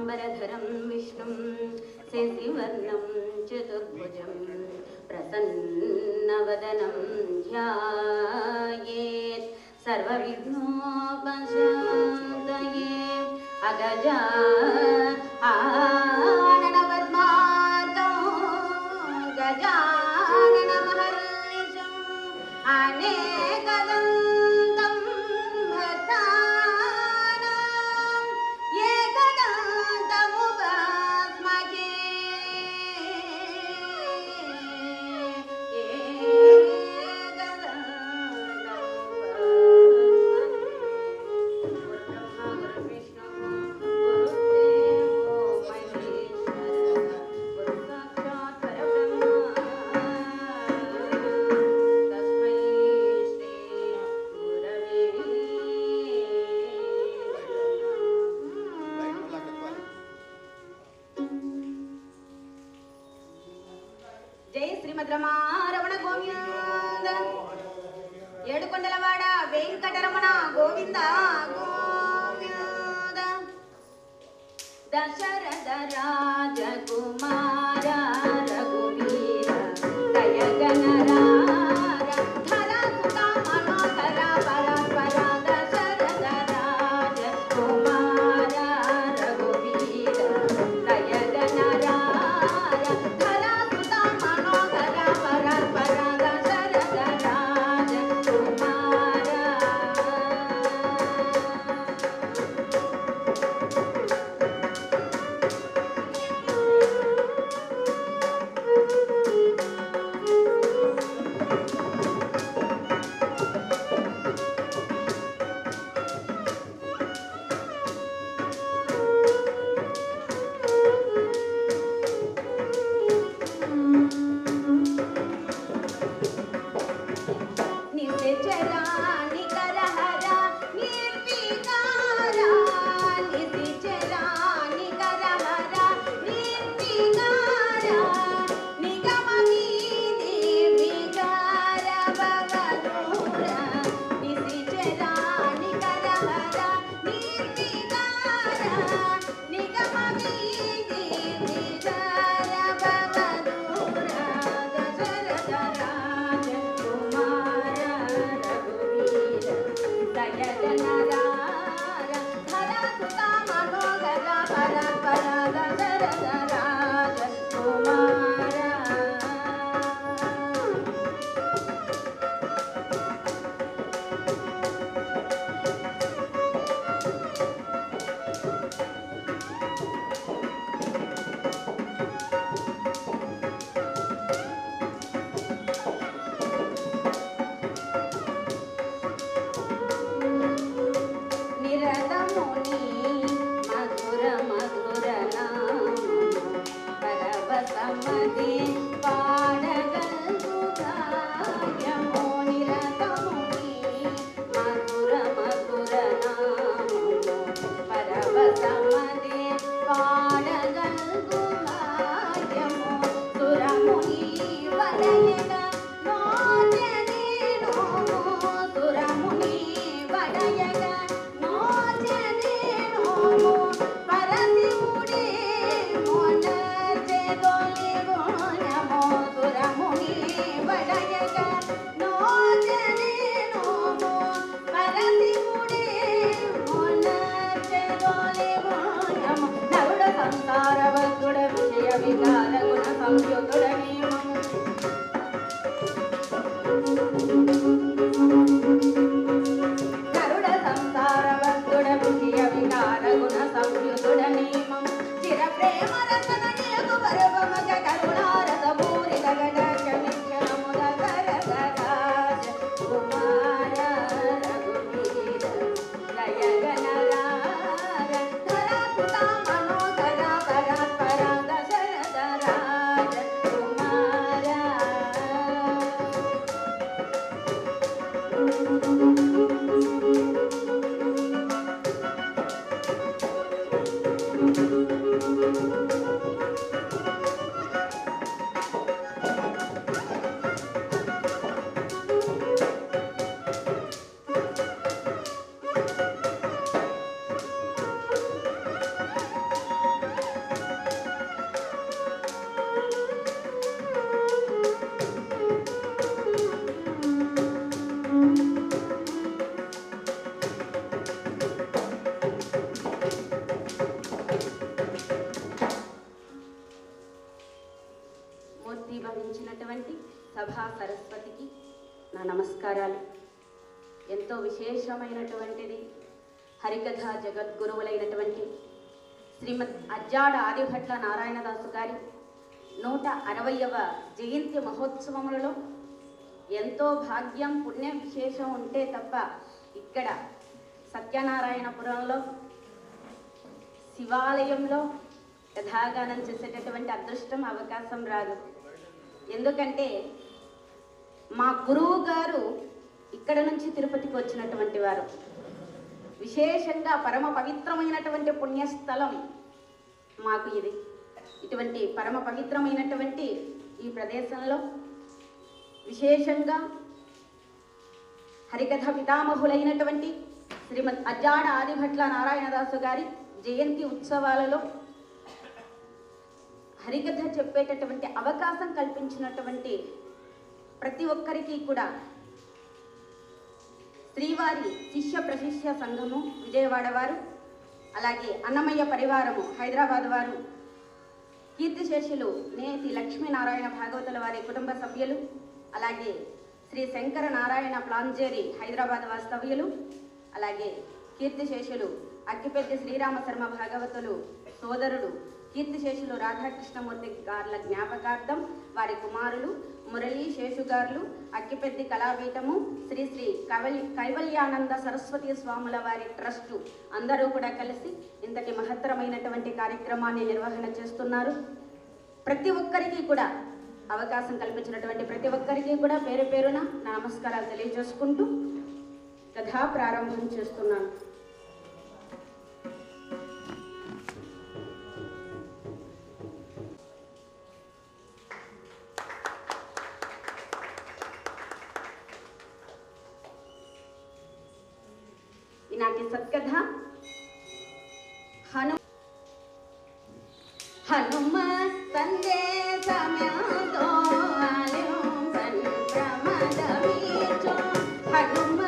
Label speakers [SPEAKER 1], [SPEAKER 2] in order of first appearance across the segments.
[SPEAKER 1] वरधरं विष्णुं शशिवर्णं चतुर्भुजं प्रसन्नवदनं ध्यायेत् सर्वविघ्नोपशान्तये अगजा आननपद्मार्गं गजाननमहर्निशम् अनेकदं రమణ గోవింద ఏడుకొండలవాడ వెంకటరమణ గోవింద గోవింద దశరథ రాజకుమార రఘువీర దయగణరా ఆవిర్భవించినటువంటి సభా సరస్వతికి నా నమస్కారాలు. ఎంతో విశేషమైనటువంటిది హరికథ జగద్గురువులైనటువంటి శ్రీమద్ అజ్జాడ ఆదిభట్ల నారాయణదాసు గారి 160వ జయంతి మహోత్సవములలో ఎంతో భాగ్యం పుణ్యం విశేషం ఉంటే తప్ప ఇక్కడ సత్యనారాయణపురంలో శివాలయంలో కథాగానం చేసేటటువంటి అదృష్టం అవకాశం రాదు. ఎందుకంటే మా గురువు గారు ఇక్కడ నుంచి తిరుపతికి వచ్చినటువంటి వారు. విశేషంగా పరమ పవిత్రమైనటువంటి పుణ్యస్థలం మాకు ఇది. ఇటువంటి పరమ పవిత్రమైనటువంటి ఈ ప్రదేశంలో విశేషంగా హరికథ పితామహులైనటువంటి శ్రీమద్ అజ్జాడ ఆదిభట్ల నారాయణదాసు గారి జయంతి ఉత్సవాలలో హరికథ చెప్పేటటువంటి అవకాశం కల్పించినటువంటి ప్రతి ఒక్కరికి కూడా శ్రీవారి శిష్య ప్రశిష్య సంఘము విజయవాడ వారు, అలాగే అన్నమయ్య పరివారము హైదరాబాద్ వారు, కీర్తిశేషులు నేతి లక్ష్మీనారాయణ భాగవతుల వారి కుటుంబ సభ్యులు, అలాగే శ్రీ శంకర నారాయణ ప్లాంజేరి హైదరాబాద్ వాస్తవ్యులు, అలాగే కీర్తిశేషులు అక్కిపెద్ది శ్రీరామ శర్మ భాగవతులు సోదరుడు కీర్తిశేషులు రాధాకృష్ణమూర్తి గార్ల జ్ఞాపకార్థం వారి కుమారులు మురళీ శేషుగారులు అక్కిపెద్ది కళాపీఠము శ్రీ శ్రీ కైవల్యానంద సరస్వతి స్వాముల వారి ట్రస్టు అందరూ కూడా కలిసి ఇంతటి మహత్తరమైనటువంటి కార్యక్రమాన్ని నిర్వహణ చేస్తున్నారు. ప్రతి ఒక్కరికి కూడా అవకాశం కల్పించినటువంటి ప్రతి ఒక్కరికి కూడా పేరు పేరున నమస్కారాలు తెలియజేసుకుంటూ కథా ప్రారంభం చేస్తున్నాను. ఈనాటి సత్కథ హనుమ సందేశమ్యాతో ఆలింబన్ ప్రమదమీచో హనుమ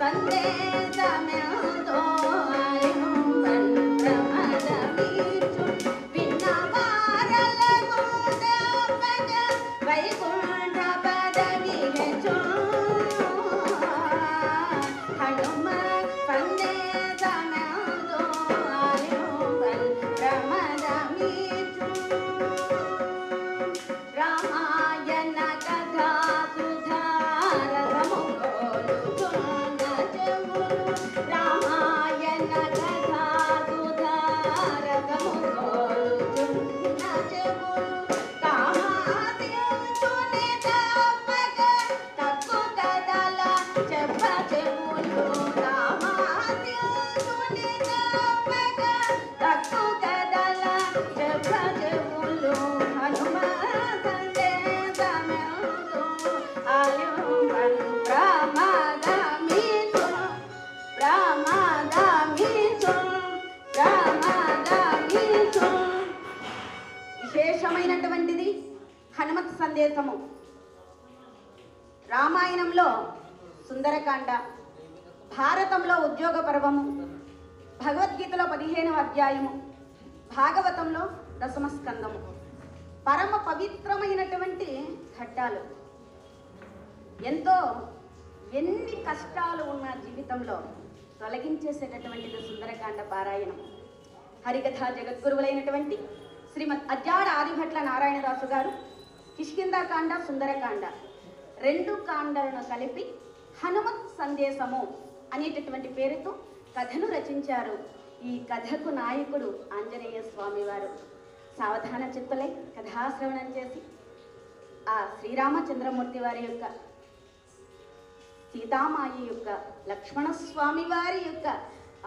[SPEAKER 1] సందేశమ్యాతో ఆలింబన్ ప్రమదమీచో విన్నవారల గుండపగ వైకుంఠ పదవి హెచో హనుమ సందేశమ్యాతో ఆలింబన్ ప్రమదమీచో రామాయణ కథా సుధారసము కోలుచున్న చెవులు రామాయణ కథా సుధారసము కోలుచున్న చెవులు కామాదించుని తప్పక తక్కు కదల చెప్ప చెవులు కామాదించుని తప్పక తక్కు కదల చెప్ప చెవులు హనుమ సందేశమ్యాతో ఆలింబన్ ప్రమదమీచో ప్రమదమీచో ప్రమదమీచో. విశేషమైనటువంటిది హనుమత్ సందేశము. రామాయణంలో సుందరకాండ, భారతంలో ఉద్యోగ పర్వము, భగవద్గీతలో 15వ అధ్యాయము, భాగవతంలో 10వ స్కందము. పరమ పవిత్రమైనటువంటి ఘట్టాలు. ఎంతో ఎన్ని కష్టాలు ఉన్న జీవితంలో తొలగించేసేటటువంటిది సుందరకాండ పారాయణం. హరికథ జగద్గురువులైనటువంటి శ్రీమద్ అజ్జాడ ఆదిభట్ల నారాయణదాసు గారు కిష్కింధాకాండ సుందరకాండ 2 కాండలను కలిపి హనుమత్ సందేశము అనేటటువంటి పేరుతో కథను రచించారు. ఈ కథకు నాయకుడు ఆంజనేయ స్వామి వారు. సావధాన చిత్తులై కథాశ్రవణం చేసి ఆ శ్రీరామచంద్రమూర్తి వారి యొక్క, సీతామాయి యొక్క, లక్ష్మణస్వామి వారి యొక్క,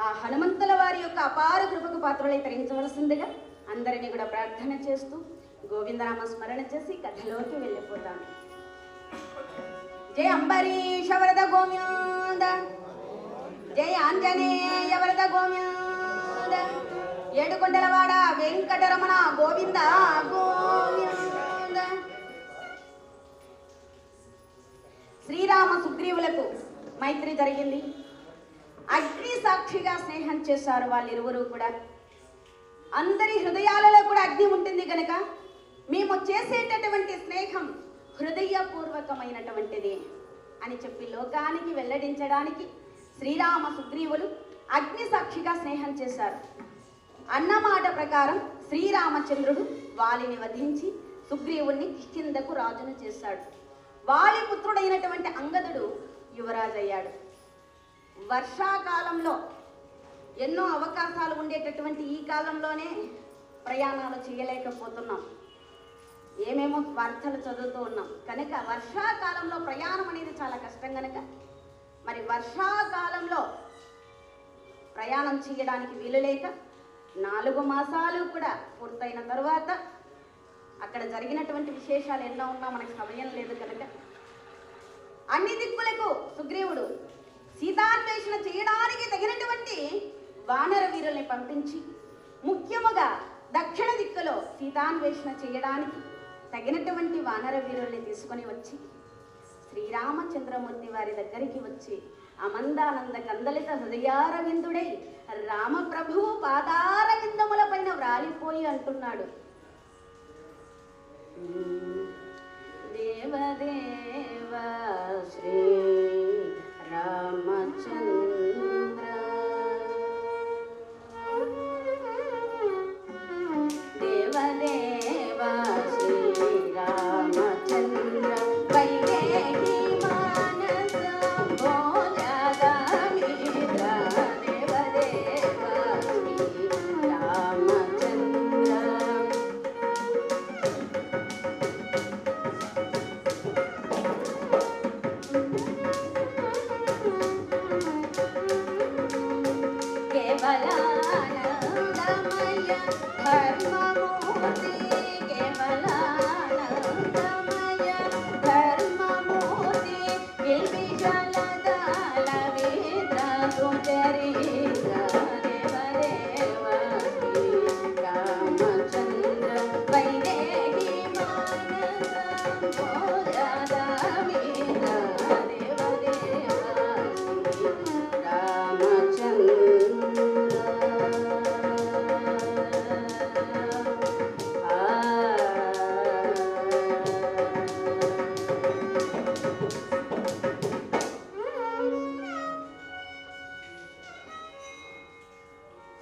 [SPEAKER 1] ఆ హనుమంతుల వారి యొక్క అపార కృపకు పాత్రలై తరించవలసిందిగా అందరినీ కూడా ప్రార్థన చేస్తూ గోవిందనామ స్మరణ చేసి కథలోకి వెళ్ళిపోతాను. జయ అంబరీష వరద గోవింద, జయ ఆంజనేయ వరద గోవింద, ఏడుకొండలవాడ వెంకటరమణ గోవింద గోవింద. శ్రీరామ సుగ్రీవులకు మైత్రి జరిగింది. అగ్ని సాక్షిగా స్నేహం చేశారు వాళ్ళిరువురు కూడా. అందరి హృదయాలలో కూడా అగ్ని ఉంటుంది కనుక మేము చేసేటటువంటి స్నేహం హృదయపూర్వకమైనటువంటిది అని చెప్పి లోకానికి వెల్లడించడానికి శ్రీరామ సుగ్రీవులు అగ్ని సాక్షిగా స్నేహం చేశారు. అన్నమాట ప్రకారం శ్రీరామచంద్రుడు వాలిని వధించి సుగ్రీవుణ్ణి కిష్కింధకు రాజును చేశాడు. వాలి పుత్రుడైనటువంటి అంగదుడు యువరాజు అయ్యాడు. వర్షాకాలంలో ఎన్నో అవకాశాలు ఉండేటటువంటి ఈ కాలంలోనే ప్రయాణాలు చేయలేకపోతున్నాం. ఏమేమో వార్తలు చదువుతూ ఉన్నాం కనుక వర్షాకాలంలో ప్రయాణం అనేది చాలా కష్టం కనుక మరి వర్షాకాలంలో ప్రయాణం చేయడానికి వీలు లేక 4 మాసాలు కూడా పూర్తయిన తరువాత అక్కడ జరిగినటువంటి విశేషాలు ఎన్నో ఉన్నా మనకు సమయం లేదు కనుక అన్ని దిక్కులకు సుగ్రీవుడు సీతాన్వేషణ చేయడానికి తగినటువంటి వానర వీరుల్ని పంపించి ముఖ్యముగా దక్షిణ దిక్కులో సీతాన్వేషణ చేయడానికి తగినటువంటి వానర వీరుల్ని తీసుకొని వచ్చి శ్రీరామచంద్రమూర్తి వారి దగ్గరికి వచ్చి అమందానంద కందలిత హృదయారవిందుడై రామప్రభువు పాదారవిందముల పైన వ్రాలిపోయి అంటున్నాడు, దేవదేవ శ్రీ రామచంద్ర దేవదేవ శ్రీ రామచంద్ర వైదేహి మానస భోజగమిత్ర దేవదేవ శ్రీ రామచంద్ర. కేవలానందమయ ధర్మమూర్తి కేవలానందమయ ధర్మమూర్తి గిల్బిజలదల వీద్ర సుచరిత దేవదేవ శ్రీ రామచంద్ర వైదేహి మానస భోజగమిత్ర దేవదేవ శ్రీ రామచంద్ర.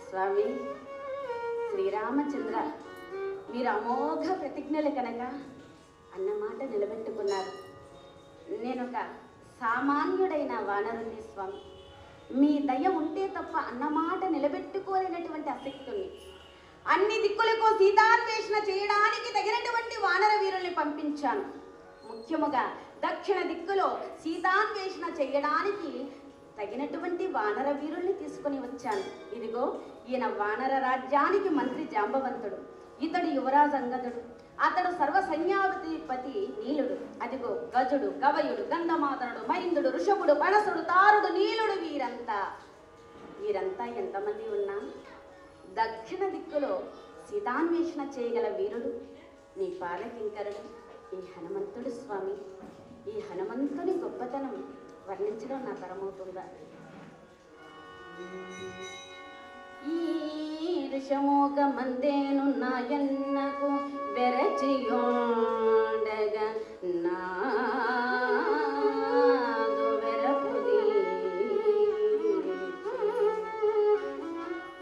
[SPEAKER 1] స్వామి శ్రీరామచంద్ర, మీరు అమోఘ ప్రతిజ్ఞలు కనుక అన్నమాట నిలబెట్టుకున్నారు. నేనొక సామాన్యుడైన వానరుని స్వామి, మీ దయ ఉంటే తప్ప అన్నమాట నిలబెట్టుకోలేనటువంటి అశక్తుని. అన్ని దిక్కులకు సీతాన్వేషణ చేయడానికి తగినటువంటి వానర వీరుల్ని పంపించాను. ముఖ్యముగా దక్షిణ దిక్కులో సీతాన్వేషణ చేయడానికి తగినటువంటి వానర వీరుల్ని తీసుకొని వచ్చాను. ఇదిగో ఈయన వానర రాజ్యానికి మంత్రి జాంబవంతుడు, ఇతడు యువరాజు అంగదుడు, అతడు సర్వ సైన్యాధిపతి నీలుడు, అదిగో గజుడు, గవయుడు, గంధమాదనుడు, మైందుడు, ఋషభుడు, పనసుడు, తారుడు, నీలుడు, వీరంతా ఎంతమంది ఉన్నా దక్షిణ దిక్కులో సీతాన్వేషణ చేయగల వీరుడు నీ పాలకింకరుడు ఈ హనుమంతుడు స్వామి. ఈ హనుమంతుని గొప్పతనం వర్ణించడం నా తరమవుతుందా? ఈ ఋషమోగ మందేను నాయన్నకు వెరచియోండగా నాదు వెరపుది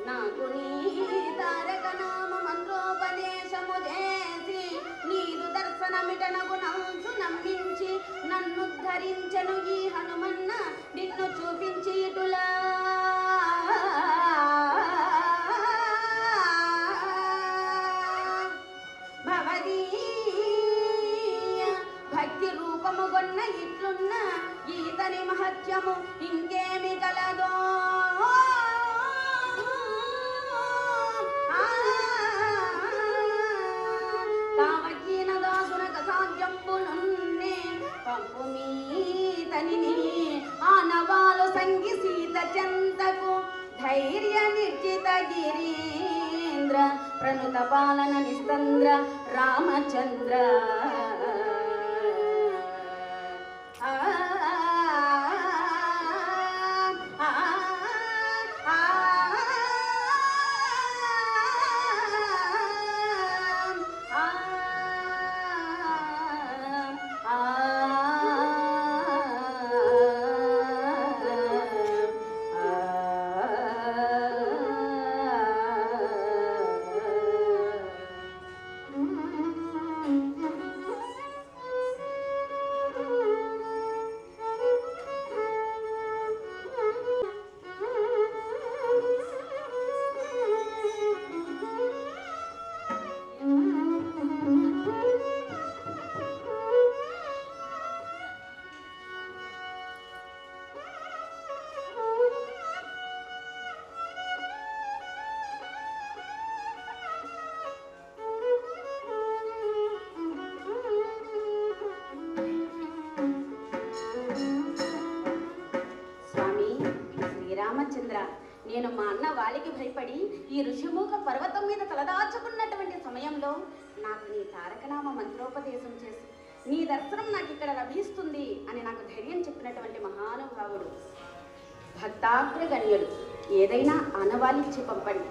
[SPEAKER 1] నాకు నీ తారక నామ మంత్రోపదేశము చేసి నీదు దర్శనమిటనగు నంచు నమ్మించి నన్ను ధరించను ఈ హనుమన్న నిన్ను చూపించి ఇటులా భక్తి రూపము గొన్న ఇట్లున్న ఈతని మహత్యము ఇంకేమి కలదో. కావకీన దాసునక సాధ్యంబునున్నే పంపు మీతని ఆనవాలు సంగి సీత చెంతకు ధైర్య నిర్జిత గిరీంద్ర ప్రణుత పాలన నిస్తంద్ర రామచంద్ర. గాలికి భయపడి ఈ ఋషిముఖ పర్వతం మీద తలదాచుకున్నటువంటి సమయంలో నాకు నీ తారకనామ మంత్రోపదేశం చేసి నీ దర్శనం నాకు ఇక్కడ లభిస్తుంది అని నాకు ధైర్యం చెప్పినటువంటి మహానుభావుడు భక్తాగ్రగణ్యుడు. ఏదైనా ఆనవాలిచ్చి పంపండి,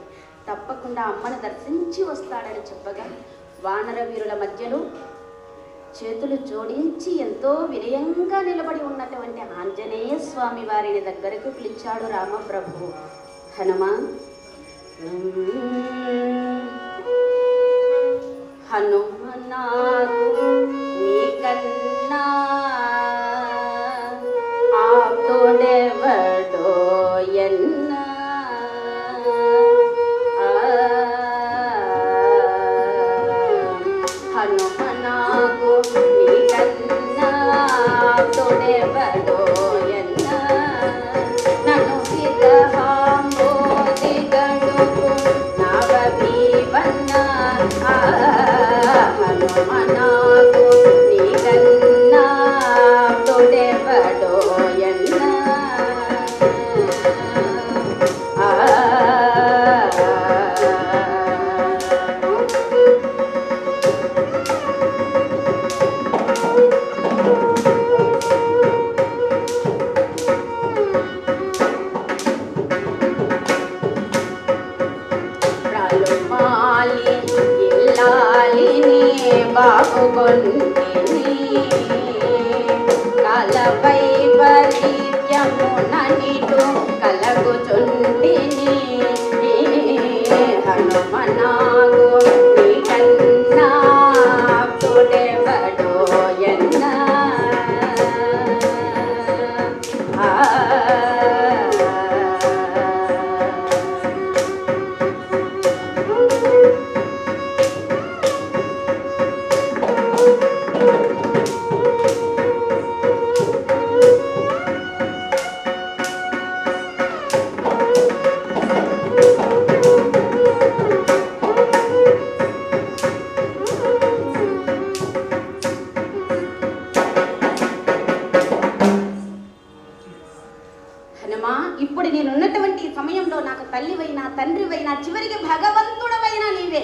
[SPEAKER 1] తప్పకుండా అమ్మను దర్శించి వస్తాడని చెప్పగా వానర వీరుల మధ్యలో చేతులు జోడించి ఎంతో వినయంగా నిలబడి ఉన్నటువంటి ఆంజనేయ స్వామి వారిని దగ్గరకు పిలిచాడు రామప్రభు. హనుమా హనుమనాకు నీకన్నా ఆప్తుడెవడో ఎన్నా హనుమనాకు నీకన్నా ఆప్తుడెవడో ఎన్నా నన్ను విరహాంబోది గడుపు నవభీవన్నా హనుమనాకు నీకన్నా ఆప్తుడెవడో ఎన్నా బాగుగొంటిని కలపై పరిత్యముననిటు కలగుచుంటిని హనుమనాకు నీకన్నా ఆప్తుడెవడో ఎన్నా ఇప్పుడు నేనున్నటువంటి సమయంలో నాకు తల్లివైనా తండ్రివైనా చివరికి భగవంతుడవైనా నీవే.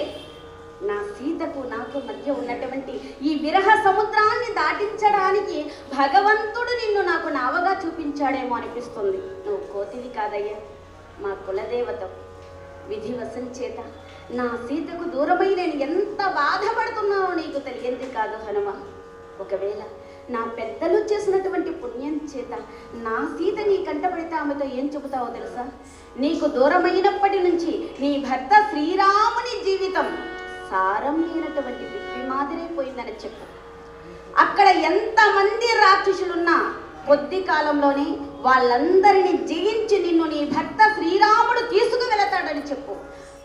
[SPEAKER 1] నా సీతకు నాకు మధ్య ఉన్నటువంటి ఈ విరహ సముద్రాన్ని దాటించడానికి భగవంతుడు నిన్ను నాకు నావగా చూపించాడేమో అనిపిస్తుంది. నువ్వు కోతివి కాదయ్యా, మా కులదేవత. విధివశం చేత నా సీతకు దూరమై నేను ఎంత బాధపడుతున్నానో నీకు తెలియంది కాదు హనుమ. ఒకవేళ నా పెద్దలు చేసినటువంటి పుణ్యం చేత నా సీత నీ కంటపడితే ఆమెతో ఏం చెబుతావో తెలుసా? నీకు దూరమైనప్పటి నుంచి నీ భర్త శ్రీరాముని జీవితం సారం లేనటువంటి విప్పి మాదిరైపోయిందని చెప్పు. అక్కడ ఎంతమంది రాక్షసులున్నా కొద్ది కాలంలోనే వాళ్ళందరినీ జయించి నిన్ను నీ భర్త శ్రీరాముడు తీసుకువెళతాడని చెప్పు.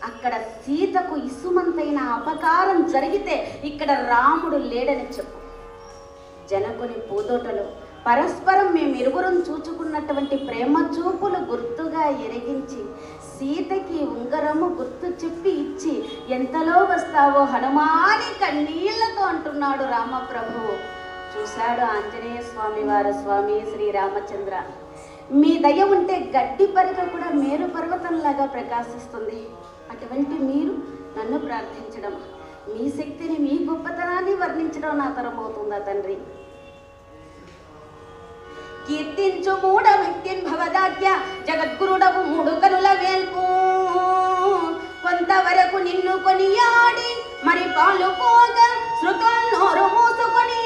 [SPEAKER 1] అక్కడ సీతకు ఇసుమంతైన అపకారం జరిగితే ఇక్కడ రాముడు లేడని చెప్పు. జనకుని పూదోటలో పరస్పరం మేమిరువురం చూచుకున్నటువంటి ప్రేమ చూపులు గుర్తుగా ఎరిగించి సీతకి ఉంగరము గుర్తు చెప్పి ఇచ్చి ఎంతలో వస్తావో హనుమాని కన్నీళ్లతో అంటున్నాడు రామప్రభువు. చూశాడు ఆంజనేయ స్వామి వారు, స్వామి శ్రీరామచంద్ర, మీ దయ ఉంటే గడ్డి పరిక కూడా మేరు పర్వతంలాగా ప్రకాశిస్తుంది. అటువంటి మీరు నన్ను ప్రార్థించడం, మీ శక్తిని మీ గొప్పతనాన్ని వర్ణించడం నా తరం అవుతుందా తండ్రి? కీర్తించు మూఢ భక్తిన్ భవదాజ్ఞ జగద్గురుడవు మూడు కనుల వేల్పు. కొంతవరకు నిన్ను కొనియాడి మరి పాలు పోగా శృతులు నోరు మూసుకొని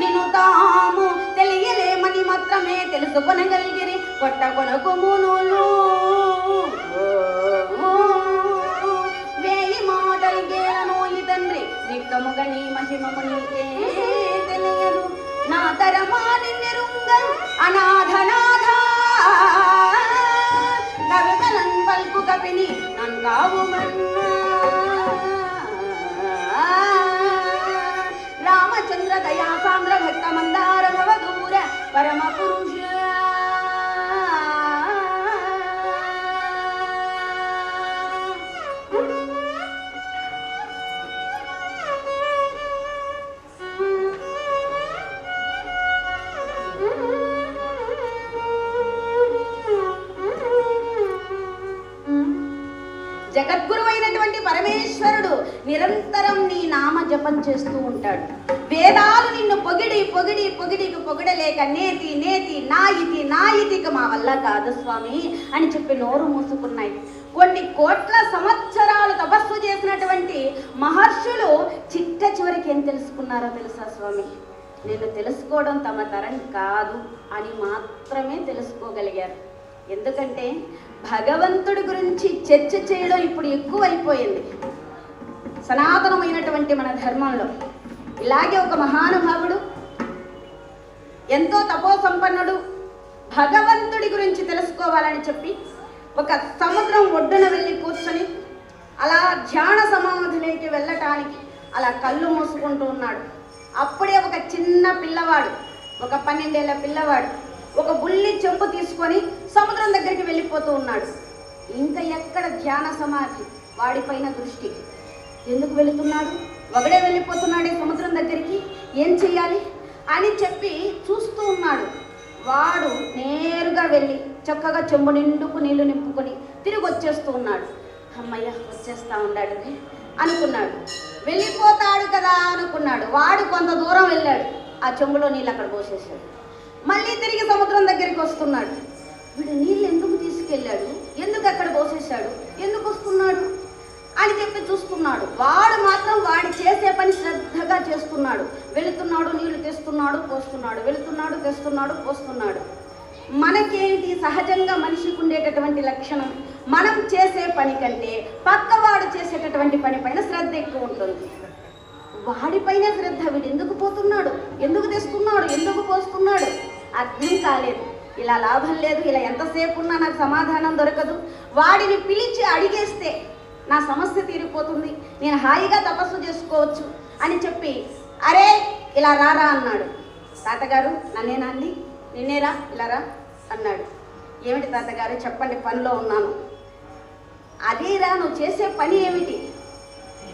[SPEAKER 1] నిన్ను తాము తెలియలేమని మాత్రమే తెలుసుకొనగలిగిరి కొట్ట కొనకు మునులు. వేయి మాటలు గేలనోయి తండ్రి నిక్కముగా నీ మహిమము నీకే తెలియదు. నా తరమాని నిరుంగ అనాథనాథ కవికలన్ పల్కు కపిని నంగావు రామచంద్ర దయా సాంద్ర భక్త మందార భవదూర పరమ పురుష జగద్గురు అయినటువంటి పరమేశ్వరుడు నిరంతరం నీ నామ జపం చేస్తూ ఉంటాడు. వేదాలు నిన్ను పొగిడి పొగిడి పొగిడికి పొగడలేక నేతి నేతి నాయితిక మా వల్ల కాదు స్వామి అని చెప్పి నోరు మూసుకున్నాయి. కొన్ని కోట్ల సంవత్సరాలు తపస్సు చేసినటువంటి మహర్షులు చిట్ట చివరికి ఏం తెలుసుకున్నారో తెలుసా స్వామి? నిన్ను తెలుసుకోవడం తమ తరం కాదు అని మాత్రమే తెలుసుకోగలిగారు. ఎందుకంటే భగవంతుడి గురించి చర్చ చేయడం ఇప్పుడు ఎక్కువైపోయింది సనాతనమైనటువంటి మన ధర్మంలో. ఇలాగే ఒక మహానుభావుడు, ఎంతో తపోసంపన్నుడు, భగవంతుడి గురించి తెలుసుకోవాలని చెప్పి ఒక సముద్రం ఒడ్డున వెళ్ళి కూర్చొని అలా ధ్యాన సమాధిలోకి వెళ్ళటానికి అలా కళ్ళు మూసుకుంటూ ఉన్నాడు. అప్పుడే ఒక చిన్న పిల్లవాడు, ఒక 12 ఏళ్ల పిల్లవాడు ఒక బుల్లి చెంబు తీసుకొని సముద్రం దగ్గరికి వెళ్ళిపోతూ ఉన్నాడు. ఇంకా ఎక్కడ ధ్యాన సమాధి, వాడిపైన దృష్టి. ఎందుకు వెళుతున్నాడు? ఒకడే వెళ్ళిపోతున్నాడే సముద్రం దగ్గరికి, ఏం చెయ్యాలి అని చెప్పి చూస్తూ ఉన్నాడు. వాడు నేరుగా వెళ్ళి చక్కగా చెంబు నిండుకు నీళ్లు నింపుకొని తిరిగి వచ్చేస్తూ ఉన్నాడు. అమ్మయ్య వచ్చేస్తా ఉన్నాడు అనుకున్నాడు. వెళ్ళిపోతాడు కదా అనుకున్నాడు. వాడు కొంత దూరం వెళ్ళాడు, ఆ చెంబులో నీళ్ళు అక్కడ పోసేసాడు. మళ్ళీ తిరిగి సముద్రం దగ్గరికి వస్తున్నాడు. వీడు నీళ్ళు ఎందుకు తీసుకెళ్ళాడు, ఎందుకు అక్కడ పోసేశాడు, ఎందుకు వస్తున్నాడు అని చెప్పి చూస్తున్నాడు. వాడు మాత్రం వాడి చేసే పని శ్రద్ధగా చేస్తున్నాడు. వెళుతున్నాడు, నీళ్లు తెస్తున్నాడు, పోస్తున్నాడు, వెళుతున్నాడు, తెస్తున్నాడు, పోస్తున్నాడు. మనకేంటి సహజంగా మనిషికి ఉండేటటువంటి లక్షణం, మనం చేసే పని కంటే పక్కవాడు చేసేటటువంటి పని పైన శ్రద్ధ ఎక్కువ ఉంటుంది. వాడిపైన శ్రద్ధ. వీడు ఎందుకు పోతున్నాడు, ఎందుకు తెస్తున్నాడు, ఎందుకు పోస్తున్నాడు అర్థం కాలేదు. ఇలా లాభం లేదు, ఇలా ఎంతసేపు ఉన్నా నాకు సమాధానం దొరకదు. వాడిని పిలిచి అడిగేస్తే నా సమస్య తీరిపోతుంది, నేను హాయిగా తపస్సు చేసుకోవచ్చు అని చెప్పి, అరే ఇలా రారా అన్నాడు. తాతగారు నన్నేనా అండి? నిన్నేరా, ఇలా రా అన్నాడు. ఏమిటి తాతగారు చెప్పండి, పనిలో ఉన్నాను. అదేరా నువ్వు చేసే పని ఏమిటి?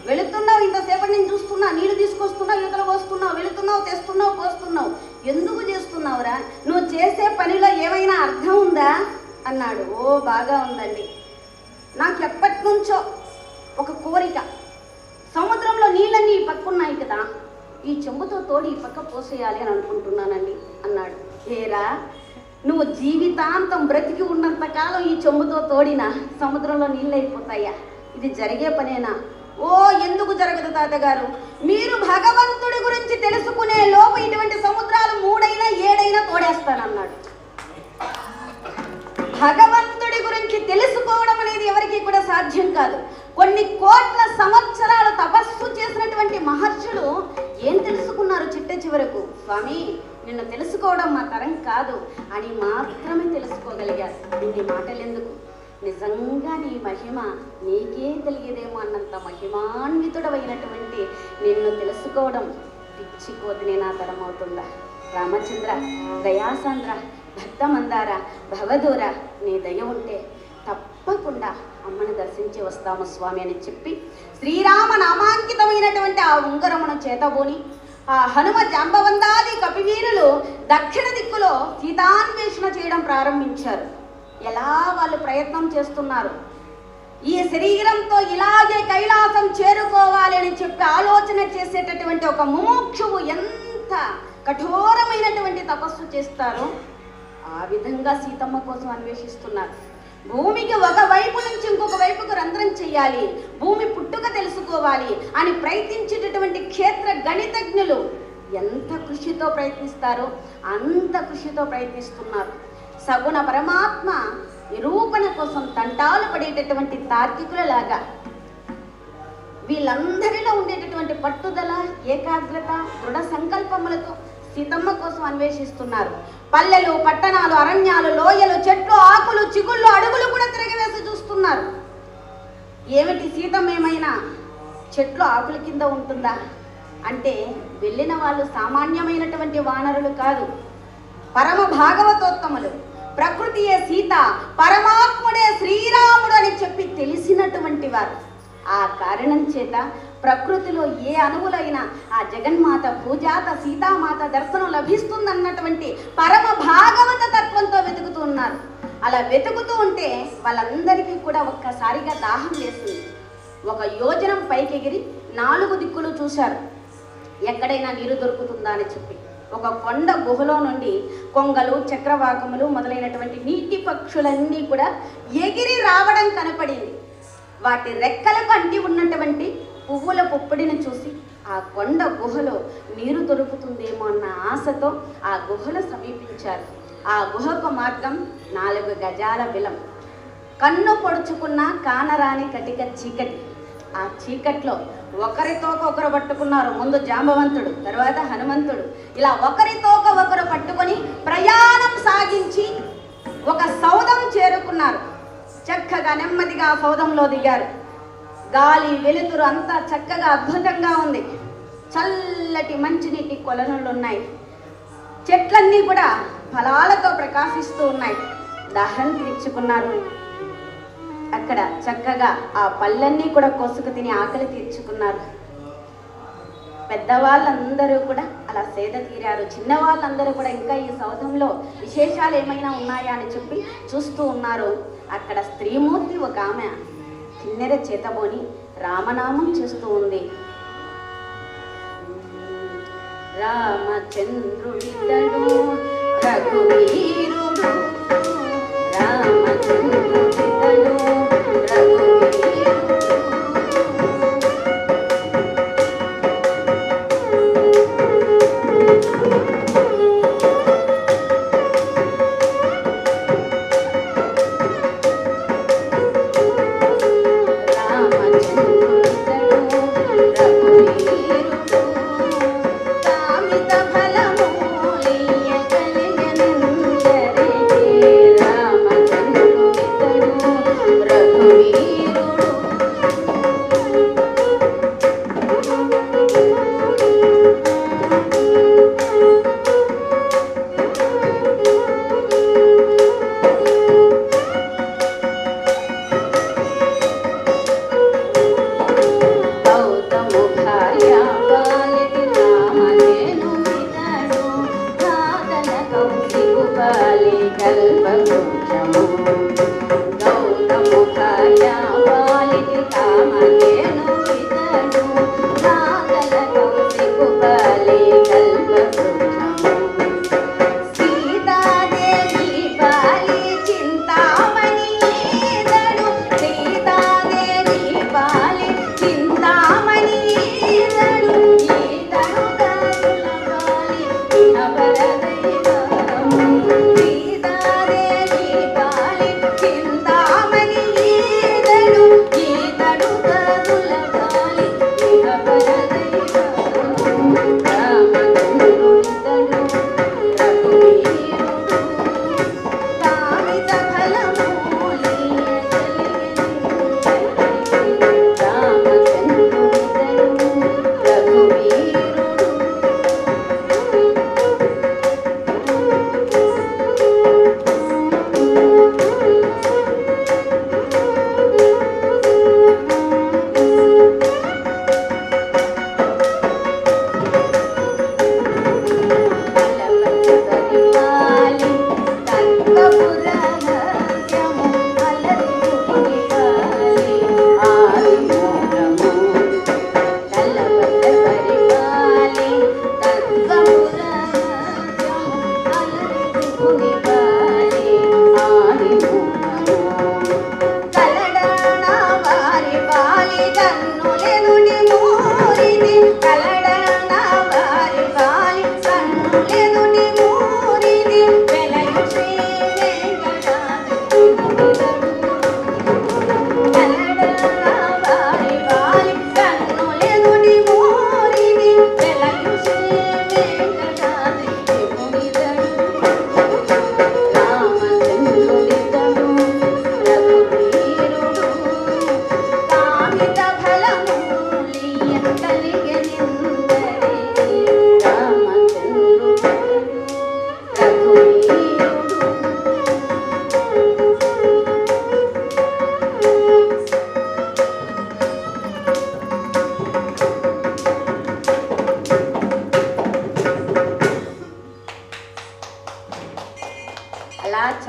[SPEAKER 1] వెళుతున్నావు, ఇంతసేపటి నేను చూస్తున్నా, నీళ్ళు తీసుకొస్తున్నావు, యువతలు పోస్తున్నావు, వెళుతున్నావు, తెస్తున్నావు, పోస్తున్నావు, ఎందుకు చేస్తున్నావురా? నువ్వు చేసే పనిలో ఏమైనా అర్థం ఉందా అన్నాడు. ఓ బాగా ఉందండి, నాకు ఎప్పటి నుంచో ఒక కోరిక, సముద్రంలో నీళ్ళన్నీ ఈ పక్క ఉన్నాయి కదా, ఈ చెంబుతో తోడి ఈ పక్క పోసేయాలి అని అనుకుంటున్నానండి అన్నాడు. ఏరా నువ్వు జీవితాంతం బ్రతికి ఉన్నంత కాలం ఈ చెంబుతో తోడినా సముద్రంలో నీళ్ళు అయిపోతాయా? ఇది జరిగే పనేనా? ఓ ఎందుకు జరగదు తాతగారు, మీరు భగవంతుడి గురించి తెలుసుకునే లోపు ఇటువంటి సముద్రాలు 3 అయినా 7 అయినా తోడేస్తానన్నాడు. భగవంతుడి గురించి తెలుసుకోవడం అనేది ఎవరికి కూడా సాధ్యం కాదు. కొన్ని కోట్ల సంవత్సరాలు తపస్సు చేసినటువంటి మహర్షులు ఏం తెలుసుకున్నారు చిట్ట చివరకు? స్వామి నిన్ను తెలుసుకోవడం మా తరం కాదు అని మాత్రమే తెలుసుకోగలిగారు. ఇన్ని మాటలు ఎందుకు? నిజంగా నీ మహిమ నీకే తెలియదేమో అన్నంత మహిమాన్వితుడమైనటువంటి నిన్ను తెలుసుకోవడం పిచ్చిపోతునే నా తరం అవుతుందా? రామచంద్ర, దయాసాంద్ర, భక్తమందార, భవదూర, నీ దయ ఉంటే తప్పకుండా అమ్మను దర్శించి వస్తాము స్వామి అని చెప్పి శ్రీరామ నామాంకితమైనటువంటి ఆ ఉంగరమును చేతబోని ఆ హనుమ జాంబవందాది కపివీరులు దక్షిణ దిక్కులో సీతాన్వేషణ చేయడం ప్రారంభించారు. ఎలా వాళ్ళు ప్రయత్నం చేస్తున్నారు, ఈ శరీరంతో ఇలాగే కైలాసం చేరుకోవాలి అని చెప్పి ఆలోచన చేసేటటువంటి ఒక ముముక్షువు ఎంత కఠోరమైనటువంటి తపస్సు చేస్తారో ఆ విధంగా సీతమ్మ కోసం అన్వేషిస్తున్నారు. భూమికి ఒక వైపు నుంచి ఇంకొక వైపుకు రంధ్రం చేయాలి, భూమి పుట్టుక తెలుసుకోవాలి అని ప్రయత్నించేటటువంటి క్షేత్ర గణితజ్ఞులు ఎంత కృషితో ప్రయత్నిస్తారో అంత కృషితో ప్రయత్నిస్తున్నారు. సగుణ పరమాత్మ నిరూపణ కోసం తంటాలు పడేటటువంటి తార్కికులలాగా వీళ్ళందరిలో ఉండేటటువంటి పట్టుదల, ఏకాగ్రత, దృఢ సంకల్పములతో సీతమ్మ కోసం అన్వేషిస్తున్నారు. పల్లెలు, పట్టణాలు, అరణ్యాలు, లోయలు, చెట్లు, ఆకులు, చిగుళ్ళు, అడుగులు కూడా తిరగవేసి చూస్తున్నారు. ఏమిటి సీతమ్మ ఏమైనా చెట్లు ఆకుల కింద ఉంటుందా అంటే వెళ్ళిన వాళ్ళు సామాన్యమైనటువంటి వానరులు కాదు, పరమ భాగవతోత్తములు. ప్రకృతియే సీత, పరమాత్ముడే శ్రీరాముడు అని చెప్పి తెలిసినటువంటి వారు. ఆ కారణం చేత ప్రకృతిలో ఏ అణువులైనా ఆ జగన్మాత భూజాత సీతామాత దర్శనం లభిస్తుందన్నటువంటి పరమ భాగవత తత్వ సంకల్పంతో వెతుకుతూ ఉన్నారు. అలా వెతుకుతూ ఉంటే వాళ్ళందరికీ కూడా ఒక్కసారిగా దాహం వేసింది. ఒక యోజనం పైకి ఎగిరి 4 దిక్కులు చూశారు, ఎక్కడైనా నీరు దొరుకుతుందా అని చెప్పి. ఒక కొండ గుహలో నుండి కొంగలు, చక్రవాకములు మొదలైనటువంటి నీటి పక్షులన్నీ కూడా ఎగిరి రావడం కనపడింది. వాటి రెక్కలకు అంటి ఉన్నటువంటి పువ్వుల పుప్పడిని చూసి ఆ కొండ గుహలో నీరు దొరుకుతుందేమో అన్న ఆశతో ఆ గుహను సమీపించారు. ఆ గుహకు మార్గం 4 గజాల విలం. కన్ను పొడుచుకున్న కానరాని కటిక చీకటి. ఆ చీకట్లో ఒకరితోక ఒకరు పట్టుకున్నారు. ముందు జాంబవంతుడు, తర్వాత హనుమంతుడు. ఇలా ఒకరితోక ఒకరు పట్టుకొని ప్రయాణం సాగించి ఒక సౌధం చేరుకున్నారు. చక్కగా నెమ్మదిగా సౌధంలో దిగారు. గాలి వెలుతురు అంతా చక్కగా అద్భుతంగా ఉంది. చల్లటి మంచినీటి కొలనులు ఉన్నాయి. చెట్లన్నీ కూడా ఫలాలతో ప్రకాశిస్తూ ఉన్నాయి. దాహం తీర్చుకున్నారు. అక్కడ చక్కగా ఆ పళ్ళన్నీ కూడా కోసుకు తిని ఆకలి తీర్చుకున్నారు. పెద్దవాళ్ళందరూ కూడా అలా సేద తీరారు. చిన్నవాళ్ళందరూ కూడా ఇంకా ఈ సౌధంలో విశేషాలు ఏమైనా ఉన్నాయా అని చెప్పి చూస్తూ ఉన్నారు. అక్కడ స్త్రీమూర్తి ఒక ఆమె కిన్నెర చేతబోని రామనామం చేస్తూ ఉంది. రామచంద్రుడితడు రఘువీరుడు, రామచంద్రుడితడు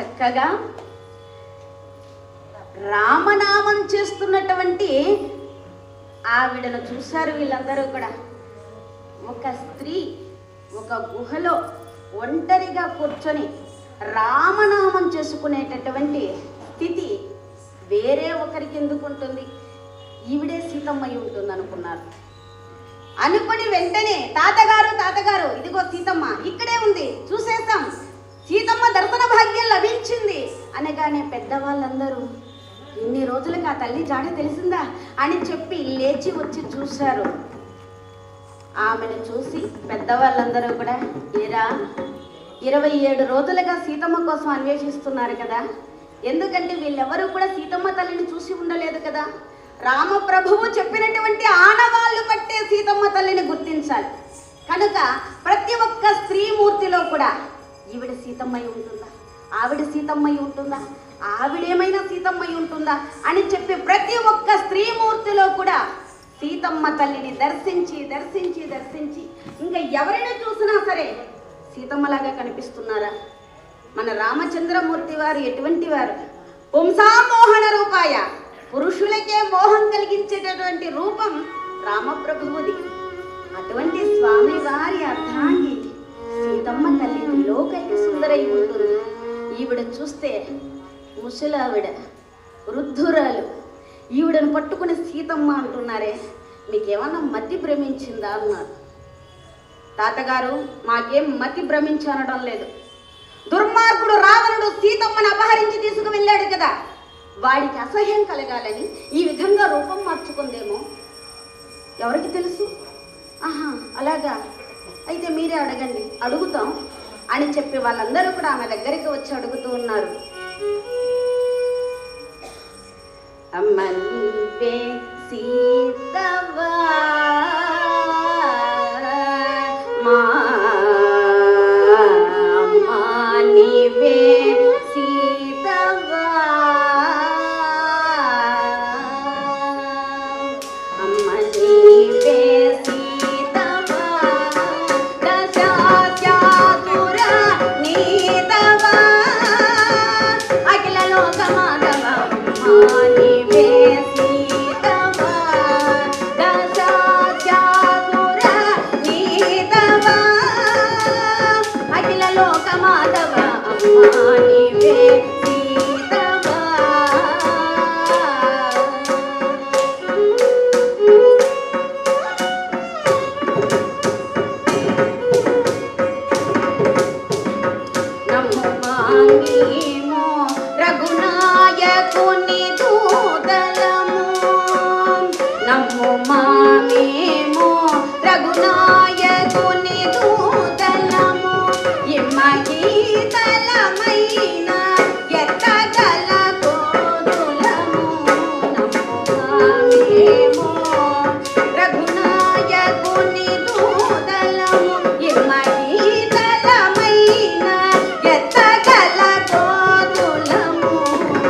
[SPEAKER 1] చక్కగా రామనామం చేస్తున్నటువంటి ఆవిడను చూశారు వీళ్ళందరూ కూడా. ఒక స్త్రీ ఒక గుహలో ఒంటరిగా కూర్చొని రామనామం చేసుకునేటటువంటి స్థితి వేరే ఒకరికి ఎందుకు ఉంటుంది? ఈవిడే సీతమ్మయ్య ఉంటుంది అనుకున్నారు. అనుకుని వెంటనే తాతగారు ఇదిగో సీతమ్మ ఇక్కడే ఉంది, చూసేస్తాం, సీతమ్మ దర్శన భాగ్యం లభించింది అనగానే పెద్దవాళ్ళందరూ ఇన్ని రోజులకు ఆ తల్లి జాడ తెలిసిందా అని చెప్పి లేచి వచ్చి చూశారు. ఆమెను చూసి పెద్దవాళ్ళందరూ కూడా, ఏరా 27 రోజులుగా సీతమ్మ కోసం అన్వేషిస్తున్నారు కదా, ఎందుకంటే వీళ్ళెవరూ కూడా సీతమ్మ తల్లిని చూసి ఉండలేదు కదా. రామప్రభువు చెప్పినటువంటి ఆనవాళ్ళు పట్టే సీతమ్మ తల్లిని గుర్తించాలి కనుక ప్రతి ఒక్క స్త్రీమూర్తిలో కూడా ఈవిడ సీతమ్మయ్య ఉంటుందా, ఆవిడ సీతమ్మయ్య ఉంటుందా, ఆవిడేమైనా సీతమ్మయ్య ఉంటుందా అని చెప్పి ప్రతి ఒక్క స్త్రీమూర్తిలో కూడా సీతమ్మ తల్లిని దర్శించి దర్శించి దర్శించి ఇంకా ఎవరిని చూసినా సరే సీతమ్మలాగా కనిపిస్తున్నారా? మన రామచంద్రమూర్తి వారు ఎటువంటి వారు? పుంసామోహన రూపాయ, పురుషులకే మోహం కలిగించేటటువంటి రూపం రామప్రభువుది. అటువంటి స్వామి వారి అర్ధాంగి సీతమ్మ తల్లి లోకైక సుందరై ఉంటుంది. ఈవిడ చూస్తే ముసలావిడ, వృద్ధురాలు, ఈవిడను పట్టుకుని సీతమ్మ అంటున్నారే, మీకేమన్నా మతి భ్రమించిందా అన్నారు. తాతగారు మాకేం మతి భ్రమించనడం లేదు. దుర్మార్గుడు రావణుడు సీతమ్మను అపహరించి తీసుకువెళ్ళాడు కదా, వాడికి అసహ్యం కలగాలని ఈ విధంగా రూపం మార్చుకుందేమో, ఎవరికి తెలుసు? ఆహా అలాగా, అయితే మీరే అడగండి, అడుగుతాం అని చెప్పి వాళ్ళందరూ కూడా ఆమె దగ్గరికి వచ్చి అడుగుతూ ఉన్నారు. అమ్మ నీవే సీతవా మా అమ్మ నీవే సీతవా, అమ్మ నీవే సీతవా, దశాత్యాసుర నీతవా, అఖిల లోక మాధవ నీవే సీతవా, దశాత్యాసుర నీతవా, అఖిల లోక మాధవ అమ్మా నీవే సీతవా. నమో మాంగీమో రఘునాయకుని దూతలము, నమో మామేమో రఘునాయకుని దూతలము, ఇమ్మగీతలమైన ఎత్తగల కోదులము, నమో మామేమో రఘునాయకుని దూతలము, ఇమ్మగీతలమైన ఎత్తగల కోదులము,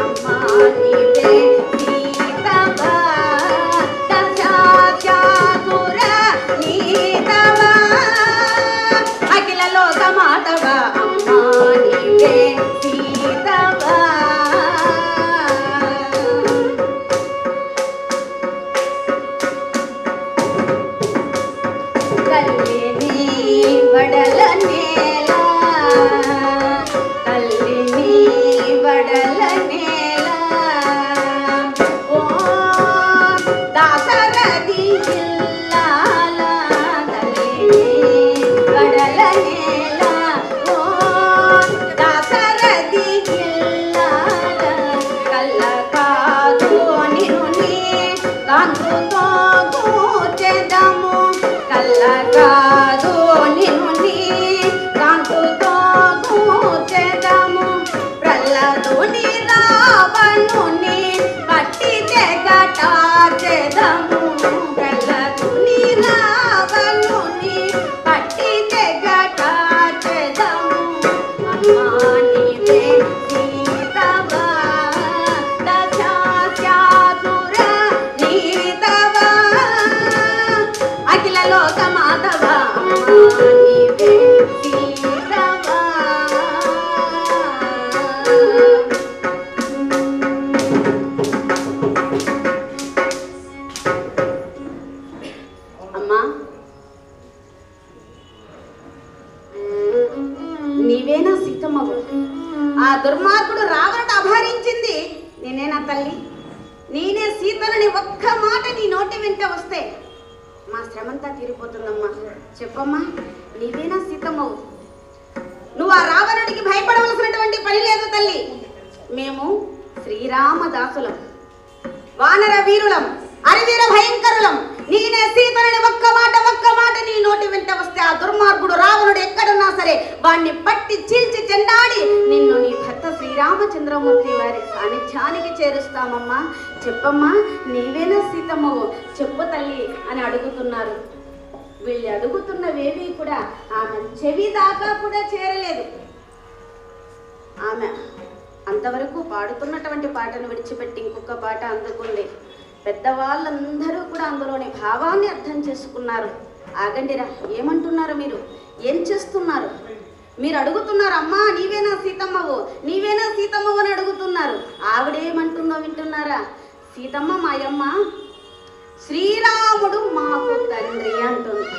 [SPEAKER 1] అమ్మా నీవే సీతవా, దశాత్యాసుర నీతవా, అఖిల లోక మాధవ అమ్మా నీవే సీతవా. తల్లిని వడల నేల, తల్లిని వడల నేల, ఓ దాసరథి ఇల్లాల, తల్లిని వడల నేల, ఓ దాసరథి ఇల్లాల, కళ్ళ కాదు నిన్ను కాంతుతో కూర్చెదము, కళ్ళ కాదు నిన్ను కాంతుతో కూర్చెదము, ప్రహ్లాదుని రావణుని పట్టి తెగటార్చెదము, ప్రహ్లాదుని రావణుని పట్టి తెగటార్చెదము, అమ్మా నీవే సీతవా, దశాత్యాసుర నీతవా, వెంట వస్తే మా శ్రమంతా తీరిపోతుందమ్మా. చెప్పమ్మా, నీవేనా సీతమ్మవు? నువ్వు ఆ రావణుడికి భయపడవలసినటువంటి పని లేదు తల్లి. మేము శ్రీరామదాసులం, వానర వీరులం, అరివీర భయంకరులం. నేనే సీతని ఒక్క మాట నీ నోటి వెంట వస్తే ఆ దుర్మార్గుడు రావణుడు ఎక్కడున్నా సరే వాణ్ణి పట్టి చీల్చి చెండాడి నిన్ను నీ భర్త శ్రీరామచంద్రమూర్తి వారి సాన్నిధ్యానికి చేరుస్తామమ్మా. చెప్పమ్మా, నీవేనా సీతమ్మవు? చెప్పు తల్లి అని అడుగుతున్నారు. వీళ్ళు అడుగుతున్నవేవి కూడా ఆమె చెవి దాకా కూడా చేరలేదు. ఆమె అంతవరకు పాడుతున్నటువంటి పాటను విడిచిపెట్టి ఇంకొక పాట అందుకుంది. పెద్దవాళ్ళందరూ కూడా అందులోని భావాన్ని అర్థం చేసుకున్నారు. ఆగండిరా, ఏమంటున్నారు మీరు? ఏం చేస్తున్నారు? మీరు అడుగుతున్నారు, అమ్మా నీవేనా సీతమ్మవు, నీవేనా సీతమ్మవు అని అడుగుతున్నారు. ఆవిడేమంటుందో వింటున్నారా? సీతమ్మ మాయమ్మ, శ్రీరాముడు మాకు తండ్రి అంటుంది.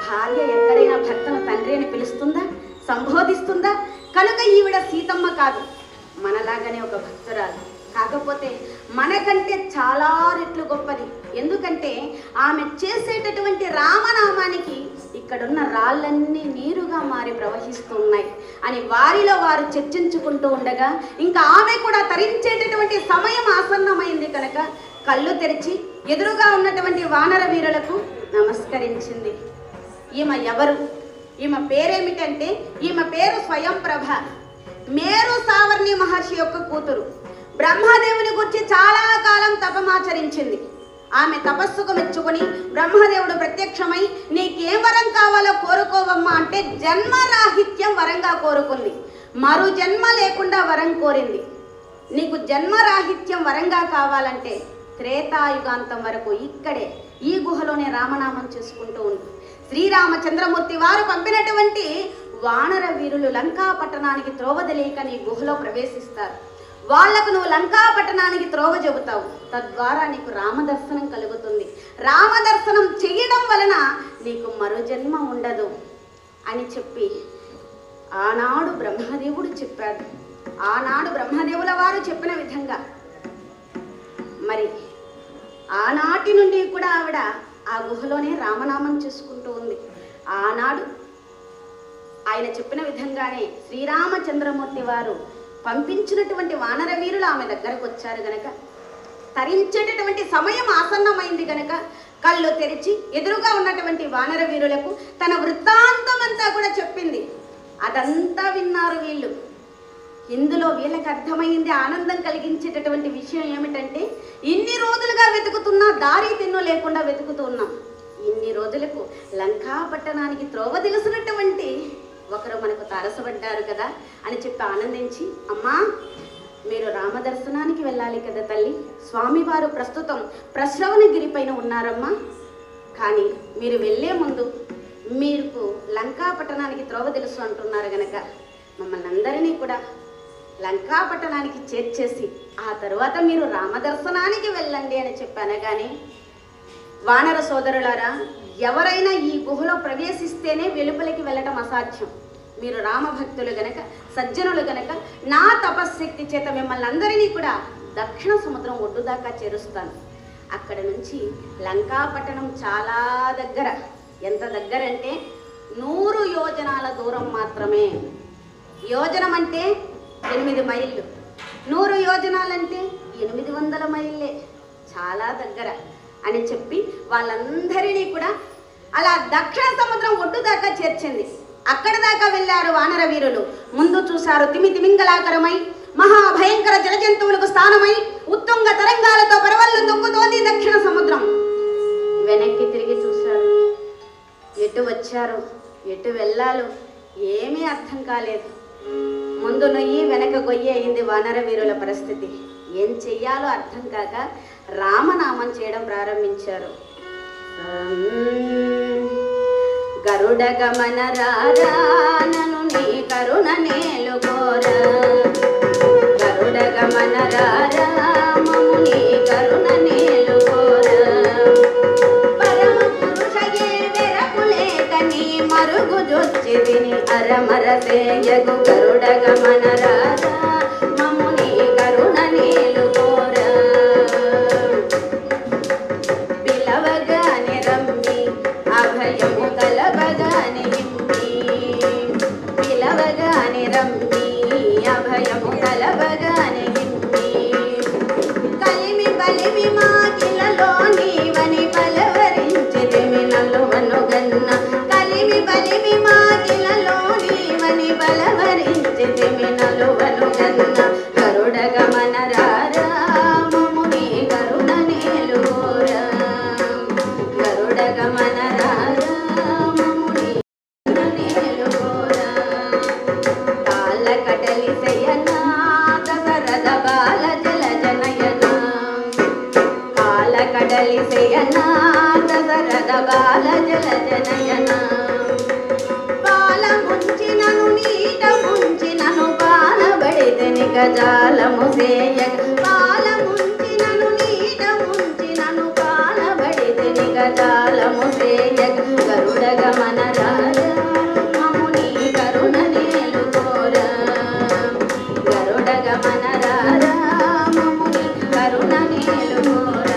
[SPEAKER 1] భార్య ఎక్కడైనా భర్తను తండ్రి అని పిలుస్తుందా, సంబోధిస్తుందా? కనుక ఈవిడ సీతమ్మ కాదు, మనలాగానే ఒక భక్తురాలు. కాకపోతే మనకంటే చాలా రెట్లు గొప్పది. ఎందుకంటే ఆమె చేసేటటువంటి రామనామానికి ఇక్కడున్న రాళ్ళన్నీ నీరుగా మారి ప్రవహిస్తున్నాయి అని వారిలో వారు చర్చించుకుంటూ ఉండగా ఇంకా ఆమె కూడా తరించేటటువంటి సమయం ఆసన్నమైంది. కనుక కళ్ళు తెరిచి ఎదురుగా ఉన్నటువంటి వానర వీరులకు నమస్కరించింది. ఈమె ఎవరు? ఈమె పేరేమిటంటే ఈమె పేరు స్వయంప్రభ, మేరు సావర్ణి మహర్షి యొక్క కూతురు. బ్రహ్మదేవుని గురించి చాలా కాలం తపమాచరించింది. ఆమె తపస్సుకు మెచ్చుకొని బ్రహ్మదేవుడు ప్రత్యక్షమై నీకేం వరం కావాలో కోరుకోవమ్మా అంటే జన్మరాహిత్యం వరంగా కోరుకుంది. మరో జన్మ లేకుండా వరం కోరింది. నీకు జన్మరాహిత్యం వరంగా కావాలంటే త్రేతాయుగాంతం వరకు ఇక్కడే ఈ గుహలోనే రామనామం చేసుకుంటూ ఉంది. శ్రీరామచంద్రమూర్తి వారు పంపినటువంటి వానర వీరులు లంకా పట్టణానికి త్రోవ తెలియక నీ గుహలో ప్రవేశిస్తారు. వాళ్లకు నువ్వు లంకా పట్టణానికి త్రోవ చెబుతావు. తద్వారా నీకు రామదర్శనం కలుగుతుంది. రామదర్శనం చేయడం వలన నీకు మరో జన్మ ఉండదు అని చెప్పి ఆనాడు బ్రహ్మదేవుడు చెప్పాడు. ఆనాడు బ్రహ్మదేవుల వారు చెప్పిన విధంగా మరి ఆనాటి నుండి కూడా ఆవిడ ఆ గుహలోనే రామనామం చేసుకుంటూ ఉంది. ఆనాడు ఆయన చెప్పిన విధంగానే శ్రీరామచంద్రమూర్తి వారు పంపించినటువంటి వానర వీరులు ఆమె దగ్గరకు వచ్చారు గనక తరించేటటువంటి సమయం ఆసన్నమైంది గనక కళ్ళు తెరిచి ఎదురుగా ఉన్నటువంటి వానర వీరులకు తన వృత్తాంతం అంతా కూడా చెప్పింది. అదంతా విన్నారు వీళ్ళు. ఇందులో వీళ్ళకి అర్థమైంది, ఆనందం కలిగించేటటువంటి విషయం ఏమిటంటే ఇన్ని రోజులుగా వెతుకుతున్నా దారి తెన్ను లేకుండా వెతుకుతున్నాం. ఇన్ని రోజులకు లంకా పట్టణానికి త్రోవ తెలుసున్నటువంటి ఒకరు మనకు తారసపడ్డారు కదా అని చెప్పి ఆనందించి, అమ్మా మీరు రామదర్శనానికి వెళ్ళాలి కదా తల్లి, స్వామివారు ప్రస్తుతం ప్రశ్రవణగిరి పైన ఉన్నారమ్మా. కానీ మీరు వెళ్ళే ముందు మీకు లంకా పట్టణానికి త్రోవ తెలుసు అంటున్నారు గనక మమ్మల్ని అందరినీ కూడా లంకా పట్టణానికి చేర్చేసి ఆ తరువాత మీరు రామదర్శనానికి వెళ్ళండి అని చెప్పాను. కానీ వానర సోదరులారా, ఎవరైనా ఈ గుహలో ప్రవేశిస్తేనే వెలుపలికి వెళ్ళటం అసాధ్యం. మీరు రామభక్తులు గనక, సజ్జనులు గనక నా తపశ్శక్తి చేత మిమ్మల్ని అందరినీ కూడా దక్షిణ సముద్రం ఒడ్డు దాకా చేరుస్తాను. అక్కడ నుంచి లంకా పట్టణం చాలా దగ్గర. ఎంత దగ్గర అంటే 100 యోజనాల దూరం మాత్రమే. యోజనం అంటే 8 మైళ్ళు, 100 యోజనాలంటే 800 మైళ్ళే, చాలా దగ్గర అని చెప్పి వాళ్ళందరినీ కూడా అలా దక్షిణ సముద్రం ఒడ్డు దాకా చేర్చింది. అక్కడ దాకా వెళ్ళారు వానర వీరులు. ముందు చూశారు తిమింగళాకరమై మహాభయంకర జలజంతువులకు స్థానమై ఉత్తుంగ తరంగాలతో పరవళ్ళు తొక్కుతోంది దక్షిణ సముద్రం. వెనక్కి తిరిగి చూశారు. ఎటు వచ్చారు, ఎటు వెళ్ళాలో ఏమీ అర్థం కాలేదు. ముందు నొయ్యి వెనక గొయ్యి అయింది వానర వీరుల పరిస్థితి. ఏం చెయ్యాలో అర్థం కాక రామనామం చేయడం ప్రారంభించారు. గరుడ గమన రాను నీ కరుణ నేలుకోరా, గరుడ గమన రాము నీ కరుణ నేలుకోరా, పరమ పురుషయే వెరకులేక నీ మరుగు జొచ్చిదిని అరమర సేయగు గరుడ గమన రారా మము నీ కరుణ నేలుకోరా. కడలిసయనా దశరథ బాల జల జనయనా బాల ముంచినను నీట ముంచినను బాలబడితని గజాలము సేయగ బాల ముంచినను నీట ముంచినను బాలబడితని గజాలము సేయగ గరుడ గమన రాజ మముని కరుణ నేలు కోర గరుడ గమన రాజ మముని కరుణ నేలు కోర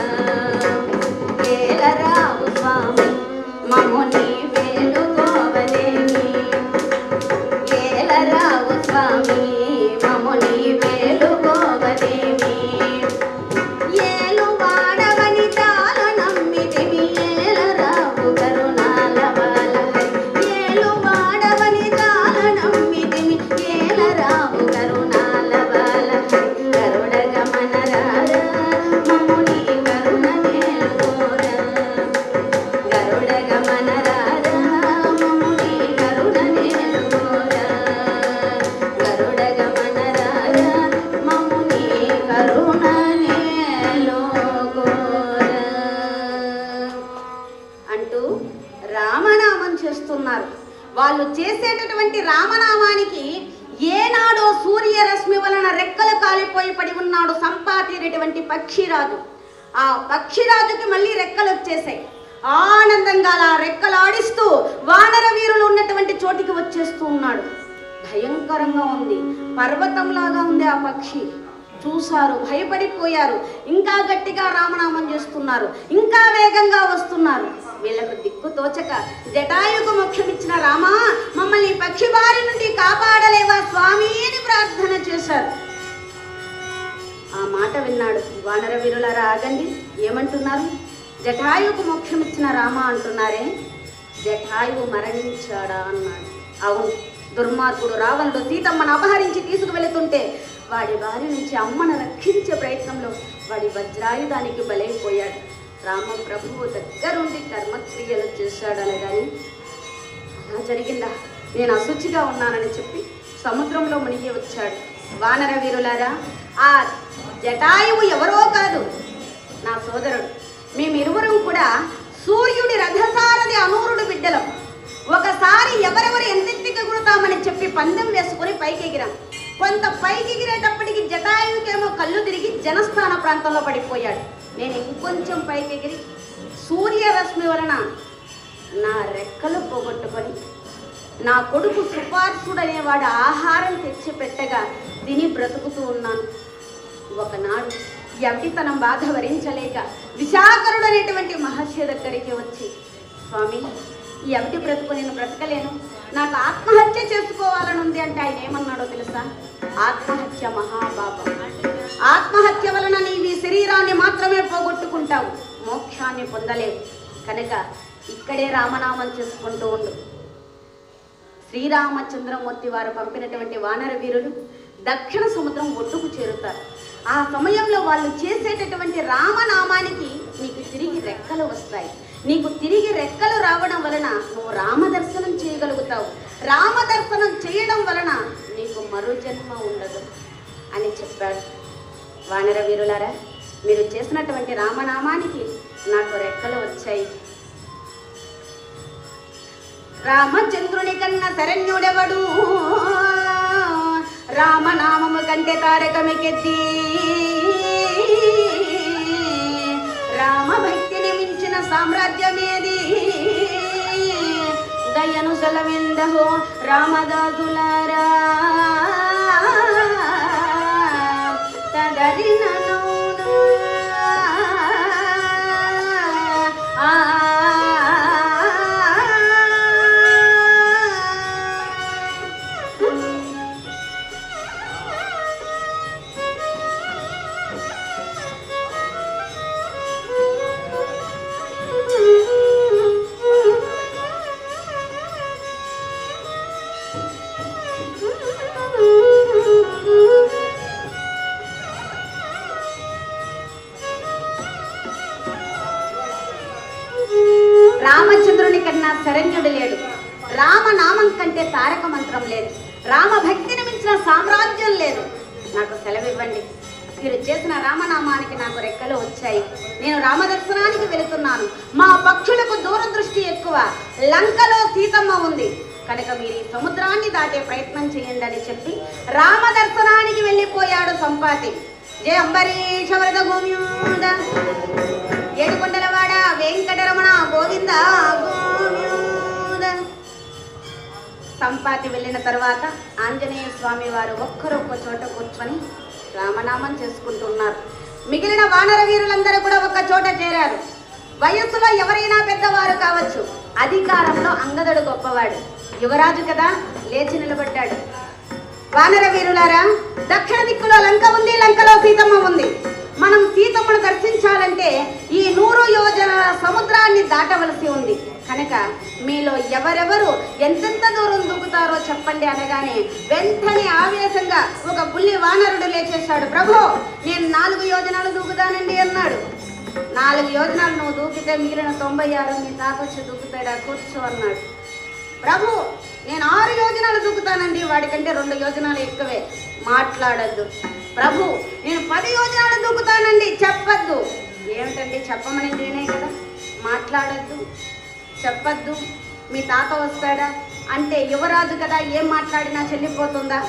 [SPEAKER 1] ఏలరావు స్వామి మముని వేలుకోవలేమి ఏలరావు స్వామి మముని వేలుకోవలేమి ఏలు వాడవని తాను నమ్మితిమి ఏలరావు కరుణాల బాల ఏలు వాడవని తాను నమ్మితిమి ఏలరావు కరుణాల బాల గరుడ గమన రార మముని కరుణ నేలుకోర గరుడ గమన రార మముని కరుణ నేలుకోర గరుడ గమన రార మముని కరుణ నేలుకోర అంటూ రామనామం చేస్తున్నారు. వాళ్ళు చేసేటటువంటి రామనామానికి ఏనాడో సూర్యరశ్మి వలన రెక్కలు కాలిపోయి పడి ఉన్నాడు సంపాతి అనేటువంటి పక్షిరాజు. ఆ పక్షిరాజుకి మళ్ళీ రెక్కలు వచ్చేసాయి. ఆనందంగా అలా రెక్కలు ఆడిస్తూ వానర వీరులు ఉన్నటువంటి చోటికి వచ్చేస్తూ ఉన్నాడు. భయంకరంగా ఉంది, పర్వతంలాగా ఉంది ఆ పక్షి. చూశారు, భయపడిపోయారు. ఇంకా గట్టిగా రామనామం చేస్తున్నారు, ఇంకా వేగంగా వస్తున్నారు. వీళ్ళకు దిక్కు తోచక జటాయుకు మోక్షం ఇచ్చిన రామా మమ్మల్ని ఈ పక్షి బారి నుండి కాపాడలేవా స్వామి అని ప్రార్థన చేశారు. ఆ మాట విన్నాడు. వానర వీరులారా ఆగండి, ఏమంటున్నారు? జటాయుకు మోక్షం ఇచ్చిన రామ అంటున్నారే, జటాయువు మరణించాడా అన్నాడు. అవును, దుర్మార్గుడు రావణుడు సీతమ్మను అపహరించి తీసుకువెళుతుంటే వాడి వారి నుంచి అమ్మను రక్షించే ప్రయత్నంలో వాడి వజ్రాయుధానికి బలైపోయాడు. రామ ప్రభువు దగ్గరుండి కర్మక్రియలు చేశాడని కానీ అలా జరిగిందా? నేను అశుచిగా ఉన్నానని చెప్పి సముద్రంలో మునిగి వచ్చాడు. వానర వీరులారా, ఆ జటాయువు ఎవరో కాదు, నా సోదరుడు. మేమిరువురం కూడా సూర్యుడి రథసారథి అనూరుడు బిడ్డలం. ఒకసారి ఎవరెవరు ఎంతెత్తికి ఎగురుతామని చెప్పి పందెం వేసుకుని పైకి ఎగిరాం. కొంత పైకి ఎగిరేటప్పటికి జటాయువుకేమో కళ్ళు తిరిగి జనస్థాన ప్రాంతంలో పడిపోయాడు. నేను ఇంకొంచెం పైకి ఎగిరి సూర్యరశ్మి వలన నా రెక్కలు పోగొట్టుకొని నా కొడుకు సుపార్సుడు అనేవాడు ఆహారం తెచ్చి పెట్టగా తిని బ్రతుకుతూ ఉన్నాను. ఒకనాడు ఎవటితనం బాధ భరించలేక విశాఖరుడు అనేటువంటి మహర్షి దగ్గరికి వచ్చి, స్వామి, ఈ ఎవటి బ్రతుకు నేను బ్రతకలేను, నాకు ఆత్మహత్య చేసుకోవాలని ఉంది అంటే ఆయన ఏమన్నాడో తెలుసా? ఆత్మహత్య మహాపాపం. ఆత్మహత్య వలన నీవి శరీరాన్ని మాత్రమే పోగొట్టుకుంటావు, మోక్షాన్ని పొందలేవు. కనుక ఇక్కడే రామనామం చేసుకుంటూ ఉండు. శ్రీరామచంద్రమూర్తి వారు పంపినటువంటి వానర వీరులు దక్షిణ సముద్రం ఒడ్డుకు చేరుతారు. ఆ సమయంలో వాళ్ళు చేసేటటువంటి రామనామానికి నీకు తిరిగి రెక్కలు వస్తాయి. నీకు తిరిగి రెక్కలు రావడం వలన నువ్వు రామదర్శనం చేయగలుగుతావు. రామదర్శనం చేయడం వలన నీకు మరో జన్మ ఉండదు అని చెప్పాడు. వానర వీరులారా, మీరు చేసినటువంటి రామనామానికి నాకు రెక్కలు వచ్చాయి. రామచంద్రుని కన్నా శరణ్యుడెవడు, రామనామము కంటే తారకమికెత్తి, రామభక్తిని మించిన సామ్రాజ్యమేది, దయను సెలవిందహో రామదాసులారా. తదరినను రామచంద్రుని కన్నా శరణ్యుడు లేడు, రామనామం కంటే తారక మంత్రం లేదు, రామభక్తిని మించిన సామ్రాజ్యం లేదు. నాకు సెలవివ్వండి. మీరు చేసిన రామనామానికి నాకు రెక్కలు వచ్చాయి. నేను రామదర్శనానికి వెళుతున్నాను. మా పక్షులకు దూరదృష్టి ఎక్కువ. లంకలో సీతమ్మ ఉంది కనుక మీరు ఈ సముద్రాన్ని దాటే ప్రయత్నం చేయండి అని చెప్పి రామదర్శనానికి వెళ్ళిపోయాడు సంపాతి. జయ అంబరీష వరద గోమ్యూద ఏడుకొండలవాడ వెంకటరమణ గోవింద గోమ్యూద. సంపాతి వెళ్ళిన తర్వాత ఆంజనేయ స్వామి వారు ఒక్కరొక్క చోట కూర్చొని రామనామం చేసుకుంటున్నారు. మిగిలిన వానర వీరులందరూ కూడా ఒక చోట చేరారు. వయస్సులో ఎవరైనా పెద్దవారు కావచ్చు, అధికారంలో అంగదుడు గొప్పవాడు, యువరాజు కదా, లేచి నిలబడ్డాడు. వానర వీరులారా, దక్షిణ దిక్కులో లంక ఉంది, లంకలో సీతమ్మ ఉంది. మనం సీతమ్మను దర్శించాలంటే ఈ 100 యోజనాల సముద్రాన్ని దాటవలసి ఉంది. కనుక మీలో ఎవరెవరు ఎంతెంత దూరం దూకుతారో చెప్పండి అనగానే వెంటనే ఆవేశంగా ఒక బుల్లి వానరుడు లేచేశాడు. ప్రభు, నేను 4 యోజనాలు దూకుతానండి అన్నాడు. 4 యోజనాలు నువ్వు దూకితే మిగిలిన 96 మీ తాత వచ్చి దూకుతాడా, కూర్చో అన్నాడు. ప్రభు, నేను 6 యోజనాలు దూకుతానండి, వాడికంటే 2 యోజనాలు ఎక్కువే, మాట్లాడద్దు. ప్రభు, నేను 10 యోజనాలు దూకుతానండి, చెప్పద్దు. ఏమిటండి, చెప్పమని నేనే కదా, మాట్లాడద్దు, చెప్పద్దు. మీ తాత వస్తాడా అంటే యువరాజు కదా, ఏం మాట్లాడినా చెల్లిపోతుందా?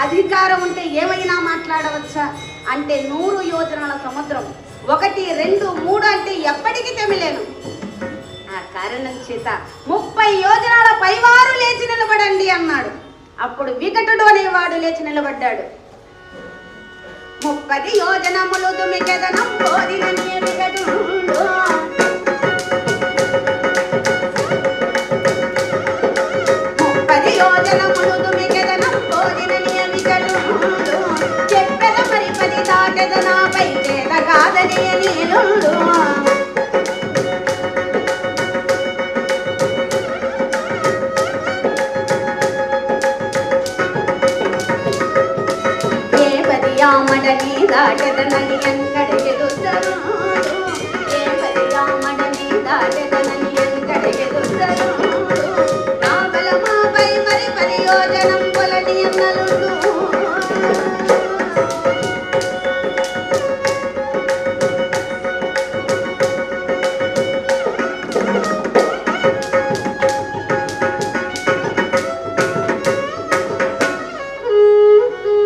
[SPEAKER 1] అధికారం ఉంటే ఏమైనా మాట్లాడవచ్చా అంటే 100 యోజనాల సముద్రం 1, 2, 3 అంటే ఎప్పటికీ తెమిలేను. ఆ కారణం చేత 30 యోజనాల పైవారు లేచి నిలబడండి అన్నాడు. అప్పుడు వికటుడు అనేవాడు లేచి నిలబడ్డాడు. 30 యోజనములు దుమికెదనం కోరినని వికటుడు, 30 యోజనములు దుమికెదనం కోరినని వికటుడు, చెప్పెద మరి 10 దాటెదనాపై చేత కాదని నీలుడు. మడని దాటదనని ఎంకడికి దుద్దరు, ఏ పదిగా మడని దాటదనని ఎంకడికి దుద్దరు, నా బలమాపై మరి 10 యోజనం కొలని అన్నలుడు.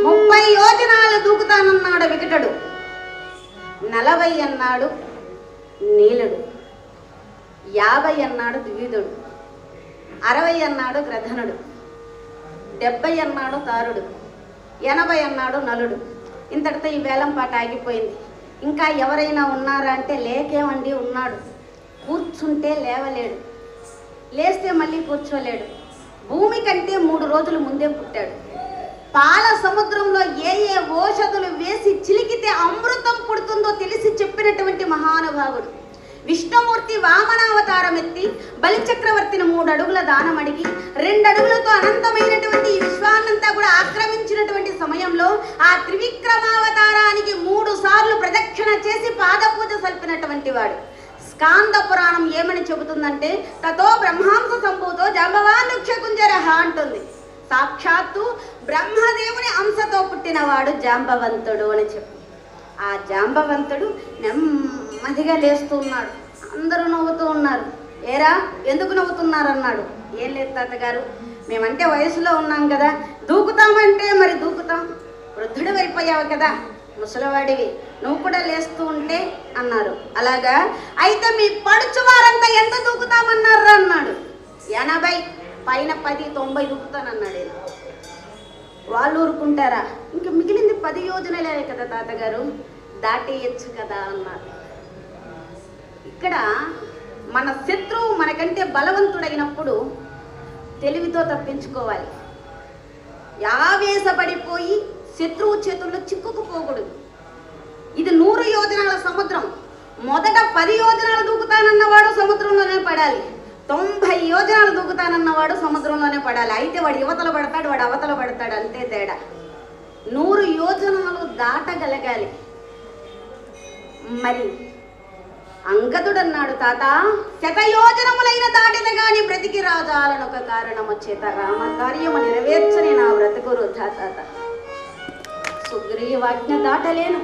[SPEAKER 1] 30 యోజనాలు దూకుతానన్నాడు వికటుడు. 40 అన్నాడు నీలుడు, 50 అన్నాడు ద్విధుడు, 60 అన్నాడు గ్రధనుడు, 70 అన్నాడు తారుడు, 80 అన్నాడు నలుడు. ఇంతటితో ఈ వేలం పాట ఆగిపోయింది. ఇంకా ఎవరైనా ఉన్నారా అంటే లేకేమండి ఉన్నాడు. కూర్చుంటే లేవలేడు, లేస్తే మళ్ళీ కూర్చోలేడు. భూమి కంటే 3 రోజులు ముందే పుట్టాడు. పాల సముద్రంలో ఏ ఏ ఓషధులు వేసి చిలికితే అమృతం పుడుతుందో తెలిసి చెప్పినటువంటి మహానుభావుడు. విష్ణుమూర్తి వామనావతారం ఎత్తి బలిచక్రవర్తిని 3 అడుగుల దానం అడిగి 2 అడుగులతో అనంతమైనటువంటి ఈ విశ్వాన్నంతా కూడా ఆక్రమించినటువంటి సమయంలో ఆ త్రివిక్రమావతారానికి 3 సార్లు ప్రదక్షిణ చేసి పాదపూజ సల్పినటువంటి వాడు. స్కాంద పురాణం ఏమని చెబుతుందంటే తతో బ్రహ్మాంస సంభూతో జాంబవానుక్షకుంజరహ అంటుంది. సాక్షాత్తు బ్రహ్మదేవుని అంశతో పుట్టినవాడు జాంబవంతుడు అని చెప్పి ఆ జాంబవంతుడు నెమ్మదిగా లేస్తూ ఉన్నాడు. అందరూ నవ్వుతూ ఉన్నారు. ఏరా ఎందుకు నవ్వుతున్నారు అన్నాడు. ఏం లేదు తాతగారు, మేమంటే వయసులో ఉన్నాం కదా, దూకుతామంటే మరి దూకుతాం, వృద్ధుడు అయిపోయావు కదా, ముసలివాడివి, నువ్వు కూడా లేస్తూ ఉంటే అన్నారు. అలాగా అయితే మీ పడుచు వారంతా ఎంత దూకుతామన్నారు అన్నాడు. 80 పైన 10, 90 దూకుతానన్నాడు. వాళ్ళు ఊరుకుంటారా? ఇంక మిగిలింది 10 యోజనలే కదా తాతగారు, దాటేయచ్చు కదా అన్నారు. ఇక్కడ మన శత్రువు మనకంటే బలవంతుడైనప్పుడు తెలివితో తప్పించుకోవాలి. ఆవేశపడిపోయి శత్రువు చేతుల్లో చిక్కుకుపోకూడదు. ఇది 100 యోజనాల సముద్రం. మొదట 10 యోజనాలు దూకుతానన్నవాడు సముద్రంలోనే పడాలి, 90 యోజనాలు దూకుతానన్నవాడు సముద్రంలోనే పడాలి. అయితే వాడు యువతల పడతాడు, వాడు అవతల పడతాడు, అంతే తేడా. 100 యోజనాలు దాటగలగాలి. మరి అంగదుడు అన్నాడు, తాత 100 యోజనములైన దాటిన గాని బ్రతికి రాజాలను ఒక కారణము చేత రామ కార్యము నెరవేర్చని నా బ్రతుకు వృధా తాత. సుగ్రీవాజ్ఞ దాటలేను,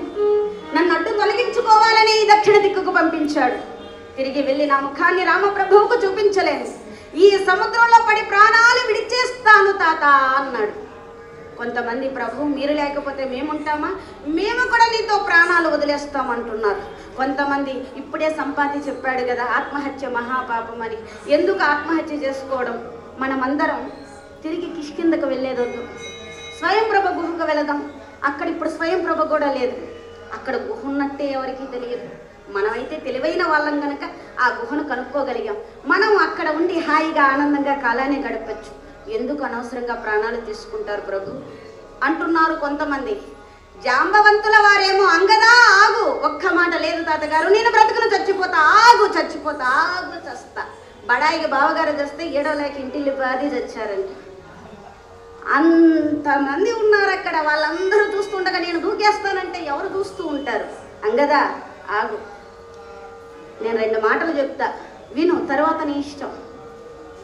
[SPEAKER 1] నన్ను అడ్డు తొలగించుకోవాలని ఈ దక్షిణ దిక్కుకు పంపించాడు. తిరిగి వెళ్ళి నా ముఖాన్ని రామప్రభువుకు చూపించలేను. ఈ సముద్రంలో పడి ప్రాణాలు విడిచేస్తాను తాత అన్నాడు. కొంతమంది ప్రభు మీరు లేకపోతే మేముంటామా, మేము కూడా నీతో ప్రాణాలు వదిలేస్తామంటున్నారు. కొంతమంది ఇప్పుడే సంపాతి చెప్పాడు కదా ఆత్మహత్య మహాపాపం అని. ఎందుకు ఆత్మహత్య చేసుకోవడం? మనమందరం తిరిగి కిష్కిందకు వెళ్ళేదొద్దు, స్వయంప్రభ గుహకు వెళదాం. అక్కడ ఇప్పుడు స్వయంప్రభ కూడా లేదు, అక్కడ గుహ ఉన్నట్టే ఎవరికీ తెలియదు. మనమైతే తెలివైన వాళ్ళం కనుక ఆ గుహను కనుక్కోగలిగాం. మనం అక్కడ ఉండి హాయిగా ఆనందంగా కాలాన్ని గడపచ్చు. ఎందుకు అనవసరంగా ప్రాణాలు తీసుకుంటారు ప్రభు అంటున్నారు కొంతమంది. జాంబవంతుల వారేమో అంగదా ఆగు, ఒక్క మాట లేదు తాతగారు, నేను బ్రతుకును చచ్చిపోతా, ఆగు చచ్చిపోతా, ఆగు చస్తా. బడాయికి బావగారు చస్తే ఏడవలేక ఇంటిల్లి పాది చచ్చారండి. అంతమంది ఉన్నారు అక్కడ. వాళ్ళందరూ చూస్తుండగా నేను దూకేస్తానంటే ఎవరు చూస్తూ ఉంటారు? అంగదా ఆగు, నేను 2 మాటలు చెప్తా విను, తర్వాత నీ ఇష్టం.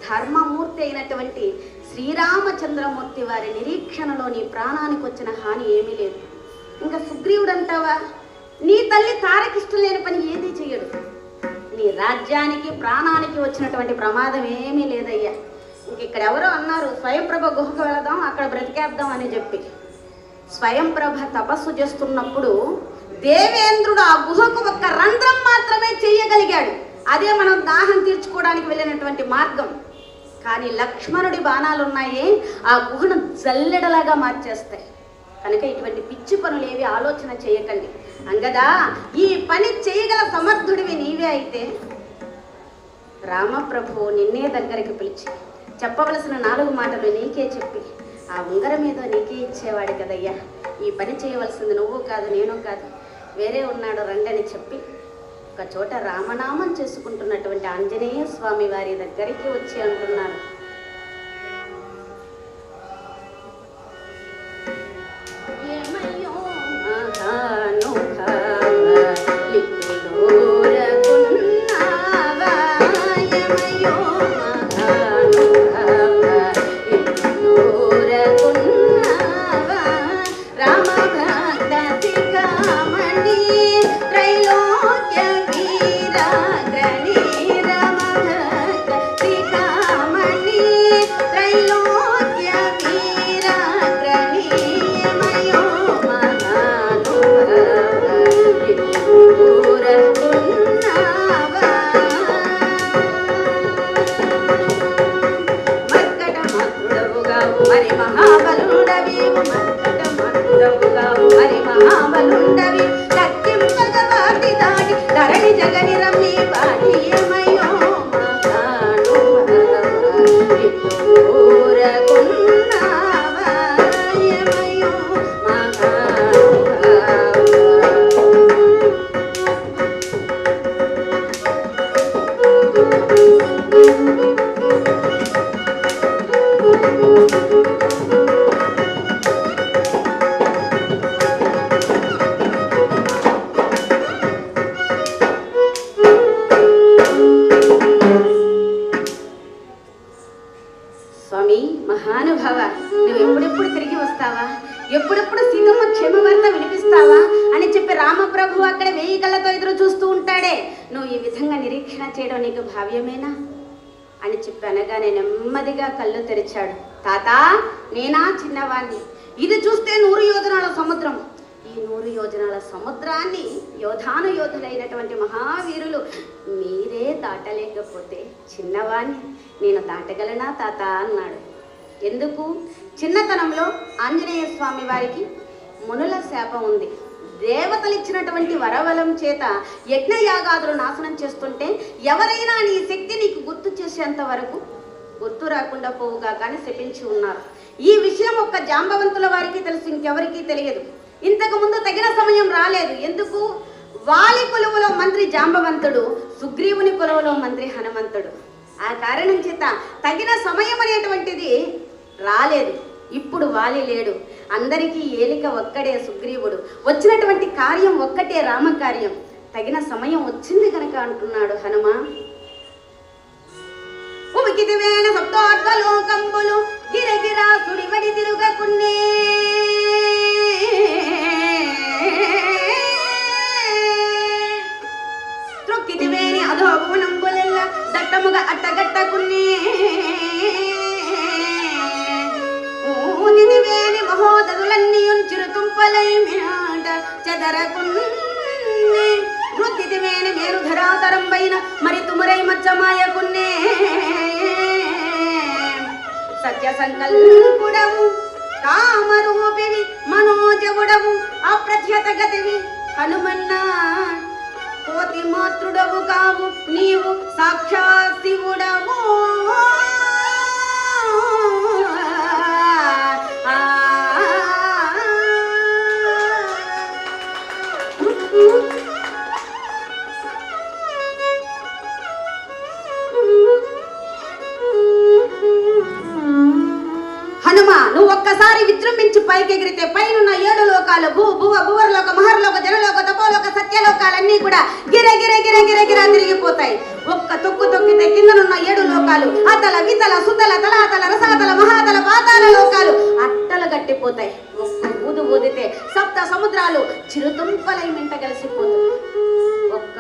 [SPEAKER 1] ధర్మమూర్తి అయినటువంటి శ్రీరామచంద్రమూర్తి వారి నిరీక్షణలో నీ ప్రాణానికి వచ్చిన హాని ఏమీ లేదు. ఇంకా సుగ్రీవుడు అంటావా, నీ తల్లి తారకిష్టం లేని పని ఏదీ చెయ్యడు. నీ రాజ్యానికి ప్రాణానికి వచ్చినటువంటి ప్రమాదం ఏమీ లేదయ్యా. ఇంక ఇక్కడ ఎవరో అన్నారు స్వయంప్రభ గుహకు వెళదాం, అక్కడ బ్రతికేద్దాం అని చెప్పి. స్వయంప్రభ తపస్సు చేస్తున్నప్పుడు దేవేంద్రుడు ఆ గుహకు ఒక్క రంధ్రం మాత్రమే చేయగలిగాడు. అదే మనం దాహం తీర్చుకోవడానికి వెళ్ళినటువంటి మార్గం. కానీ లక్ష్మణుడి బాణాలు ఉన్నాయే ఆ గుహను జల్లెడలాగా మార్చేస్తాయి. కనుక ఇటువంటి పిచ్చి పనులు ఏవి ఆలోచన చేయకండి. అంగదా ఈ పని చేయగల సమర్థుడివి నీవే అయితే రామప్రభు నిన్నే దగ్గరికి పిలిచి చెప్పవలసిన 4 మాటలు నీకే చెప్పి ఆ ఉంగరం మీద నీకే ఇచ్చేవాడు కదయ్యా. ఈ పని చేయవలసింది నువ్వు కాదు, నేను కాదు, వేరే ఉన్నాడు రండని చెప్పి ఒక చోట రామనామం చేసుకుంటున్నటువంటి ఆంజనేయ స్వామి వారి దగ్గరికి వచ్చి అంటున్నారు, స్వామి మహానుభావ, నువ్వు ఎప్పుడెప్పుడు తిరిగి వస్తావా, ఎప్పుడెప్పుడు సీతమ్మ క్షేమవార్త వినిపిస్తావా అని చెప్పి రామప్రభు అక్కడ 1000 కళ్ళతో ఎదురు చూస్తూ ఉంటాడే. నువ్వు ఈ విధంగా నిరీక్షణ చేయడం నీకు భావ్యమేనా అని చెప్పి అనగానే నెమ్మదిగా కళ్ళు తెరిచాడు. తాత నేనా చిన్నవాణ్ణి, ఇది చూస్తే 100 యోజనాల సముద్రం. ఈ 100 యోజనాల సముద్రాన్ని యోధాను యోధులైనటువంటి మహావీరులు మీరే దాటలేకపోతే చిన్నవాణ్ణి నేను దాటగలనా తాత అన్నాడు. ఎందుకు? చిన్నతనంలో ఆంజనేయ స్వామి వారికి మునుల శాపం ఉంది. దేవతలు ఇచ్చినటువంటి వరవలం చేత యజ్ఞయాగాదులు నాశనం చేస్తుంటే ఎవరైనా నీ శక్తి నీకు గుర్తు చేసేంత వరకు గుర్తు రాకుండా పోవుగా కానీ శపించి ఉన్నారు. ఈ విషయం ఒక్క జాంబవంతుల వారికి తెలుసు, ఇంకెవరికీ తెలియదు. ఇంతకు ముందు తగిన సమయం రాలేదు. ఎందుకు? వాలి కొలువులో మంత్రి జాంబవంతుడు, సుగ్రీవుని కొలువులో మంత్రి హనుమంతుడు. ఆ కారణం చేత తగిన సమయం అనేటువంటిది రాలేదు. ఇప్పుడు వాలి లేడు, అందరికీ ఏలిక ఒక్కడే సుగ్రీవుడు. వచ్చినటువంటి కార్యం ఒక్కటే రామకార్యం. తగిన సమయం వచ్చింది కనుక అంటున్నాడు హనుమ. ఉమికిదివేన సప్తోర్ధ్వలోకంబులు గిరగిరా సుడివడి తిరుగకున్నే దట్టముగా అట్టగట్టకున్నే ఊదివేని మహోదరులన్నీ ఉంచిరు తుంపలై మ్యాట చెదరకున్నే వృత్తివేని మేరు ధరాతరంబైన మరి తుమరై మచ్చమాయకున్నే సత్య సంకల్పుడవు కామరూపివి మనోజవుడవు అప్రత్యత గతివి హనుమన్నా కోతి మాతృడవు కావు నీవు సాక్షాత్ శివుడవు నువ్వు ఒక్కసారి విజృంభించి పైకెగిరితే పైనున్న 7 లోకాలు భూ భువ భువర్లోక మహర్లోక జనలోక తపోలోక సత్యలోకాలన్నీ కూడా గిర గిర గిర గిర గిర తిరిగిపోతాయి. ఒక్క తొక్కు తొక్కితే కిందనున్న 7 లోకాలు అతల వితల సుతల తలాతల రసాతల మహాతల పాతాల లోకాలు అట్టలు గట్టిపోతాయి. ఒక్క ఊదు ఊదితే సప్త సముద్రాలు చిరుతుంపలై మింట కలిసిపోతుంది. ఒక్క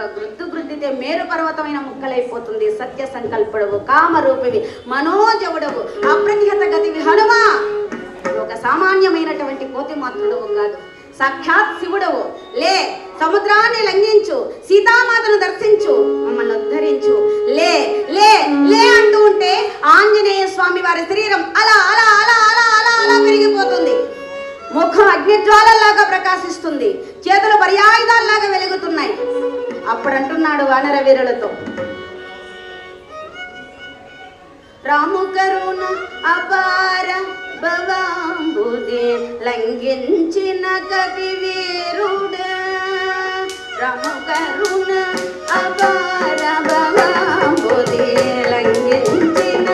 [SPEAKER 1] గుద్దితే మేరు పర్వతమైన ముక్కలైపోతుంది. సత్య సంకల్పుడవు కామరూపివి మనోజవుడవు అప్రతిహత గతివి హనుమా ఒక సామాన్యమైనటువంటి కోతి మాత్రుడవు కాదు, సాక్షాత్ శివుడవు. లే సముద్రాన్ని లంఘించు, సీతామాతను దర్శించు, మమ్మల్ని ఉద్ధరించు, లే లే లే అంటూ ఉంటే ఆంజనేయ స్వామి వారి శరీరం అలా అలా అలా అలా అలా అలా పెరిగిపోతుంది. ముఖం అగ్నిజ్వాలలాగా ప్రకాశిస్తుంది, చేతులు పర్యాయుధాల్లాగా వెలుగుతున్నాయి. అప్పుడు అంటున్నాడు వానర వీరులతో, రాము కరుణ అపార భవాంబుదే లంఘించిన కవి వీరుడా, రాము కరుణ అపార భవాంబుదే లంఘించిన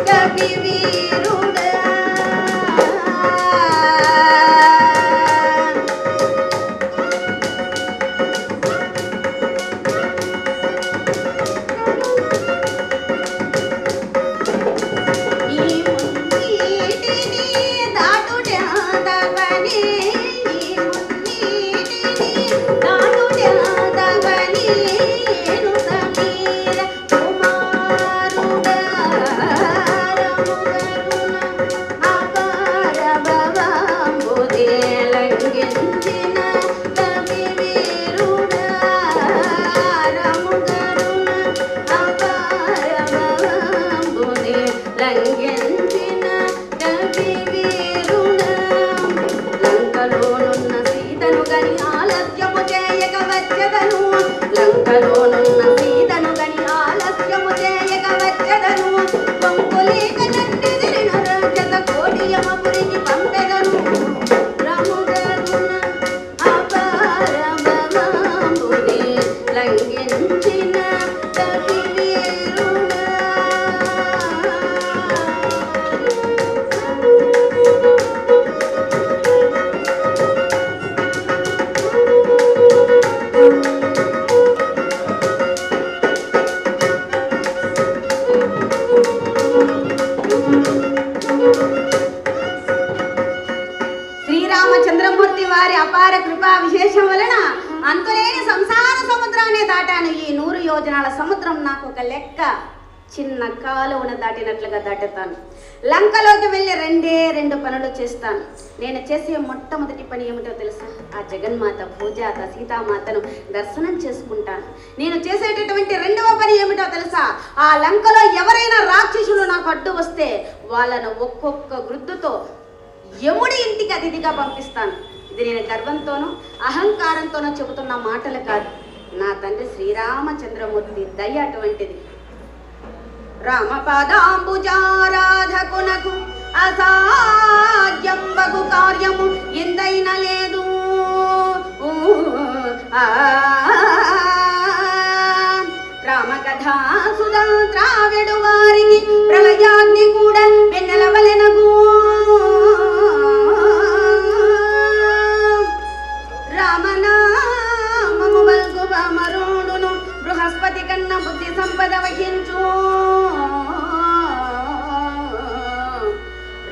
[SPEAKER 1] కవి వీరుడా. శ్రీరామచంద్రమూర్తి వారి అపార కృపా విశేషం వలన అంతులేని సంసార సముద్రాన్ని దాటాను. ఈ 100 యోజనాల సముద్రం నాకు ఒక లెక్క, చిన్న కాలువను దాటినట్లుగా దాటుతాను. లంకలోకి వెళ్ళి 2 పనులు చేస్తాను. నేను చేసే మొట్టమొదటి పని ఏమిటో తెలుసా? ఆ జగన్మాత పూజాత సీతామాతను దర్శనం చేసుకుంటాను. నేను చేసేటటువంటి 2వ పని ఏమిటో తెలుసా? ఆ లంకలో ఎవరైనా రాక్షసులు నాకు అడ్డు వస్తే వాళ్ళను ఒక్కొక్క గుర్తుతో యముడి ఇంటికి అతిథిగా పంపిస్తాను. ఇది నేను గర్వంతోనూ అహంకారంతోనూ చెబుతున్న మాటలు కాదు. నా తండ్రి శ్రీరామచంద్రమూర్తి దయ అటువంటిది. రామపాదాంబుజారాధకునకు అసాధ్యంబగు కార్యము ఎందైన లేదు. రామకథా సుధాత్రావిడు వారికి ప్రళయాగ్ని కూడా వెన్నెలవలెనగు. రామనామము బల్గు బామరుడును బృహస్పతి కన్న బుద్ధి సంపద వహించు.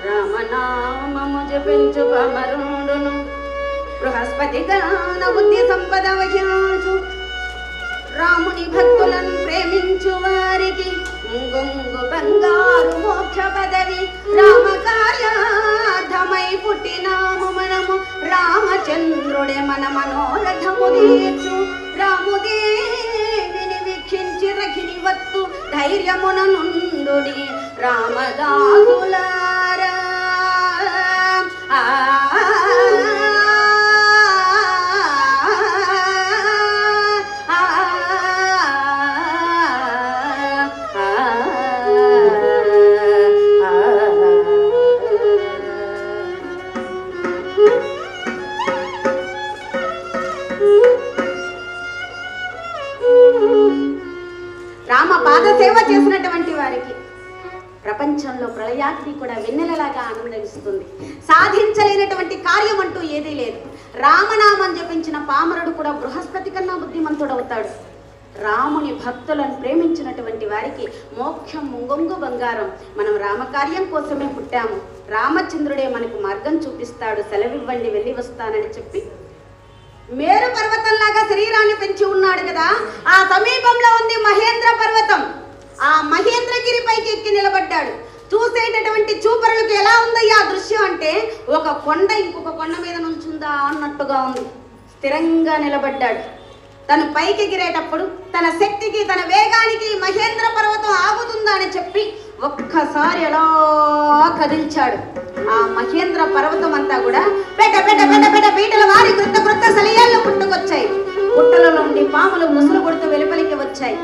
[SPEAKER 1] రామనామము జపించు బామరుడును బృహస్పతి కన్న బుద్ధి సంపద వహించు. రాముని భక్తులను ప్రేమించు వారికి ధైర్యమున నుండుడి రామదాసులారా. రామ పాదసేవ చేసినటువంటి వారికి ప్రపంచంలో ప్రళయాగ్ని కూడా వెన్నెలలాగా ఆనందమిస్తుంది. సాధించలేనటువంటి కార్యం అంటూ ఏదీ లేదు. రామనామం జపించిన పామరుడు కూడా బృహస్పతి కన్నా బుద్ధిమంతుడవుతాడు. రాముని భక్తులను ప్రేమించినటువంటి వారికి మోక్షం ముంగొంగు బంగారం. మనం రామకార్యం కోసమే పుట్టాము, రామచంద్రుడే మనకు మార్గం చూపిస్తాడు, సెలవివ్వండి వెళ్ళి వస్తానని చెప్పి మేరు పర్వతంలాగా శరీరాన్ని పెంచి ఉన్నాడు కదా. ఆ సమీపంలో ఉంది మహేంద్ర పర్వతం. ఆ మహేంద్రగిరి పైకి ఎక్కి నిలబడ్డాడు. చూసేటటువంటి చూపరులకు ఎలా ఉందయ్యా దృశ్యం అంటే ఒక కొండ ఇంకొక కొండ మీద నుంచుందా అన్నట్టుగా ఉంది. స్థిరంగా నిలబడ్డాడు. తను పైకి ఎగిరేటప్పుడు తన శక్తికి తన వేగానికి మహేంద్ర పర్వతం ఆగుతుందా అని చెప్పి ఒక్కసారి ఎలా కదిల్చాడు. ఆ మహేంద్ర పర్వతం అంతా కూడా పెద్ద పెద్ద పెద్ద పెద్ద పీటల వారి కృత కృత సలియాళ్ళు పుట్టుకొచ్చాయి. పుట్టల నుండి పాములు ముసులు కొడుతూ వెలుపలికి వచ్చాయి.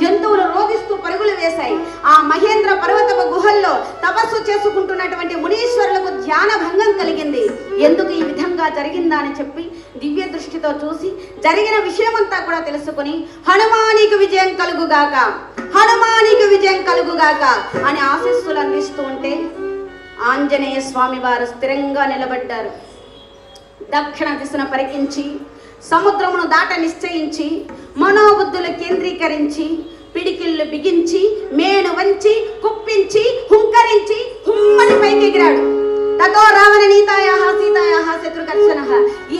[SPEAKER 1] జంతువులు రోధిస్తూ పరుగులు వేశాయి. ఆ మహేంద్ర పర్వతపు గుహల్లో తపస్సు చేసుకుంటున్నటువంటి మునీశ్వరులకు ధ్యాన భంగం కలిగింది. ఎందుకు ఈ విధంగా జరిగిందా అని చెప్పి దివ్య దృష్టితో చూసి జరిగిన విషయమంతా కూడా తెలుసుకుని హనుమానికి విజయం కలుగుగాక, హనుమానికి విజయం కలుగుగాక అని ఆశీస్సులు అందిస్తూ ఉంటే ఆంజనేయ స్వామి వారు స్థిరంగా నిలబడ్డారు. దక్షిణ దిశను పరికించి సముద్రమును దాట నిశ్చయించి మనోబుద్ధులు కేంద్రీకరించి పిడికిళ్ళు బిగించి మేను వంచి కుప్పించి హుంకరించి హుమ్మని పైకి ఎగిరాడు. తతో రావణ నీతాయాః సీతాయాః శత్రుకర్షణః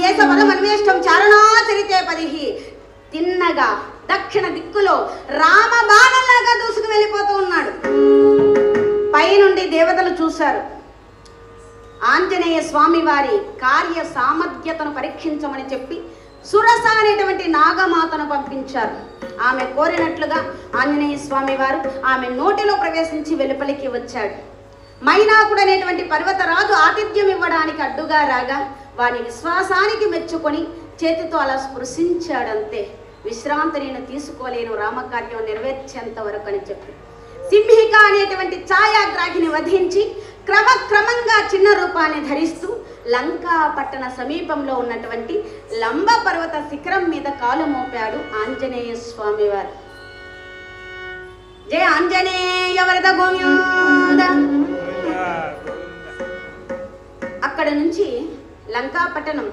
[SPEAKER 1] ఏస పదమన్వేష్టం చారణాచరితే పరిహి. తిన్నగా దక్షిణ దిక్కులో రామ బాణంలాగా దూసుకు వెళ్ళిపోతూ ఉన్నాడు. పైనుండి దేవతలు చూశారు. ఆంజనేయ స్వామి వారి కార్య సామర్థ్యతను పరీక్షించమని చెప్పి సురస అనేటువంటి నాగమాతను పంపించారు. ఆమె కోరినట్లుగా ఆంజనేయ స్వామి వారు ఆమె నోటిలో ప్రవేశించి వెలుపలికి వచ్చాడు. మైనాకుడు అనేటువంటి పర్వతరాజు ఆతిథ్యం ఇవ్వడానికి అడ్డుగా రాగా వాని విశ్వాసానికి మెచ్చుకొని చేతితో అలా స్పృశించాడంతే. విశ్రాంతి నేను తీసుకోలేను రామకార్యం నెరవేర్చేంత వరకు అని చెప్పి సింహిక అనేటువంటి ఛాయాగ్రాహిని వధించి క్రమక్రమంగా చిన్న రూపాన్ని ధరిస్తూ లంకా పట్టణ సమీపంలో ఉన్నటువంటి లంబ పర్వత శిఖరం మీద కాలు మోపాడు ఆంజనేయ స్వామి వారు. జయ ఆంజనేయ వరద గోవింద. అక్కడ నుంచి లంకా పట్టణం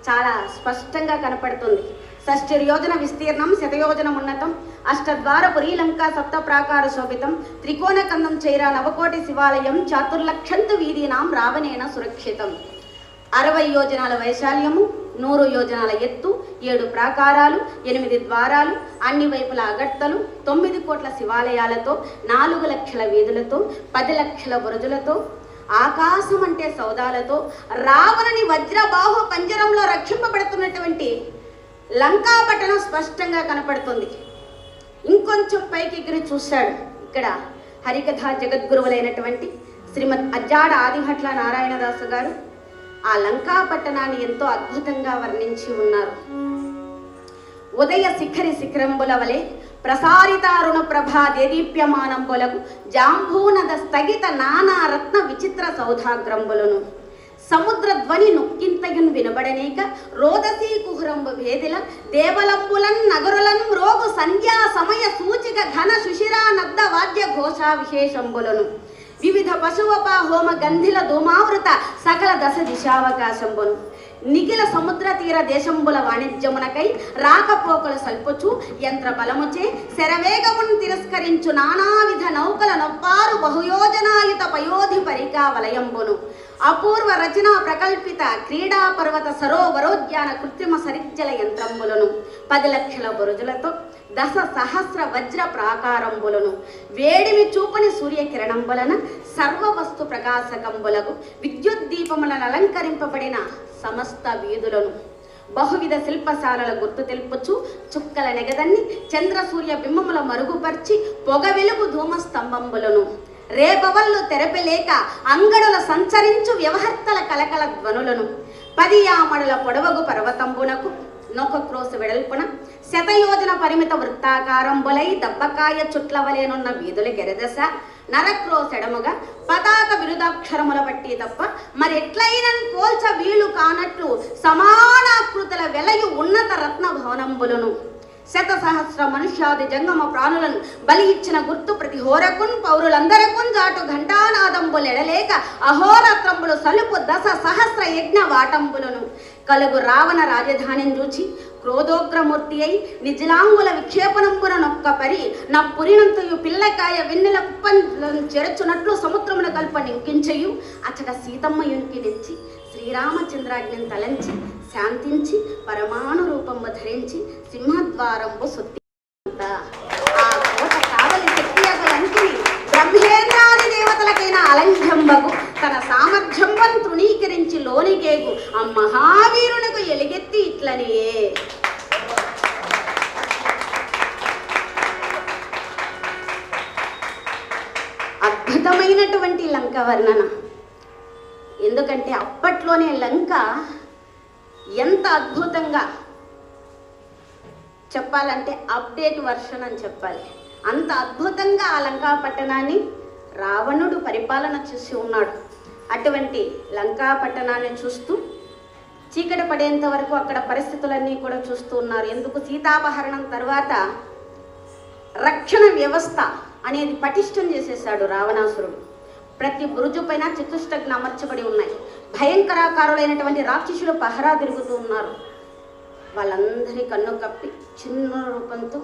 [SPEAKER 1] చాలా స్పష్టంగా కనపడుతుంది. 60 యోజన విస్తీర్ణం, 100 యోజనం ఉన్నతం, అష్టద్వార పురీ లంకా సప్త ప్రాకార శోభితం, త్రికోణ కందం చైరా నవకోటి శివాలయం, చాతుర్లక్షంతు వీధీనాం రావణేన సురక్షితం. 60 యోజనాల వైశాల్యము, 100 యోజనాల ఎత్తు, 7 ప్రాకారాలు, 8 ద్వారాలు, అన్ని వైపుల అగట్టలు, 9 కోట్ల శివాలయాలతో, 4 లక్షల వీధులతో, 10 లక్షల బురుజులతో, ఆకాశం అంటే సౌదాలతో, రావణుని వజ్రబాహు పంజరంలో రక్షింపబడుతున్నటువంటి లంకా పట్టణం స్పష్టంగా కనపడుతుంది. ఇంకొంచెం పైకి ఎగిరి చూశాడు. ఇక్కడ హరికథా జగద్గురువులైనటువంటి శ్రీమద్ అజ్జాడ ఆదిభట్ల నారాయణదాసు గారు ఆ లంకా పట్టణాన్ని ఎంతో అద్భుతంగా వర్ణించి ఉన్నారు. ఉదయ శిఖరి శిఖరంబుల వలె ప్రసారితారుణ ప్రభా దేదీప్యమానంబులకు జాంబూనద స్థగిత నానా రత్న విచిత్ర సౌధాగ్రంబులను సముద్ర ధ్వని నొక్కింతయున్ వినబడనేక రోదసీ కుహరంబు భేదిల దేవలంబులన్ నగరులను రోగు సంధ్యా సమయ సూచిక ఘన సుశిరా నద్ద వాద్య ఘోషా విశేషంబులను వివిధ పశువప హోమ గంధిల ధూమావృత సకల దశ దిశావకాశంబును నిఖిల సముద్ర తీర దేశంబుల వాణిజ్యమునకై రాకపోకలు సల్పుచు యంత్ర బలముచే శరవేగమును తిరస్కరించు నానావిధ నౌకల నొప్పారు బహుయోజనాయుత పయోధి పరికా వలయంబును అపూర్వ రచనా ప్రకల్పిత క్రీడా పర్వత సరోవరోద్యాన కృత్రిమ సరిజ్జల యంత్రంబులను 10 లక్షల బురుజులతో 10 సహస్ర వజ్ర ప్రాకారంబులను వేడిమి చూపని సూర్యకిరణంబులన సర్వవస్తు ప్రకాశకంబులకు విద్యుత్ దీపములను అలంకరింపబడిన సమస్త వీధులను బహువిధ శిల్పశాలల గుర్తు తెలుపుచు చుక్కల నెగదన్ని చంద్ర సూర్య బింబముల మరుగుపర్చి పొగ వెలుగు ధూమ స్తంభంబులను రేపవల్లు తెరపలేక అంగడుల సంచరించు వ్యవహర్తల కలకల ధ్వనులను 10 ఆమడుల పొడవగు పర్వతంబునకు నొక క్రోసు వెడల్పున శతయోజన పరిమిత వృత్తాకారంబులై దబ్బకాయ చుట్ల వలెనున్న వీధుల గెరదశ నరక్రోసెడముగా పతాక విరుదాక్షరముల బట్టి తప్ప మరెట్లయిన పోల్చ వీలు కానట్లు సమానాకృతుల వెలయు ఉన్నత రత్న భవనంబులను శత సహస్ర మనుష్యాది జంగమ ప్రాణులను బలి ఇచ్చిన గుర్తు ప్రతి హోరకున్ పౌరులందరకున్ జాటు ఘంటానాదంబులు ఎడలేక అహోరాత్రంబులు సలుపు దశ సహస్ర యజ్ఞ వాటంబులను కలుగు రావణ రాజధానిని చూచి క్రోధోగ్రమూర్తి అయి నిజిలాంగుల విక్షేపణంబున నొక్క పరి నా పురినంతయు పిల్లకాయ వెన్నెల కుప్పను చెరచునట్లు సముద్రమున కల్ప నింకించయు అచ్చట సీతమ్మ యునికి నెచ్చి శ్రీరామచంద్రాజ్ఞను తలంచి శాంతించి పరమాణు రూపము ధరించి సింహద్వారంబు సొత్తి ఆ కోట కావలి శక్తియగలంటిని బ్రహ్మేంద్రాది దేవతలకైన అలంఘ్యంబగు తన సామర్థ్యంబను తృణీకరించి లోనికేగు ఆ మహావీరునకు ఎలుగెత్తి ఇట్లనియే అద్భుతమైనటువంటి లంక వర్ణన. ఎందుకంటే అప్పట్లోనే లంక ఎంత అద్భుతంగా చెప్పాలంటే అప్డేట్ వర్షన్ అని చెప్పాలి. అంత అద్భుతంగా ఆ లంకా పట్టణాన్ని రావణుడు పరిపాలన చేసి ఉన్నాడు. అటువంటి లంకా పట్టణాన్ని చూస్తూ చీకటి పడేంత వరకు అక్కడ పరిస్థితులన్నీ కూడా చూస్తూ ఉన్నారు. ఎందుకు సీతాపహరణం తర్వాత రక్షణ వ్యవస్థ అనేది పటిష్టం చేసేసాడు రావణాసురుడు. ప్రతి బురుజు పైన చతుష్టగ్ని అమర్చబడి ఉన్నాయి. భయంకరాకారులైనటువంటి రాక్షసులు పహరా తిరుగుతూ ఉన్నారు. వాళ్ళందరి కన్ను కప్పి చిన్న రూపంతో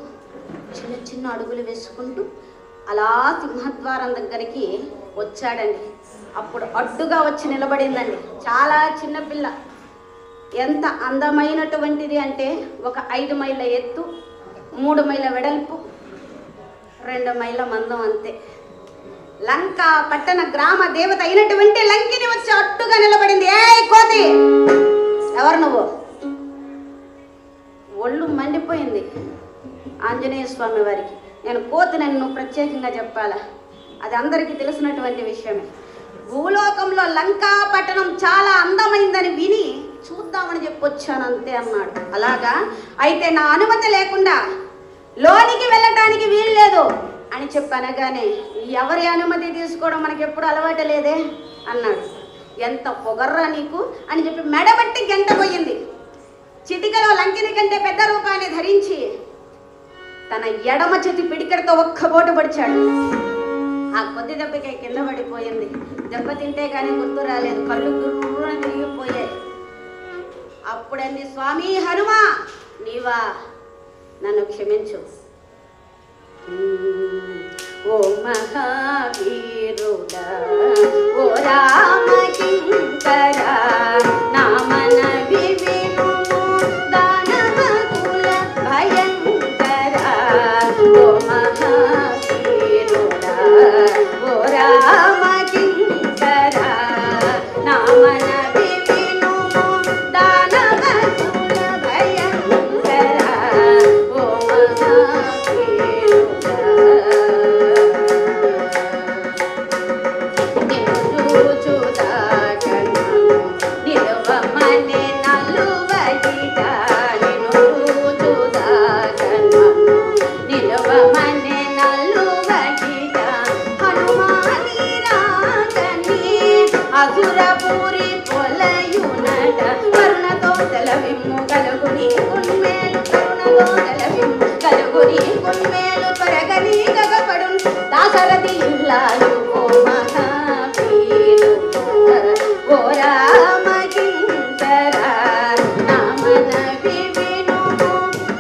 [SPEAKER 1] చిన్న చిన్న అడుగులు వేసుకుంటూ అలా సింహద్వారం దగ్గరికి వచ్చాడండి. అప్పుడు అడ్డుగా వచ్చి నిలబడిందండి చాలా చిన్నపిల్ల. ఎంత అందమైనటువంటిది అంటే ఒక 5 మైళ్ళ ఎత్తు, 3 మైళ్ళ వెడల్పు, 2 మైళ్ళ మందం అంతే. లంక పట్టణ గ్రామ దేవత అయినటువంటి లంకిని వచ్చి అట్టుగా నిలబడింది. ఏ కోతి, ఎవరు నువ్వు? ఒళ్ళు మండిపోయింది ఆంజనేయ స్వామి వారికి. నేను కోతిని నువ్వు ప్రత్యేకంగా చెప్పాలా, అది అందరికీ తెలిసినటువంటి విషయమే. భూలోకంలో లంకా పట్టణం చాలా అందమైందని విని చూద్దామని చెప్పొచ్చాను అంతే అన్నాడు. అలాగా అయితే నా అనుమతి లేకుండా లోనికి వెళ్ళటానికి వీల్లేదు అని చెప్పనగానే ఎవరి అనుమతి తీసుకోవడం మనకి ఎప్పుడు అలవాటు లేదే అన్నాడు. ఎంత పొగర్రా నీకు అని చెప్పి మెడబట్టి గంట పోయింది. చిటికలో లంకిని కంటే పెద్ద రూపాన్ని ధరించి తన ఎడమ చేతి పిడికడితో ఒక్క పోటు పడిచాడు. ఆ కొద్ది దెబ్బకే కింద పడిపోయింది. దెబ్బ తింటే కానీ గుర్తు రాలేదు, కళ్ళు గుర్రున తిరిగిపోయాయి. అప్పుడంది, స్వామి హనుమా నీవా, నన్ను క్షమించు. ఓ మహావీరుడా ఓ రామకింకరా నా మనవి వినుము దానవకుల భయంకరా. ఓ మహావీరుడా ఓ రామకింకరా నా మనవి వినుము దానవకుల భయంకరా. ఓ మహావీరుడా అసురపూరి పొలయునట కరుణతో తెలవిమ్ము కలుగుని కున్మేలు, కరుణతో తెలవిమ్ము కలుగుని కున్మేలు త్వరగని గగపడు దాశరథి ఇల్లాలు. ఓ మహావీరు ఓ రామకింకరా నా మనవి వినుము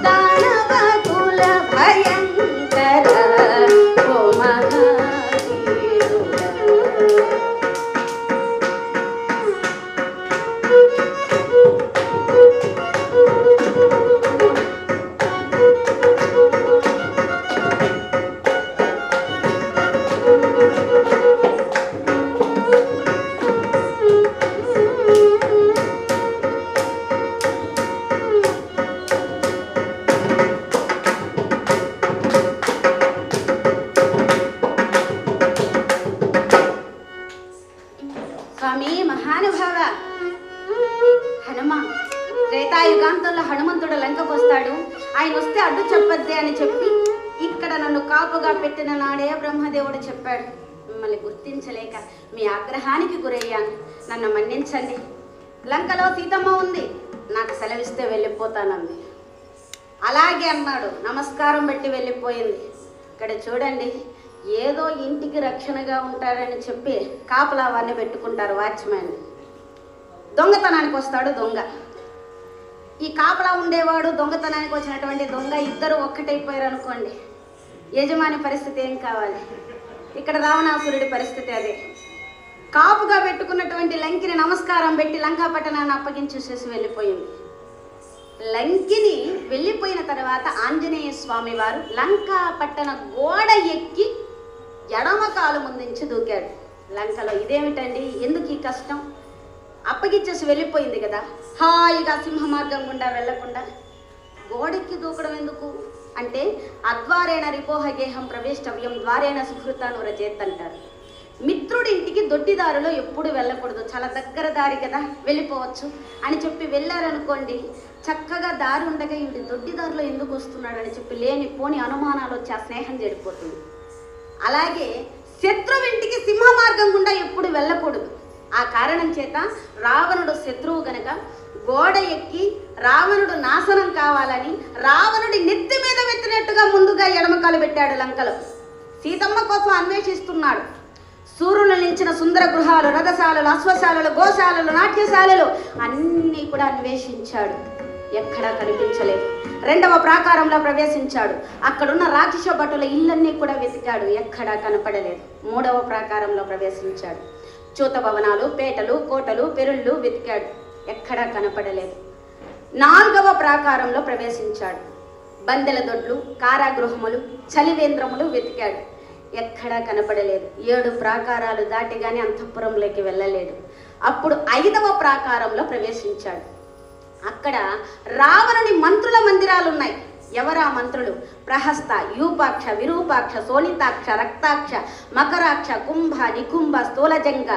[SPEAKER 1] దానవకుల భయంకరా. ఓ మహావీరుడా మహానుభావ హనుమ, త్రేతాయుగాంతంలో హనుమంతుడు లంకకు వస్తాడు, ఆయన వస్తే అడ్డు చెప్పద్దే అని చెప్పి ఇక్కడ నన్ను కాపుగా పెట్టిన నాడే బ్రహ్మదేవుడు చెప్పాడు. మిమ్మల్ని గుర్తించలేక మీ ఆగ్రహానికి గురయ్యాను, నన్ను మన్నించండి. లంకలో సీతమ్మ ఉంది, నాకు సెలవిస్తే వెళ్ళిపోతానంది. అలాగే అన్నాడు, నమస్కారం పెట్టి వెళ్ళిపోయింది. ఇక్కడ చూడండి, ఏదో ఇంటికి రక్షణగా ఉంటారని చెప్పి కాపలా వారిని పెట్టుకుంటారు, వాచ్మ్యాన్. దొంగతనానికి వస్తాడు దొంగ. ఈ కాపలా ఉండేవాడు, దొంగతనానికి వచ్చినటువంటి దొంగ, ఇద్దరు ఒక్కటైపోయారు అనుకోండి, యజమాని పరిస్థితి ఏం కావాలి? ఇక్కడ రావణాసురుడి పరిస్థితి అదే. కాపుగా పెట్టుకున్నటువంటి లంకిని నమస్కారం పెట్టి లంకా పట్టణాన్ని అప్పగించేసేసి వెళ్ళిపోయింది. లంకిని వెళ్ళిపోయిన తర్వాత ఆంజనేయ స్వామి వారు లంకా పట్టణ గోడ ఎక్కి ఎడమ కాలు ముందుంచి దూకాడు లంకలో. ఇదేమిటండి, ఎందుకు ఈ కష్టం? అప్పగిచ్చేసి వెళ్ళిపోయింది కదా, హాయిగా సింహ మార్గం గుండా వెళ్లకుండా గోడెక్కి దూకడం ఎందుకు అంటే, అద్వారేణ రిపోహగేహం ప్రవేష్టవ్యం ద్వారేణ సుహృతాను రచేత్ అంటారు. మిత్రుడి ఇంటికి దొడ్డిదారిలో ఎప్పుడు వెళ్ళకూడదు, చాలా దగ్గర దారి కదా వెళ్ళిపోవచ్చు అని చెప్పి వెళ్ళారనుకోండి, చక్కగా దారి ఉండగా ఈవిడ దొడ్డిదారిలో ఎందుకు వస్తున్నాడు అని చెప్పి లేని పోని అనుమానాలు వచ్చి ఆ స్నేహం చెడిపోతుంది. అలాగే శత్రువు ఇంటికి సింహ మార్గం గుండా ఎప్పుడు వెళ్ళకూడదు. ఆ కారణం చేత రావణుడు శత్రువు గనక గోడ ఎక్కి రావణుడు నాశనం కావాలని రావణుడి నెత్తి మీద వెత్తినట్టుగా ముందుగా ఎడమకాలు పెట్టాడు లంకలో. సీతమ్మ కోసం అన్వేషిస్తున్నాడు. సూర్యులు నిలిచిన సుందర గృహాలు, రథశాలలు, అశ్వశాలలు, గోశాలలు, నాట్యశాలలు అన్నీ కూడా అన్వేషించాడు, ఎక్కడా కనిపించలేదు. రెండవ ప్రాకారంలో ప్రవేశించాడు, అక్కడున్న రాక్షస భటుల ఇళ్ళన్నీ కూడా వెతికాడు, ఎక్కడా కనపడలేదు. మూడవ ప్రాకారంలో ప్రవేశించాడు, చూత భవనాలు, పేటలు, కోటలు, పెరుళ్ళు వెతికాడు, ఎక్కడా కనపడలేదు. నాలుగవ ప్రాకారంలో ప్రవేశించాడు, బందెల దొడ్లు, కారాగృహములు, చలివేంద్రములు వెతికాడు, ఎక్కడా కనపడలేదు. 7 ప్రాకారాలు దాటి కానీ అంతఃపురంలోకి వెళ్ళలేడు. అప్పుడు 5వ ప్రాకారంలో ప్రవేశించాడు. అక్కడ రావణుని మంత్రుల మందిరాలు ఉన్నాయి. ఎవరా మంత్రులు? ప్రహస్త, యూపాక్ష, విరూపాక్ష, సోనితాక్ష, రక్తాక్ష, మకరాక్ష, కుంభ, నికుంభ, స్థూలజంగ,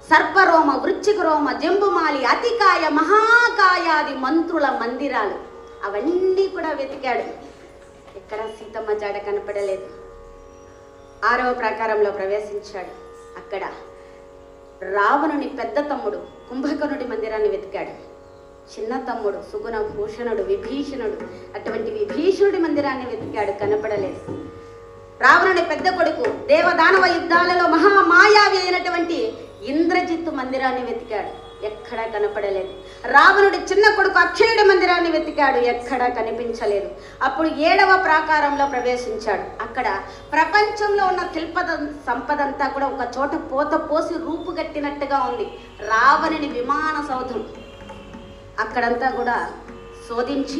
[SPEAKER 1] సర్పరోమ, వృచ్చికరోమ, జంబుమాలి, అతికాయ, మహాకాయాది మంత్రుల మందిరాలు అవన్నీ కూడా వెతికాడు, ఎక్కడ సీతమ్మ జాడ కనపడలేదు. 6వ ప్రాకారంలో ప్రవేశించాడు. అక్కడ రావణుని పెద్ద తమ్ముడు కుంభకర్ణుడి మందిరాన్ని వెతికాడు. చిన్న తమ్ముడు సుగుణ భూషణుడు విభీషణుడు, అటువంటి విభీషణుడి మందిరాన్ని వెతికాడు, కనపడలేదు. రావణుని పెద్ద కొడుకు దేవదానవ యుద్ధాలలో మహామాయావి అయినటువంటి ఇంద్రజిత్తు మందిరాన్ని వెతికాడు, ఎక్కడా కనపడలేదు. రావణుడి చిన్న కొడుకు అక్షయుడి మందిరాన్ని వెతికాడు, ఎక్కడా కనిపించలేదు. అప్పుడు 7వ ప్రాకారంలో ప్రవేశించాడు. అక్కడ ప్రపంచంలో ఉన్న శిల్ప సంపదంతా కూడా ఒక చోట పోత పోసి రూపుగట్టినట్టుగా ఉంది, రావణుని విమాన సౌధం. అక్కడంతా కూడా శోధించి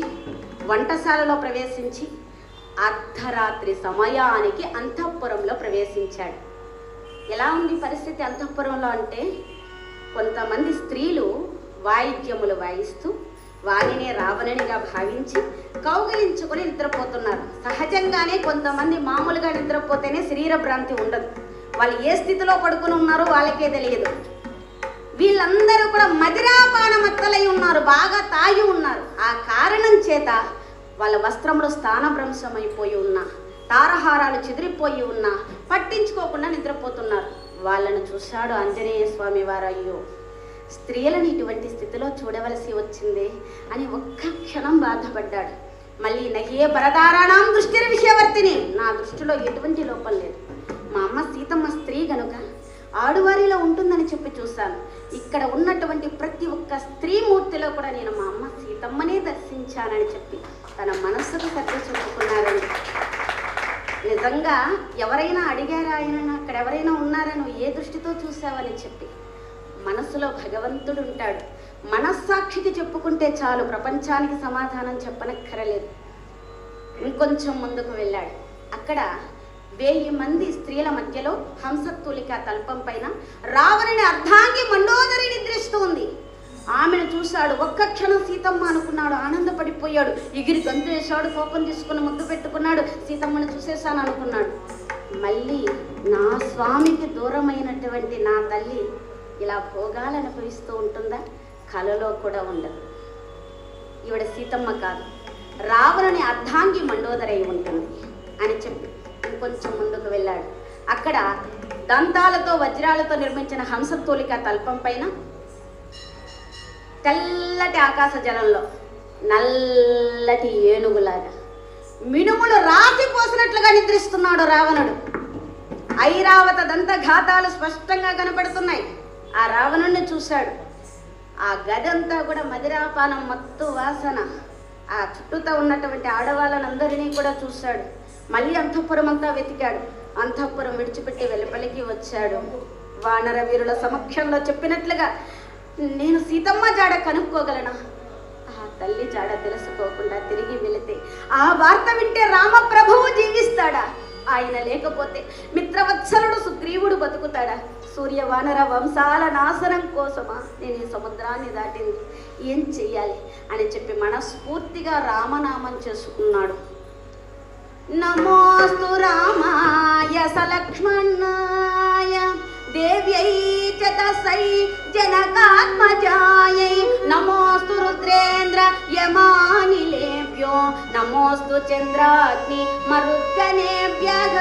[SPEAKER 1] వంటశాలలో ప్రవేశించి అర్ధరాత్రి సమయానికి అంతఃపురంలో ప్రవేశించాడు. ఎలా ఉంది పరిస్థితి అంతఃపురంలో అంటే, కొంతమంది స్త్రీలు వాయిద్యములు వాయిస్తూ వారినే రావణునిగా భావించి కౌగిలించుకొని నిద్రపోతున్నారు. సహజంగానే కొంతమంది మామూలుగా నిద్రపోతేనే శరీర భ్రాంతి ఉండదు, వాళ్ళు ఏ స్థితిలో పడుకుని ఉన్నారో వాళ్ళకే తెలియదు. వీళ్ళందరూ కూడా మదిరాపానమత్తలై ఉన్నారు, బాగా తాగి ఉన్నారు. ఆ కారణం చేత వాళ్ళ వస్త్రములు స్థానభ్రంశమైపోయి ఉన్నా, తారహారాలు చెదిరిపోయి ఉన్నా పట్టించుకోకుండా నిద్రపోతున్నారు. వాళ్ళను చూశాడు ఆంజనేయ స్వామి వారు, అయ్యో స్త్రీలను ఇటువంటి స్థితిలో చూడవలసి వచ్చింది అని ఒక్క క్షణం బాధపడ్డాడు. మళ్ళీ నహే పరదారాణం దృష్టి విషయవర్తిని, నా దృష్టిలో ఎటువంటి లోపం లేదు, మా అమ్మ సీతమ్మ స్త్రీ గనుక ఆడువారిలో ఉంటుందని చెప్పి చూశాను. ఇక్కడ ఉన్నటువంటి ప్రతి ఒక్క స్త్రీమూర్తిలో కూడా నేను మా అమ్మ సీతమ్మనే దర్శించానని చెప్పి తన మనస్సుకు సర్ది చెప్పుకున్నారండి. నిజంగా ఎవరైనా అడిగారా ఆయన, అక్కడ ఎవరైనా ఉన్నారా, నువ్వు ఏ దృష్టితో చూసావని చెప్పి? మనస్సులో భగవంతుడు ఉంటాడు, మనస్సాక్షికి చెప్పుకుంటే చాలు, ప్రపంచానికి సమాధానం చెప్పనక్కరలేదు. ఇంకొంచెం ముందుకు వెళ్ళాడు. అక్కడ 1000 మంది స్త్రీల మధ్యలో హంసతూలిక తల్పం పైన రావణుని అర్ధాంగి మండోదరి నిద్రిస్తూ ఉంది. ఆమెను చూశాడు, ఒక్క క్షణం సీతమ్మ అనుకున్నాడు, ఆనందపడిపోయాడు, ఎగిరి గంతు వేశాడు, కోపం తీసుకుని ముద్దు పెట్టుకున్నాడు, సీతమ్మను చూసేశాను అనుకున్నాడు. మళ్ళీ నా స్వామికి దూరమైనటువంటి నా తల్లి ఇలా భోగాలు అనుభవిస్తూ ఉంటుందా? కలలో కూడా ఉండదు. ఈవిడ సీతమ్మ కాదు, రావణుని అర్ధాంగి మండోదరై ఉంటుంది అని చెప్పి ఇంకొంచెం ముందుకు వెళ్ళాడు. అక్కడ దంతాలతో వజ్రాలతో నిర్మించిన హంసతూలిక తల్పం పైన తెల్లటి ఆకాశ జలంలో నల్లటి ఏనుగులాగా మినుములు రాతి పోసినట్లుగా నిద్రిస్తున్నాడు రావణుడు. ఐరావత దంతఘాతాలు స్పష్టంగా కనపడుతున్నాయి. ఆ రావణుణ్ణి చూశాడు. ఆ గదంతా కూడా మదిరాపానం మత్తు వాసన. ఆ చుట్టూతో ఉన్నటువంటి ఆడవాళ్ళనందరినీ కూడా చూశాడు. మళ్ళీ అంతఃపురం అంతా వెతికాడు. అంతఃపురం విడిచిపెట్టి వెలుపలికి వచ్చాడు. వానర వీరుల సమక్షంలో చెప్పినట్లుగా నేను సీతమ్మ జాడ కనుక్కోగలనా? ఆ తల్లి జాడ తెలుసుకోకుండా తిరిగి వెళితే ఆ వార్త వింటే రామప్రభువు జీవిస్తాడా? ఆయన లేకపోతే మిత్రవత్సలుడు సుగ్రీవుడు బతుకుతాడా? సూర్యవానర వంశాల నాశనం కోసమా నేను ఈ సముద్రాన్ని దాటింది? ఏం చెయ్యాలి అని చెప్పి మనస్ఫూర్తిగా రామనామం చేసుకున్నాడు. నమోస్తు రామాయ సలక్ష్మణాయ దేవ్యై చ తస్సై జనకాత్మజాయై నమోస్తు రుద్రేంద్ర యమానిలేభ్యో నమోస్తు చంద్రాగ్ని మరుద్గణేభ్యః.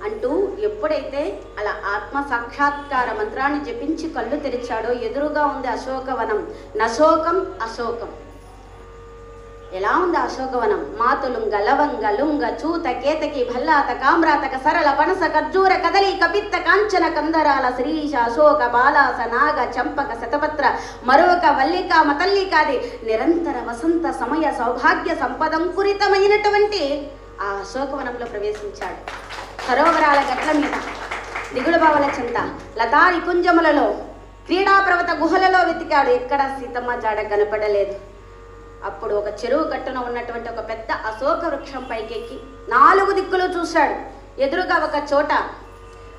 [SPEAKER 1] అంటూ ఎప్పుడైతే అలా ఆత్మ సాక్షాత్కార మంత్రాన్ని జపించి కళ్ళు తెరిచాడో ఎదురుగా ఉంది అశోకవనం. నశోకం అశోకం. ఎలా ఉంది అశోకవనం? మాతులుంగ లవంగ లుంగ చూత కేతకి భల్లాత కామ్రాతక సరళ పనస ఖర్జూర కదలి కపిత్త కాంచన కందరాల శ్రీష అశోక బాలాస నాగ చంపక శతపత్ర మరొక వల్లిక మతల్లికాది నిరంతర వసంత సమయ సౌభాగ్య సంపదంకురితమైనటువంటి ఆ అశోకవనంలో ప్రవేశించాడు. సరోవరాల గట్ల మీద, దిగుడు బావల చెంత, లతారి కుంజములలో, క్రీడాప్రవత గుహలలో వెతికాడు. ఎక్కడ సీతమ్మ జాడ కనపడలేదు. అప్పుడు ఒక చెరువు గట్టున ఉన్నటువంటి ఒక పెద్ద అశోక వృక్షం పైకెక్కి 4 దిక్కులు చూశాడు. ఎదురుగా ఒక చోట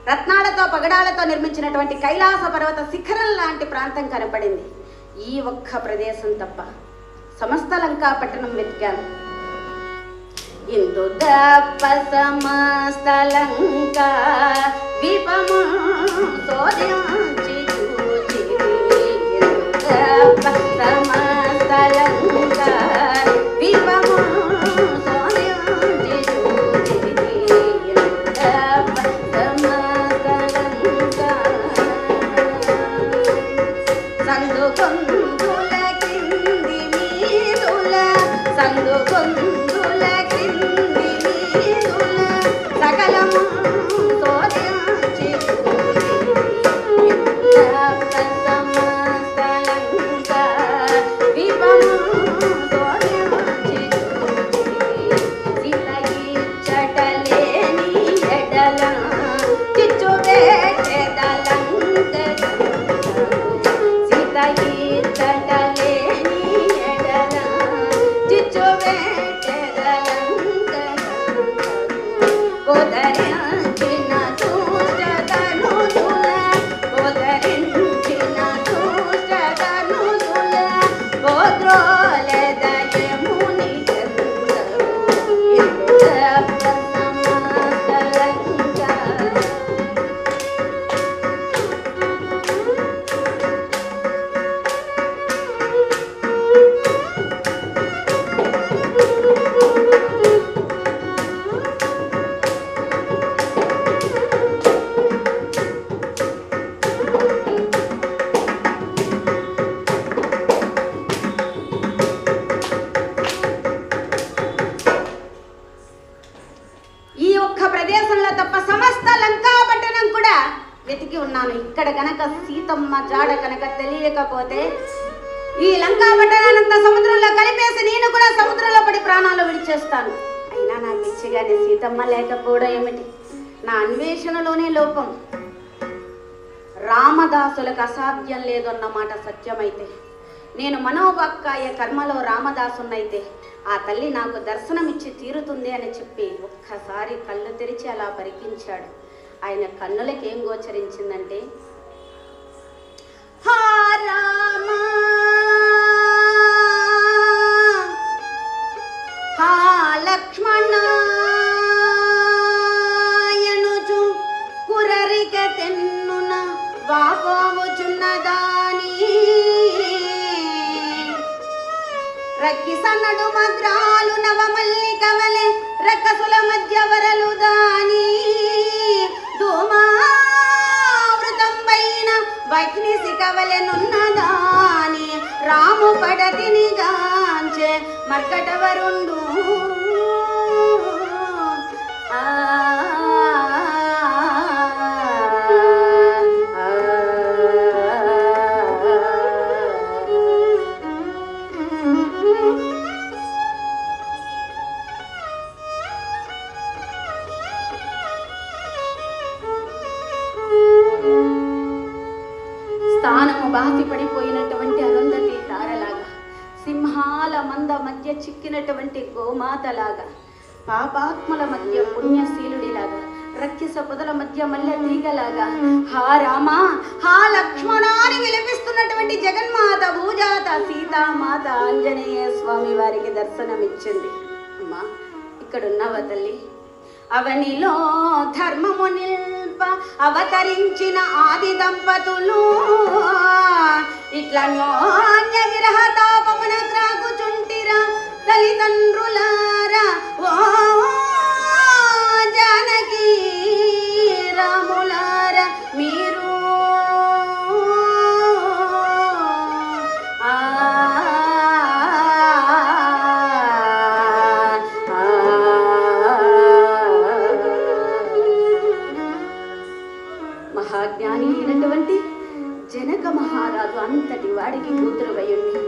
[SPEAKER 1] రత్నాలతో పగడాలతో నిర్మించినటువంటి కైలాస పర్వత శిఖరం లాంటి ప్రాంతం కనపడింది. ఈ ఒక్క ప్రదేశం తప్ప సమస్త లంకాపట్టణం వెతికాను. ఇందు దప్ప సమస్త లంకా విపము సోదించి చూచిరి. ఇందు దప్ప సమస్త లంకా విపము సోదించి చూచిరి. ఇందు దప్ప సమస్త లంకా సందు కొందుల కింది మీదుల సందు కొందుల కింది మీదుల సకలము సోదించి చూచిరి. ఇందు సమస్త లంకా విపము సోదించి చూచిరి. సీతయిచ్చటలేని ఎడల చిచ్చు వేటెదలంక సీతయిచ్చటలేని ఎడల చిచ్చు వేటెదలంక కోదరించిన దుష్టతనుజుల కోదరించిన దుష్టతనుజుల గోద్రోలెదయముని చంద్రరు. ఇందు దప్ప సమస్త లంకా ఈ ఒక్క ప్రదేశంలో తప్ప సమస్త లంకాపట్టణం కూడా వెతికి ఉన్నాను. ఇక్కడ గనక సీతమ్మ జాడ కనుక తెలియకపోతే ఈ లంకాపట్టణానంతా సముద్రంలో కలిపేసి నేను కూడా సముద్రంలో పడి ప్రాణాలు విడిచేస్తాను. అయినా నాకు ఇచ్చిగానే సీతమ్మ లేకపోవడం ఏమిటి? నా అన్వేషణలోనే లోపం. రామదాసులకు అసాధ్యం లేదు అన్నమాట సత్యమైతే, నేను మనోవాక్కాయ కర్మలో రామదాసున్నైతే ఆ తల్లి నాకు దర్శనమిచ్చి తీరుతుంది అని చెప్పి ఒక్కసారి కళ్ళు తెరిచి అలా పరికించాడు. ఆయన కన్నులకి ఏం గోచరించిందంటే, హా రామ రక్కి సన్నడు మగ్రాలు నవమల్లికవలె రక్కసుల మధ్య వరలు దాని ధూమావృతం పైన వగ్నిసి కవలెనున్నదాని రాము పడతిని గాంచే మర్కటవరుండు స్థానము బాసి పడిపోయినటువంటి అరుంధతి తారలాగా, సింహాల మంద మధ్య చిక్కినటువంటి గోమాతలాగా, పాపాత్మల మధ్య పుణ్యశీలుడిలాగా, రక్కిస పొదల మధ్య మల్లె తీగలాగా, హా రామ హా లక్ష్మణ అని విలపిస్తున్నటువంటి జగన్మాత భూజాత సీతామాత ఆంజనేయ స్వామి వారికి దర్శనమిచ్చింది. అమ్మా ఇక్కడున్నవ తల్లి, అవనిలో ధర్మము నిల్ప అవతరించిన ఆది దంపతులు ఇట్లా న్యోన్య విరహ తాపమున త్రాగుచుంటిరా తల్లిదండ్రులారా ఓ జానకి రాములారా మీరు మహాజ్ఞాని అయినటువంటి జనక మహారాజు అంతటి వాడికి కూతురు వయుండి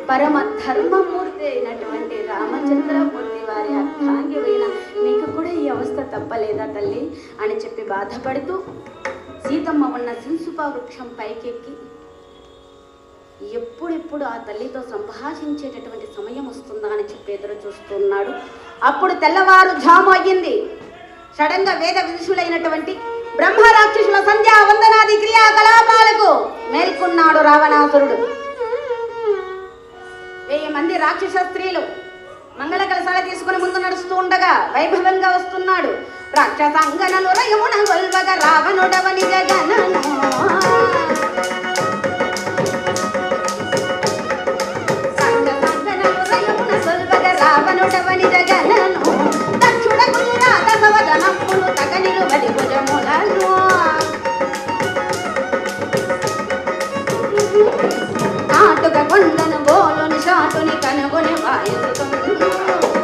[SPEAKER 1] పరమ ధర్మమూర్తి అయినటువంటి రామచంద్రమూర్తి వారి అర్థాంగి అయిన నీకు కూడా ఈ అవస్థ తప్పలేదా తల్లి అని చెప్పి బాధపడుతూ సీతమ్మ ఉన్న శింసుపా వృక్షం పైకెక్కి ఎప్పుడెప్పుడు ఆ తల్లితో సంభాషించేటటువంటి సమయం వస్తుందా అని చెప్పి ఎదురు చూస్తున్నాడు. అప్పుడు తెల్లవారు జాము అయ్యింది. సడన్గా వేద విదుషులైనటువంటి బ్రహ్మ రాక్షసుల సంధ్యా వందనాది క్రియాకలాపాలకు మేల్కొన్నాడు రావణాసురుడు. 1000 మంది రాక్షస స్త్రీలు మంగళ కలశాల తీసుకుని ముందు నడుస్తూ ఉండగా వైభవంగా వస్తున్నాడు. రాక్షసాంగనలు రయమున గొల్వగా రావణుడవని జగనను రాక్షసాంగనలు రయమున గొల్వగా రావణుడవని జగనను దక్షుడకు రాధవదనప్పులు తగనిలు బలి భుజములను నాటుక కొండను బోలుని షాటుని కనుగొని వాయుసుకుంటూ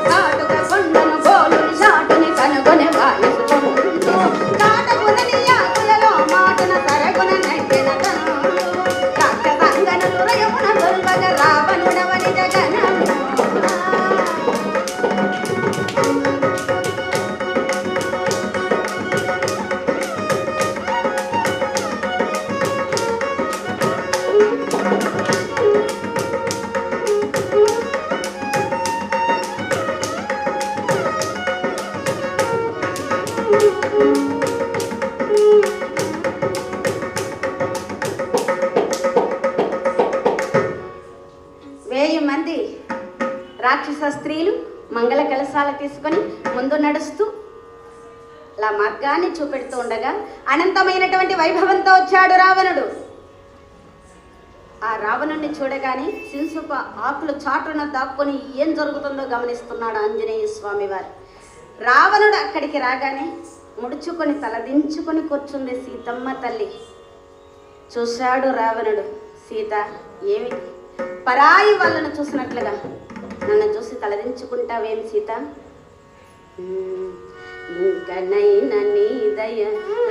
[SPEAKER 1] నాటుక కొండను బోలుని షాటుని కనుగొని వాయుసుకుంటూ కాటగునని యాకులలో మాటన సరగున నెట్టిన తనుడు రాక్షసాంగనలు రయమున గొల్వగ రావణుడవని జగనను రాక్షస స్త్రీలు మంగళ కలశాల తీసుకొని ముందు నడుస్తూ అలా మార్గాన్ని చూపెడుతూ ఉండగా అనంతమైనటువంటి వైభవంతో వచ్చాడు రావణుడు. ఆ రావణుడిని చూడగానే శింసుప ఆకులు చాటున దాక్కుని ఏం జరుగుతుందో గమనిస్తున్నాడు ఆంజనేయ స్వామి వారు. రావణుడు అక్కడికి రాగానే ముడుచుకొని తలదించుకొని కూర్చుంది సీతమ్మ తల్లి. చూశాడు రావణుడు, సీత ఏమిటి పరాయి వాళ్ళను చూసినట్లుగా నన్ను చూసి తలదించుకుంటావేం సీత? ఇంకనైనా నీ దయ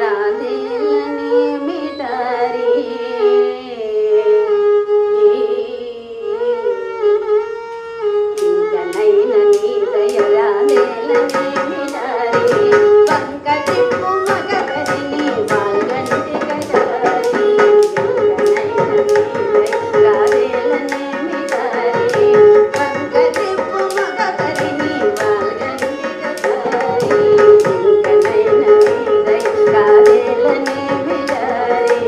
[SPEAKER 1] రాదేలని మిటారి ఇంకనైనా నీ దయ రాదేలని మిటారి వంక తిప్పు మగకరిని వాల్గంటి గజారి ఇంకనైనా నీ దయ రాదేలని మిటారి వంక తిప్పు మగకరిని వాల్గంటి గజారి ఇంకనైనా నీ దయ రాదేలని మిటారి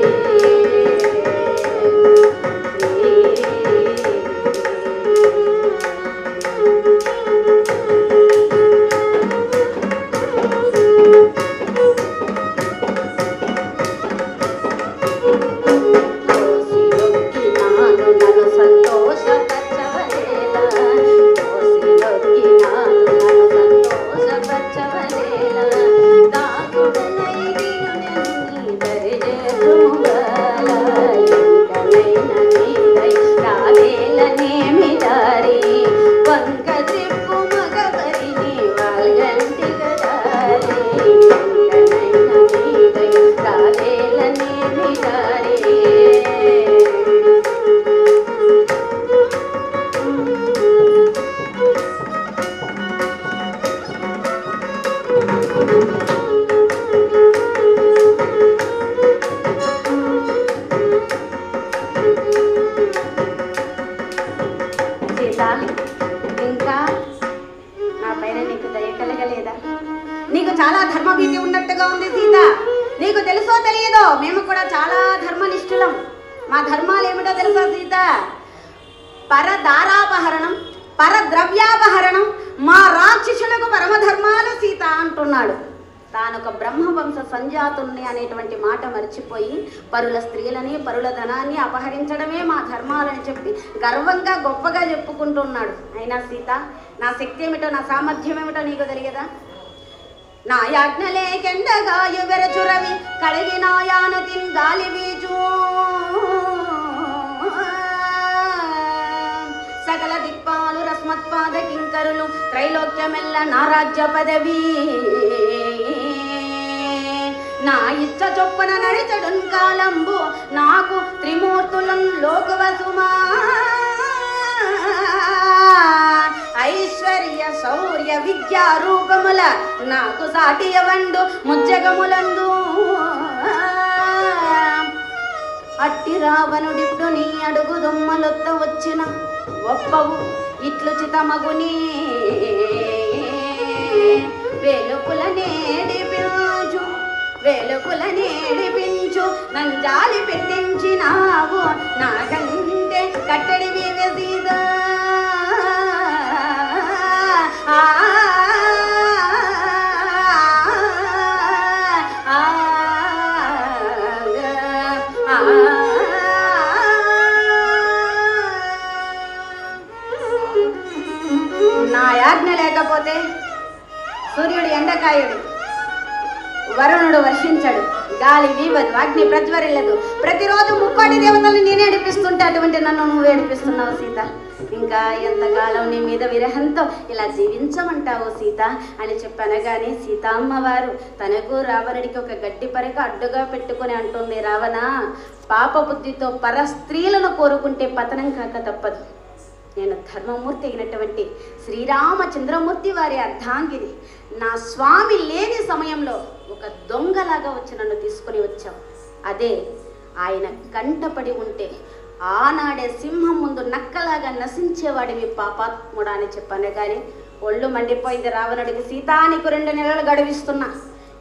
[SPEAKER 1] తెలుసుకో, మేము కూడా చాలా ధర్మనిష్ఠులం. మా ధర్మాలు ఏమిటో తెలుసా సీత? పరదారాపహరణం, పరద్రవ్యాపహరణం, మా రాక్షసులకు పరమధర్మాలు సీత అంటున్నాడు. తానొక బ్రహ్మవంశ సంజాతుల్ని అనేటువంటి మాట మర్చిపోయి పరుల స్త్రీలని, పరుల ధనాన్ని అపహరించడమే మా ధర్మాలని చెప్పి గర్వంగా గొప్పగా చెప్పుకుంటున్నాడు. అయినా సీత, నా శక్తి ఏమిటో, నా సామర్థ్యం ఏమిటో నీకు తెలియదా? నా యాజ్ఞలేకెండగాయు వెరచురవి కడిగినాయాన తిన్ గాలి వీచు సకల దిక్పాలు రస్మత్పాద కింకరులు త్రైలోక్యమెల్ల నా రాజ్య పదవి నా ఇచ్చ చొప్పున నడిచడున్ కాలంబు నాకు త్రిమూర్తులం లోకవసుమా ఐశ్వర్య శౌర్య విద్యా రూపముల నాకు సాటియవండు ముజ్జగములందు అట్టి రావణుడిప్పుడు నీ అడుగు దొమ్మలొత్త వచ్చిన ఒప్పవు ఇట్లు చితమగుని వెలుపుల నేడిపించు, వెలుపుల నేడిపించు నంజాలి పెట్టించినావు నాకంటే కట్టడివి వెసీదా నా యాజ్ఞ లేకపోతే సూర్యుడు ఎండకాయుడు, వరుణుడు వర్షించడు, గాలి వీవదు, అగ్ని ప్రజ్వరిల్లదు. ప్రతిరోజు 30 దేవతల్ని నేను ఏడిపిస్తుంటే అటువంటి నన్ను నువ్వు ఏడిపిస్తున్నావు సీత. ఇంకా ఎంతకాలం నీ మీద విరహంతో ఇలా జీవించమంటావు సీత అని చెప్పనగానే సీతామ్మవారు తనకు రావణుడికి ఒక గడ్డి పరక అడ్డుగా పెట్టుకుని అంటుంది, రావణ, పాప బుద్ధితో పర స్త్రీలను కోరుకుంటే పతనం కాక తప్పదు. నేను ధర్మమూర్తి అయినటువంటి శ్రీరామచంద్రమూర్తి వారి అర్ధాంగిని. నా స్వామి లేని సమయంలో ఒక దొంగలాగా వచ్చి నన్ను తీసుకుని వచ్చావు. అదే ఆయన కంటపడి ఉంటే ఆనాడే సింహం ముందు నక్కలాగా నశించేవాడివి పాపాత్ముడా అని చెప్పాను. కానీ ఒళ్ళు మండిపోయింది రావణుడికి. సీతా, నీకు 2 నెలలు గడువిస్తున్నా,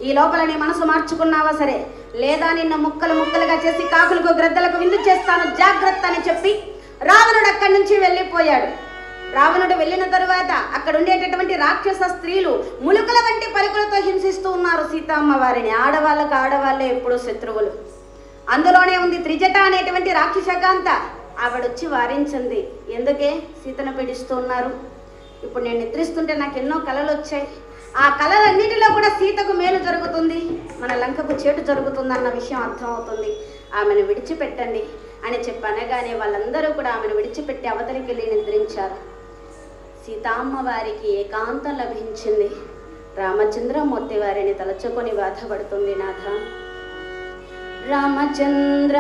[SPEAKER 1] ఈ లోపల నీ మనసు మార్చుకున్నావా సరే, లేదా నిన్ను ముక్కలు ముక్కలుగా చేసి కాకులకు గ్రద్దలకు విందు చేస్తాను, జాగ్రత్త అని చెప్పి రావణుడు అక్కడి నుంచి వెళ్ళిపోయాడు. రావణుడు వెళ్ళిన తరువాత అక్కడ ఉండేటటువంటి రాక్షస స్త్రీలు ములుకల వంటి పలుకులతో హింసిస్తూ ఉన్నారు సీతమ్మ వారిని. ఆడవాళ్ళకు ఆడవాళ్ళే ఎప్పుడూ శత్రువులు. అందులోనే ఉంది త్రిజట అనేటువంటి రాక్షసకాంత. ఆవిడొచ్చి వారించింది, ఎందుకే సీతను పీడిస్తూ ఉన్నారు? ఇప్పుడు నేను నిద్రిస్తుంటే నాకు ఎన్నో కలలు వచ్చాయి. ఆ కలలన్నిటిలో కూడా సీతకు మేలు జరుగుతుంది, మన లంకకు చేటు జరుగుతుందన్న విషయం అర్థమవుతుంది. ఆమెను విడిచిపెట్టండి అని చెప్పనగానే వాళ్ళందరూ కూడా ఆమెను విడిచిపెట్టి అవతలికి వెళ్ళి నిద్రించారు. సీతామ్మ వారికి ఏకాంతం లభించింది. రామచంద్రమూర్తి వారిని తలచుకొని బాధపడుతుంది. నాథ రామచంద్ర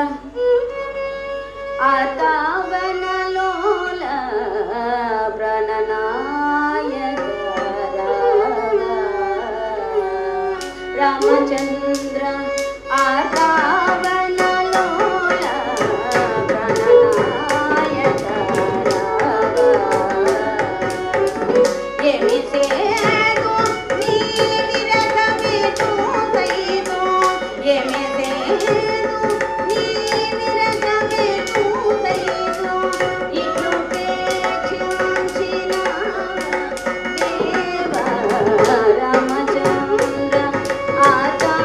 [SPEAKER 1] ఆతావనలోల ప్రణనాయక రామచంద్ర ఆతావనలోల ప్రణనాయక ఏమి సేదు నీ విరహమే చూసైదు, ఏమి సేదు నీ విరహమే చూసైదు, ఇట్లు ప్రేక్షించిన దేవ రామచంద్ర ఆతా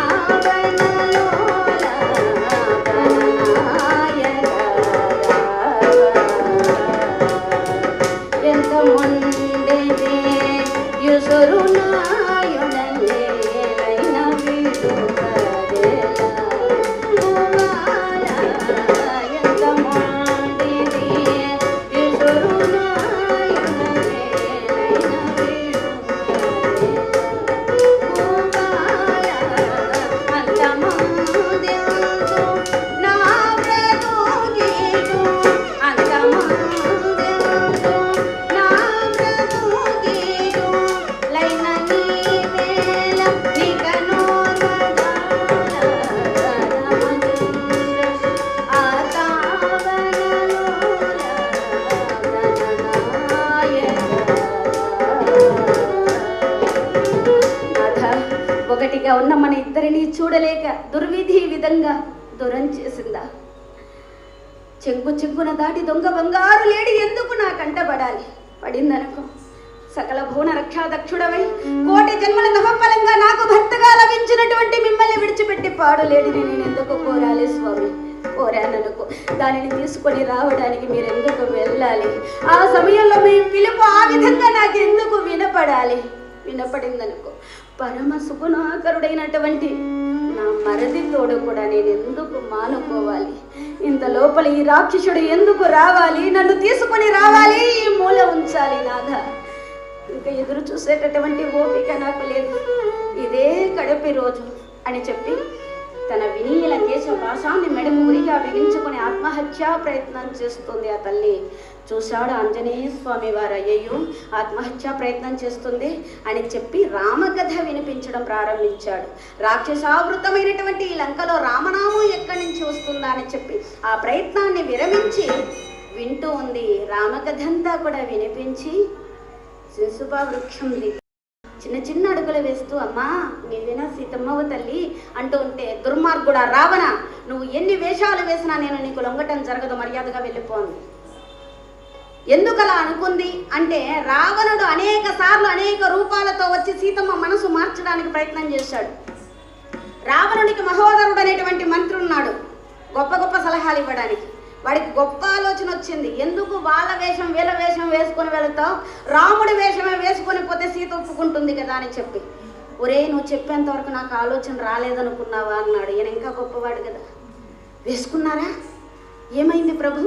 [SPEAKER 1] జోడిగా ఉన్న మన ఇద్దరిని చూడలేక దుర్విధి విధంగా దూరం చేసిందా? చెంగున దాటి దొంగ బంగారు లేడి ఎందుకు నా కంటబడాలి? పడిందనుకో సకల భువన రక్షాదక్షుడవై కోటి జన్మల తపఫలంగా నాకు భర్తగా లభించినటువంటి మిమ్మల్ని విడిచిపెట్టి పాడులేడిని నేను ఎందుకు కోరాలి స్వామి? కోరాననుకో దానిని తీసుకొని రావడానికి మీరు ఎందుకు వెళ్ళాలి? ఆ సమయంలో మీ పిలుపు ఆ విధంగా నాకు ఎందుకు వినపడాలి? వినపడిందనుకో పరమ సుగుణాకరుడైనటువంటి నా మరది తోడు కూడా నేను ఎందుకు మానుకోవాలి? ఇంత లోపల ఈ రాక్షసుడు ఎందుకు రావాలి? నన్ను తీసుకొని రావాలి, ఈ మూల ఉంచాలి నాథ. ఇంకా ఎదురు చూసేటటువంటి ఓపిక నాకు లేదు. ఇదే కడపి రోజు అని చెప్పి తన వినీల కేశ పాశాన్ని మెడకు ఉరిగా బిగించుకుని ఆత్మహత్యా ప్రయత్నం చేస్తుంది ఆ తల్లి. చూశాడు ఆంజనేయ స్వామి వారు, అయ్యయ్యో ఆత్మహత్యా ప్రయత్నం చేస్తుంది అని చెప్పి రామకథ వినిపించడం ప్రారంభించాడు. రాక్షసావృతమైనటువంటి ఈ లంకలో రామనామం ఎక్కడి నుంచి వస్తుందా అని చెప్పి ఆ ప్రయత్నాన్ని విరమించి వింటూ ఉంది. రామకథ అంతా కూడా వినిపించి శిశుభ వృక్షం చిన్న చిన్న అడుగులు వేస్తూ అమ్మా నీవేనా సీతమ్మవ తల్లి అంటూ ఉంటే, దుర్మార్గుడా రావణ, నువ్వు ఎన్ని వేషాలు వేసినా నేను నీకు లొంగటం జరగదు, మర్యాదగా వెళ్ళిపోండి. ఎందుకలా అనుకుంది అంటే రావణుడు అనేక సార్లు అనేక రూపాలతో వచ్చి సీతమ్మ మనసు మార్చడానికి ప్రయత్నం చేశాడు. రావణుడికి మహోదరుడు అనేటువంటి మంత్రి ఉన్నాడు, గొప్ప గొప్ప సలహాలు ఇవ్వడానికి. వాడికి గొప్ప ఆలోచన వచ్చింది. ఎందుకు వాళ్ళ వేషం వీళ్ళ వేషం వేసుకొని వెళతావు, రాముడి వేషమే వేసుకొని పోతే సీత ఒప్పుకుంటుంది కదా అని చెప్పి, ఒరే నువ్వు చెప్పేంత వరకు నాకు ఆలోచన రాలేదనుకున్నావా అన్నాడు. ఈయన ఇంకా గొప్పవాడు కదా. వేసుకున్నారా? ఏమైంది ప్రభు?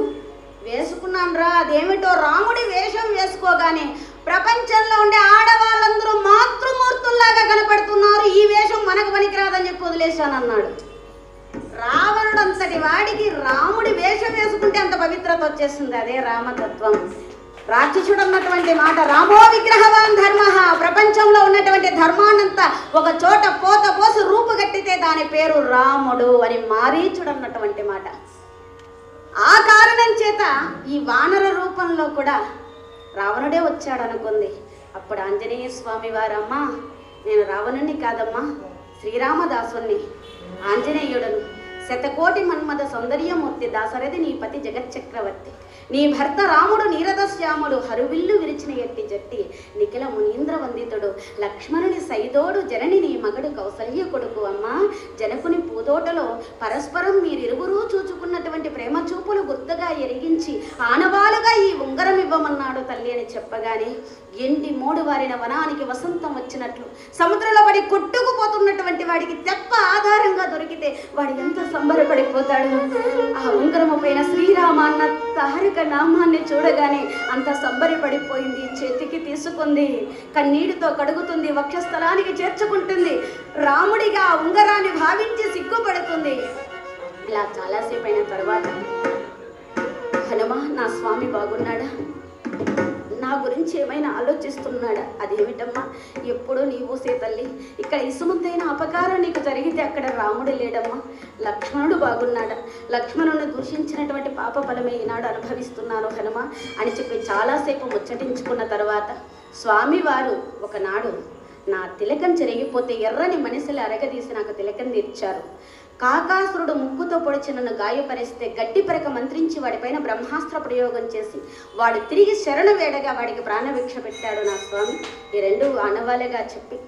[SPEAKER 1] వేసుకున్నాను రా. అదేమిటో, రాముడి వేషం వేసుకోగానే ప్రపంచంలో ఉండే ఆడవాళ్ళందరూ మాతృమూర్తుల్లాగా కనపడుతున్నారు, ఈ వేషం మనకు పనికిరాదని చెప్పి వదిలేశానన్నాడు. రావణుడు అంతటి వాడికి రాముడి వేషం వేసుకుంటే అంత పవిత్రత వచ్చేస్తుంది. అదే రామతత్వం. రాక్షసుడు అన్నటువంటి మాట రామో విగ్రహవాన్ ధర్మ. ప్రపంచంలో ఉన్నటువంటి ధర్మాన్నంతా ఒక చోట పోత పోసి రూపుగట్టితే దాని పేరు రాముడు అని మారీచుడు అన్నటువంటి మాట. ఆ కారణం చేత ఈ వానర రూపంలో కూడా రావణుడే వచ్చాడు అనుకుంది. అప్పుడు ఆంజనేయ స్వామి వారమ్మా, నేను రావణుణ్ణి కాదమ్మా, శ్రీరామదాసుని, ఆంజనేయుడను, శతకోటి మన్మద సౌందర్యమూర్తి, దాశరథి నీ పతి జగచ్చక్రవర్తి, నీ భర్త రాముడు నీరదశ్యాముడు, హరువిల్లు విరిచిన ఎట్టి జట్టి, నిఖిల మునీంద్ర వందితుడు, లక్ష్మణుని సైదోడు, జనని నీ మగడు కౌసల్య కొడుకు. అమ్మా, జనకుని పూదోటలో పరస్పరం మీరిరువురూ చూచుకున్నటువంటి ప్రేమ చూపులు గుర్తుగా ఎరిగించి ఆనవాలుగా ఈ ఉంగరం ఇవ్వమన్నాడు తల్లి అని చెప్పగానే ఎండి మోడు వారిన వనానికి వసంతం వచ్చినట్లు సముద్రంలో పడి కొట్టుకుపోతున్నటువంటి వాడికి తెప్ప ఆధారంగా దొరికితే వాడి ఎంత సంబరపడిపోతాడు. ఆ ఉంగరము పైన శ్రీరామ అన్న తారక నామాన్ని చూడగానే అంత సంబరపడిపోయింది. చేతికి తీసుకుంది, కన్నీటితో కడుగుతుంది, వక్షస్థలానికి చేర్చుకుంటుంది, రాముడిగా ఆ ఉంగరాన్ని భావించి సిగ్గుపడుతుంది. ఇలా చాలాసేపు అయిన తర్వాత, హనుమా నా స్వామి బాగున్నాడా, నా గురించి ఏమైనా ఆలోచిస్తున్నాడా? అదేమిటమ్మా, ఎప్పుడు నీవు సీతల్లి, ఇక్కడ ఇసుమంతైన అపకారం నీకు జరిగితే అక్కడ రాముడు లేడమ్మా, లక్ష్మణుడు బాగున్నాడా, లక్ష్మణుని దూషించినటువంటి పాప ఫలమే ఈనాడు అనుభవిస్తున్నాను హనుమ అని చెప్పి చాలాసేపు ముచ్చటించుకున్న తర్వాత స్వామివారు ఒకనాడు నా తిలకం చెరిగిపోతే ఎర్రని మనిషిని అరగదీసి నాకు తిలకం తీర్చారు. కాకాసురుడు ముక్కుతో పొడిచి నన్ను గాయపరిస్తే గట్టి పరక మంత్రించి వాడిపైన బ్రహ్మాస్త్ర ప్రయోగం చేసి వాడు తిరిగి శరణు వేడగా వాడికి ప్రాణభిక్ష పెట్టాడు నా స్వామి. ఈ రెండు ఆనవాళ్ళగా చెప్పి,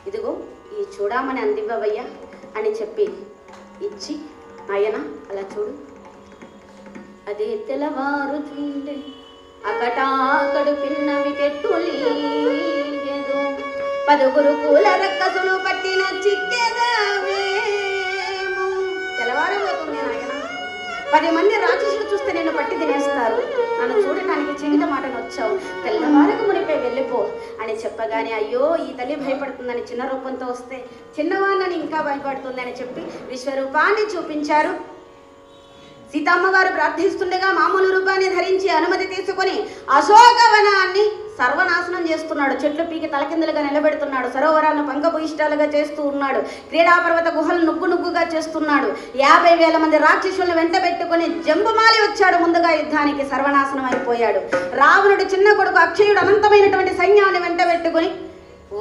[SPEAKER 1] ఇదిగో ఈ చూడమని అందివ్వవయ్యా అని చెప్పి ఇచ్చి, ఆయన అలా చూడు, అదే తెల్లవారు చూడే అకటాకడు పిన్నవి కెట్టులీగెదు, పదుగురు కూల రక్కసులు పట్టిన చిక్కెదవే. తెల్లవారబోతుంది నాయన, 10 మంది రాక్షసులు చూస్తే నేను పట్టి తినేస్తారు, నన్ను చూడటానికి చెంగిట మాటను వచ్చావు, తెల్లవారకు మునిపై వెళ్ళిపో అని చెప్పగానే, అయ్యో ఈ తల్లి భయపడుతుందని చిన్న రూపంతో వస్తే చిన్నవాళ్ళని ఇంకా భయపడుతుంది అని చెప్పి విశ్వరూపాన్ని చూపించారు. సీతమ్మవారు ప్రార్థిస్తుండగా మామూలు రూపాన్ని ధరించి అనుమతి తీసుకొని అశోకవనాన్ని సర్వనాశనం చేస్తున్నాడు. చెట్లు పీకి తలకిందులుగా నిలబెడుతున్నాడు, సరోవరాలను పంకభూయిష్టాలుగా చేస్తూ ఉన్నాడు, క్రీడాపర్వత గుహలు నుగ్గుగా చేస్తున్నాడు. 50,000 మంది రాక్షసులను వెంట పెట్టుకుని జంబుమాలి వచ్చాడు ముందుగా యుద్ధానికి. సర్వనాశనం అయిపోయాడు. రావణుడి చిన్న కొడుకు అక్షయుడు అనంతమైనటువంటి సైన్యాన్ని వెంట పెట్టుకుని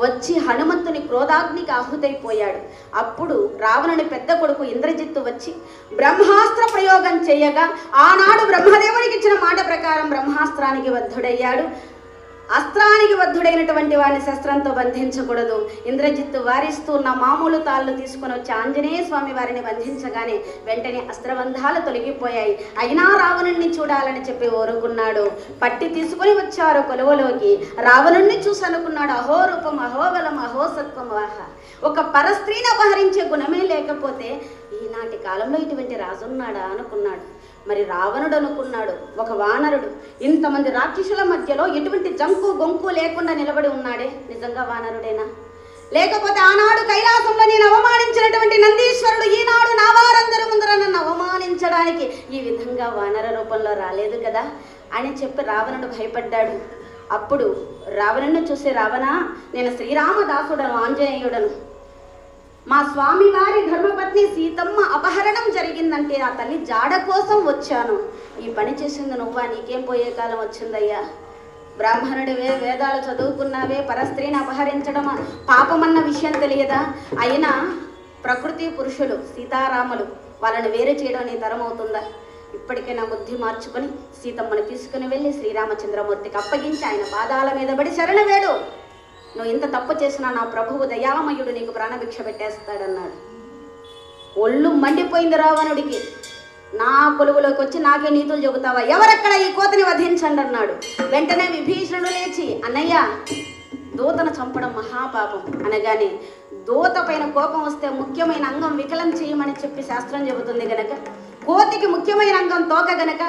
[SPEAKER 1] వచ్చి హనుమంతుని క్రోధాగ్నికి ఆహుతైపోయాడు. అప్పుడు రావణుని పెద్ద కొడుకు ఇంద్రజిత్తు వచ్చి బ్రహ్మాస్త్ర ప్రయోగం చేయగా ఆనాడు బ్రహ్మదేవునికి ఇచ్చిన మాట ప్రకారం బ్రహ్మాస్త్రానికి బద్ధుడయ్యాడు. అస్త్రానికి బద్ధుడైనటువంటి వాడిని శస్త్రంతో బంధించకూడదు. ఇంద్రజిత్తు వారిస్తూ ఉన్న మామూలు తాళ్ళు తీసుకుని వచ్చి ఆంజనేయ స్వామి వారిని బంధించగానే వెంటనే అస్త్రబంధాలు తొలగిపోయాయి. అయినా రావణుణ్ణి చూడాలని చెప్పి ఊరుకున్నాడు. పట్టి తీసుకుని వచ్చారు కొలువలోకి. రావణుణ్ణి చూసి అనుకున్నాడు, అహోరూపం అహోబలం అహోసత్వం వాహ. ఒక పరస్త్రీని అపహరించే గుణమే లేకపోతే ఈనాటి కాలంలో ఇటువంటి రాజున్నాడా అనుకున్నాడు. మరి రావణుడు అనుకున్నాడు, ఒక వానరుడు ఇంతమంది రాక్షసుల మధ్యలో ఎటువంటి జంకు గొంకు లేకుండా నిలబడి ఉన్నాడే, నిజంగా వానరుడేనా? లేకపోతే ఆనాడు కైలాసంలో నేను అవమానించినటువంటి నందీశ్వరుడు ఈనాడు నా వారందరి ముందర నన్ను అవమానించడానికి ఈ విధంగా వానర రూపంలో రాలేదు కదా అని చెప్పి రావణుడు భయపడ్డాడు. అప్పుడు రావణుడిని చూసి, రావణ, నేను శ్రీరామదాసుడను, ఆంజనేయుడను. మా స్వామి వారి ధర్మపత్ని సీతమ్మ అపహరణం జరిగిందంటే ఆ తల్లి జాడ కోసం వచ్చాను. ఈ పని చేసింది నువ్వా? నీకేం పోయే కాలం వచ్చిందయ్యా? బ్రాహ్మణుడివే, వేదాలు చదువుకున్నావే, పరస్త్రీని అపహరించడం పాపమన్న విషయం తెలియదా? అయినా ప్రకృతి పురుషులు సీతారాములు, వాళ్ళని వేరు చేయడం నీ తరం అవుతుందా? ఇప్పటికే నా బుద్ధి మార్చుకొని సీతమ్మని తీసుకుని వెళ్ళి శ్రీరామచంద్రమూర్తికి అప్పగించి ఆయన పాదాల మీద పడి శరణ వేడు. నువ్వు ఇంత తప్పు చేసినా నా ప్రభువు దయామయుడు నీకు ప్రాణభిక్ష పెట్టేస్తాడన్నాడు. ఒళ్ళు మండిపోయింది రావణుడికి. నా కొలువులోకి వచ్చి నాకే నీతులు చెబుతావా? ఎవరక్కడ ఈ కోతని వధించండి అన్నాడు. వెంటనే విభీషణుడు లేచి, అన్నయ్య, దూతను చంపడం మహాపాపం అనగానే, దూత పైన కోపం వస్తే ముఖ్యమైన అంగం వికలం చేయమని చెప్పి శాస్త్రం చెబుతుంది గనక, కోతికి ముఖ్యమైన అంగం తోక గనక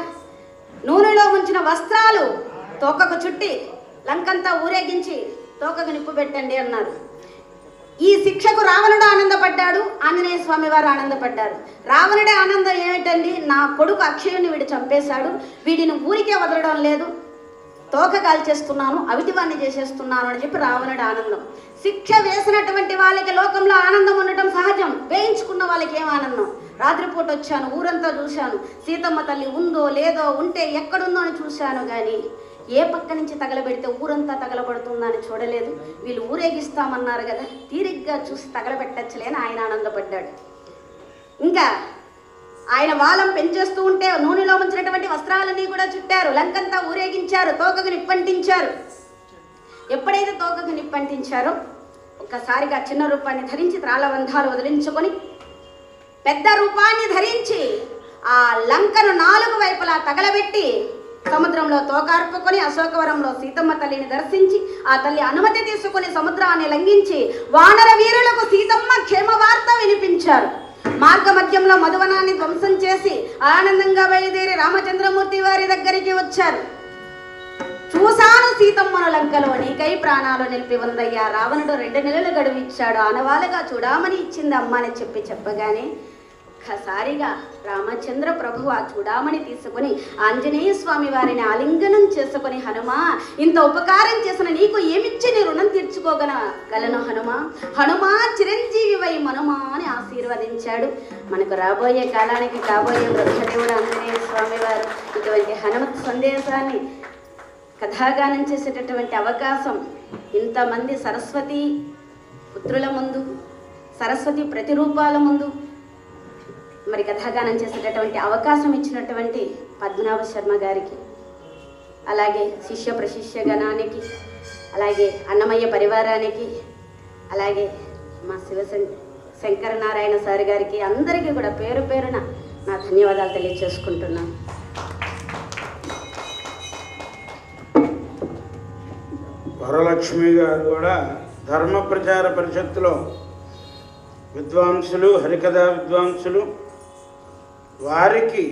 [SPEAKER 1] నూనెలో ముంచిన వస్త్రాలు తోకకు చుట్టి లంకంతా ఊరేగించి తోకకు నిప్పు పెట్టండి అన్నారు. ఈ శిక్షకు రావణుడు ఆనందపడ్డాడు, ఆంజనేయ స్వామి వారు ఆనందపడ్డారు. రావణుడే ఆనందం ఏమిటండి, నా కొడుకు అక్షయుని వీడు చంపేశాడు, వీడిని ఊరికే వదలడం లేదు, తోక కాల్చేస్తున్నాను, అవిటివాణ్ణి చేసేస్తున్నాను అని చెప్పి రావణుడు ఆనందం. శిక్ష వేసినటువంటి వాళ్ళకి లోకంలో ఆనందం ఉండటం సహజం, వేయించుకున్న వాళ్ళకి ఏం ఆనందం? రాత్రిపూట వచ్చాను, ఊరంతా చూశాను, సీతమ్మ తల్లి ఉందో లేదో, ఉంటే ఎక్కడుందో అని చూశాను, కానీ ఏ పక్క నుంచి తగలబెడితే ఊరంతా తగలబడుతుందని చూడలేదు. వీళ్ళు ఊరేగిస్తామన్నారు కదా, తీరిగ్గా చూసి తగలబెట్టచ్చులేని ఆయన ఆనందపడ్డాడు. ఇంకా ఆయన వాలం పెంచేస్తూ ఉంటే నూనెలో ఉంచినటువంటి వస్త్రాలన్నీ కూడా చుట్టారు, లంకంతా ఊరేగించారు, తోకకు నిప్పంటించారు. ఎప్పుడైతే తోకకు నిప్పంటించారో ఒక్కసారిగా చిన్న రూపాన్ని ధరించి త్రాళబంధాలు వదిలించుకొని పెద్ద రూపాన్ని ధరించి ఆ లంకను 4 వైపులా తగలబెట్టి సముద్రంలో తోకార్పుకొని అశోకవరంలో సీతమ్మ తల్లిని దర్శించి ఆ తల్లి అనుమతి తీసుకుని సముద్రాన్ని లంఘించి వానర వీరులకు సీతమ్మ క్షేమ వార్త వినిపించారు. మార్గ మధ్యంలో మధువనాన్ని ధ్వంసం చేసి ఆనందంగా బయలుదేరి రామచంద్రమూర్తి వారి దగ్గరికి వచ్చారు. చూశాను సీతమ్మను లంకలో, నీకై ప్రాణాలు నిలిపి ఉందయ్యా. రావణుడు 2 నెలలు గడువు ఇచ్చాడు, ఆనవాలుగా చూడామని ఇచ్చింది అమ్మ అని చెప్పగానే ఒక్కసారిగా రామచంద్ర ప్రభు ఆ చూడామని తీసుకుని ఆంజనేయ స్వామి వారిని ఆలింగనం చేసుకుని, హనుమా, ఇంత ఉపకారం చేసిన నీకు ఏమిచ్చి నీ రుణం తీర్చుకోగలను హనుమా, హనుమా చిరంజీవివై మనుమా అని ఆశీర్వదించాడు. మనకు రాబోయే కాలానికి కాబోయే బ్రహ్మదేవుడు ఆంజనేయ స్వామి వారు ఇటువంటి హనుమత్ సందేశాన్ని కథాగానం చేసేటటువంటి అవకాశం ఇంతమంది సరస్వతి పుత్రుల ముందు, సరస్వతి ప్రతిరూపాల ముందు మరి కథాగానం చేసేటటువంటి అవకాశం ఇచ్చినటువంటి పద్మనాభ శర్మ గారికి, అలాగే శిష్య ప్రశిష్య గణానికి, అలాగే అన్నమయ్య పరివారానికి, అలాగే మా శంకరనారాయణ సార్ గారికి, అందరికీ కూడా పేరు పేరున నా ధన్యవాదాలు తెలియజేసుకుంటున్నాను.
[SPEAKER 2] వరలక్ష్మి గారు కూడా ధర్మ ప్రచార పరిషత్తులో విద్వాంసులు, హరికథా విద్వాంసులు, వారికి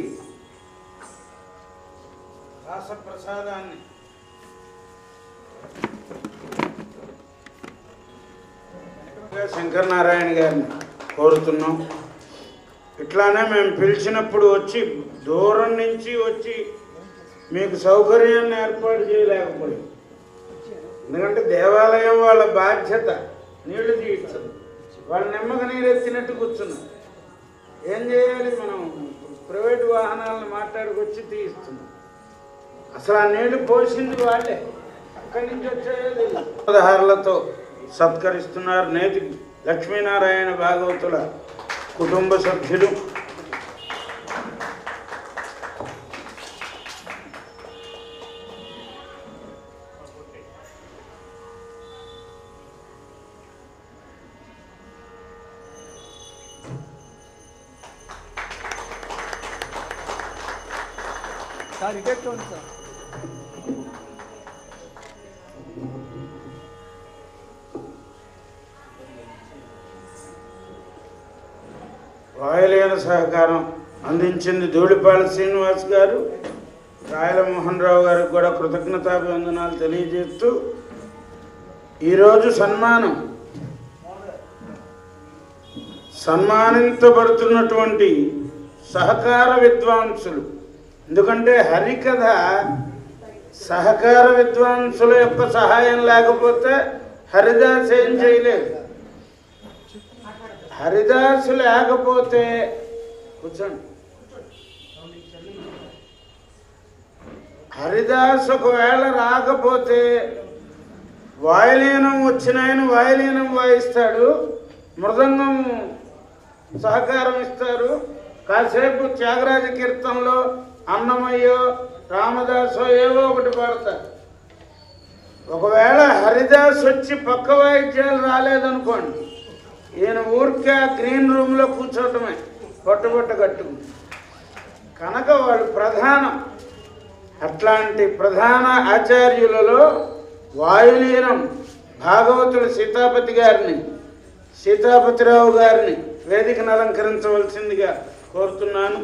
[SPEAKER 2] రాసప్రసాదాన్ని శంకరనారాయణ గారిని కోరుతున్నాం. ఇట్లానే మేము పిలిచినప్పుడు వచ్చి దూరం నుంచి వచ్చి మీకు సౌకర్యాన్ని ఏర్పాటు చేయలేకపోయాం. ఎందుకంటే దేవాలయం వాళ్ళ బాధ్యత నీళ్లు తీయించదు, వాళ్ళు నిమ్మక నీరు ఎత్తినట్టు కూర్చున్నారు. ఏం చేయాలి, మనం ప్రైవేటు వాహనాలను మాట్లాడుకొచ్చి తీయిస్తున్నాం. అసలు ఆ నీళ్లు పోసింది వాళ్ళే, అక్కడి నుంచి వచ్చేది 16లతో సత్కరిస్తున్నారు నేతి లక్ష్మీనారాయణ భాగవతుల కుటుంబ సభ్యులు.
[SPEAKER 3] సార్ ఇదే చూడండి సార్.
[SPEAKER 2] వాయులేన సహకారం అందించింది ధూళిపాల శ్రీనివాస్ గారు, రాయల మోహన్ రావు గారికి కూడా కృతజ్ఞతాభివందనాలు తెలియజేస్తూ ఈరోజు సన్మానించబడుతున్నటువంటి సహకార విద్వాంసులు. ఎందుకంటే హరికథ సహకార విద్వాంసుల యొక్క సహాయం లేకపోతే హరిదాస్ ఏం చేయలేదు. హరిదాసు లేకపోతే కూర్చోండి, హరిదాస్ ఒకవేళ రాకపోతే వాయులీనం వచ్చిన ఆయన వాయులీనం వాయిస్తాడు, మృదంగం సహకారం ఇస్తారు, కాసేపు త్యాగరాజ కీర్తనలో అన్నమయ్యో రామదాసో ఏవో ఒకటి పాడతారు. ఒకవేళ హరిదాస్ వచ్చి పక్క వాయిద్యాలు రాలేదనుకోండి, ఈయన ఊరికే గ్రీన్ రూమ్లో కూర్చోవటమే పొట్టబొట్ట కట్టుకుని. కనుక వాళ్ళు ప్రధానం. అట్లాంటి ప్రధాన ఆచార్యులలో వాయులీనం భాగవతుడు సీతాపతిరావు గారిని వేదికను అలంకరించవలసిందిగా కోరుతున్నాను.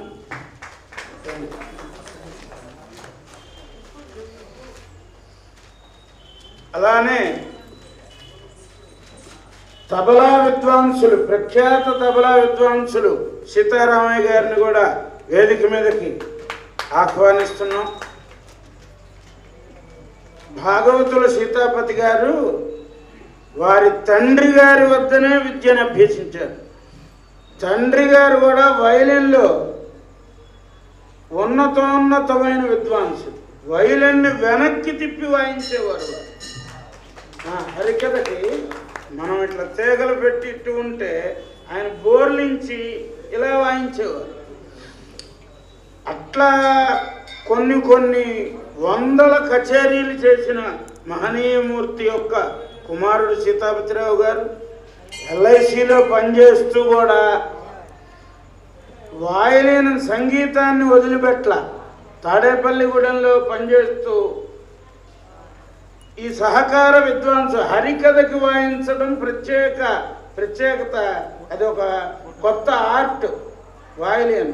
[SPEAKER 2] అలానే తబలా విద్వాంసులు, ప్రఖ్యాత తబలా విద్వాంసులు సీతారామయ్య గారిని కూడా వేదిక మీదకి ఆహ్వానిస్తున్నాం. భాగవతుల సీతాపతి గారు వారి తండ్రి గారి వద్దనే విద్యను అభ్యసించారు. తండ్రి గారు కూడా వయలిన్లో ఉన్నతోన్నతమైన విద్వాంసులు. వయలిన్ని వెనక్కి తిప్పి వాయించేవారు. హరికథకి మనం ఇట్లా తీగలు పెట్టి ఇట్టు ఉంటే ఆయన బోర్లించి ఇలా వాయించేవారు. అట్లా కొన్ని వందల కచేరీలు చేసిన మహనీయమూర్తి యొక్క కుమారుడు సీతాపతిరావు గారు ఎల్ఐసిలో పనిచేస్తూ కూడా వాయులీన సంగీతాన్ని వదిలిపెట్ల. తాడేపల్లిగూడెంలో పనిచేస్తూ ఈ సహకార విద్వాంసు హరికథకి వాయించడం ప్రత్యేకత. అది ఒక కొత్త ఆర్ట్ వాయులీన.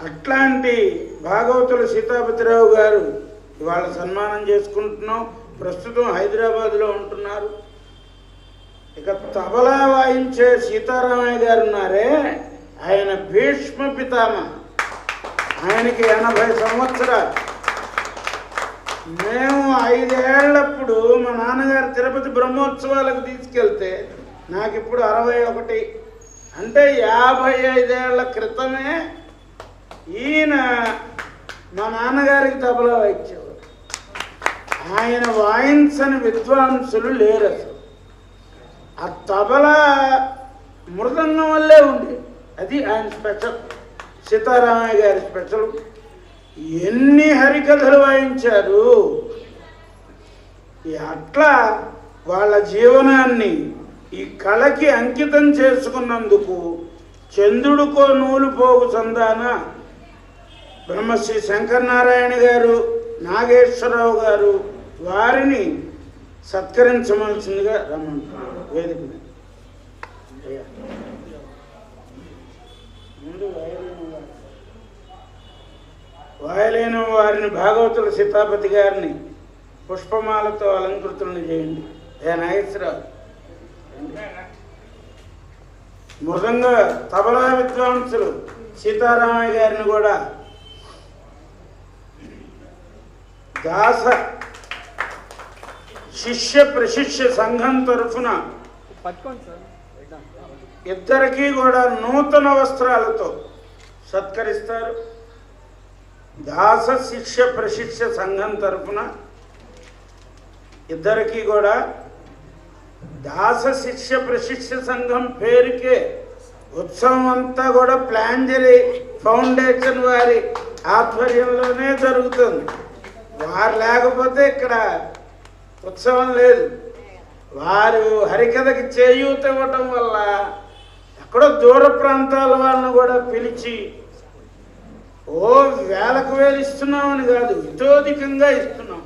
[SPEAKER 2] అట్లాంటి భాగవతుల సీతాపతిరావు గారు ఇవాళ సన్మానం చేసుకుంటున్నాం. ప్రస్తుతం హైదరాబాద్లో ఉంటున్నారు. ఇక తబలా వాయించే సీతారామయ్య గారు ఉన్నారే, ఆయన భీష్మ పితామహ. ఆయనకి 80 సంవత్సరాలు. మేము 5 ఏళ్ళప్పుడు మా నాన్నగారు తిరుపతి బ్రహ్మోత్సవాలకు తీసుకెళ్తే నాకు ఇప్పుడు 61. అంటే 55 ఏళ్ల క్రితమే ఈయన మా నాన్నగారికి తబలా వాయించేవారు. ఆయన వాయించని విద్వాంసులు లేరు అసలు. ఆ తబలా మృదంగం వల్లే ఉంది. అది ఆయన స్పెషల్, సీతారామయ్య గారి స్పెషల్. ఎన్ని హరికథలు వాయించారు. అట్లా వాళ్ళ జీవనాన్ని ఈ కళకి అంకితం చేసుకున్నందుకు చంద్రుడికో నూలు పోగు చందాన బ్రహ్మశ్రీ శంకరనారాయణ గారు, నాగేశ్వరరావు గారు వారిని సత్కరించవలసిందిగా రమ్మంటున్నారు వేదిక మీద. ముందు వాయులీనం వారిని భాగవతుల సీతాపతి గారిని పుష్పమాలతో అలంకృతులను చేయండి. నాగేశ్వరరావు మృదంగ తబలా విద్వాంసులు సీతారామయ్య గారిని కూడా దాస శిష్య ప్రశిష్య సంఘం తరఫున ఇద్దరికీ కూడా నూతన వస్త్రాలతో సత్కరిస్తారు. దాస శిష్య ప్రశిష్య సంఘం తరఫున ఇద్దరికీ కూడా దాస శిష్య ప్రశిష్య సంఘం పేరుకే ఉత్సవం అంతా కూడా ప్లాంజరీ ఫౌండేషన్ వారి ఆధ్వర్యంలోనే జరుగుతుంది. వారు లేకపోతే ఇక్కడ ఉత్సవం లేదు. వారు హరికథకి చేయూత ఇవ్వటం వల్ల ఎక్కడో దూర ప్రాంతాల వాళ్ళని కూడా పిలిచి వేలకు వేలు ఇస్తున్నామని కాదు, ఇతోధికంగా ఇస్తున్నాం.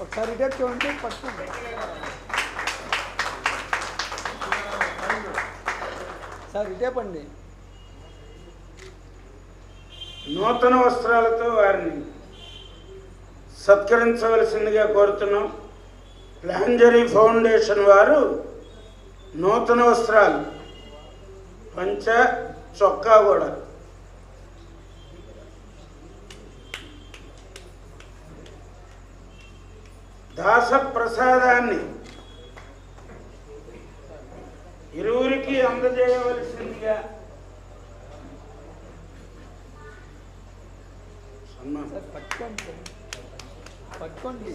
[SPEAKER 3] ఒకసారి ఇటే చూడండి, పట్టుకోండి. సార్ ఇటే పండి.
[SPEAKER 2] నూతన వస్త్రాలతో వారిని సత్కరించవలసిందిగా కోరుతున్నాం. ప్లాంజరీ ఫౌండేషన్ వారు నూతన వస్త్రాలు, పంచ చొక్కా కూడా దాస ప్రసాదాన్ని ఇరువురికి అందజేయవలసిందిగా
[SPEAKER 3] సార్ పట్టుకోండి, పట్టుకోండి.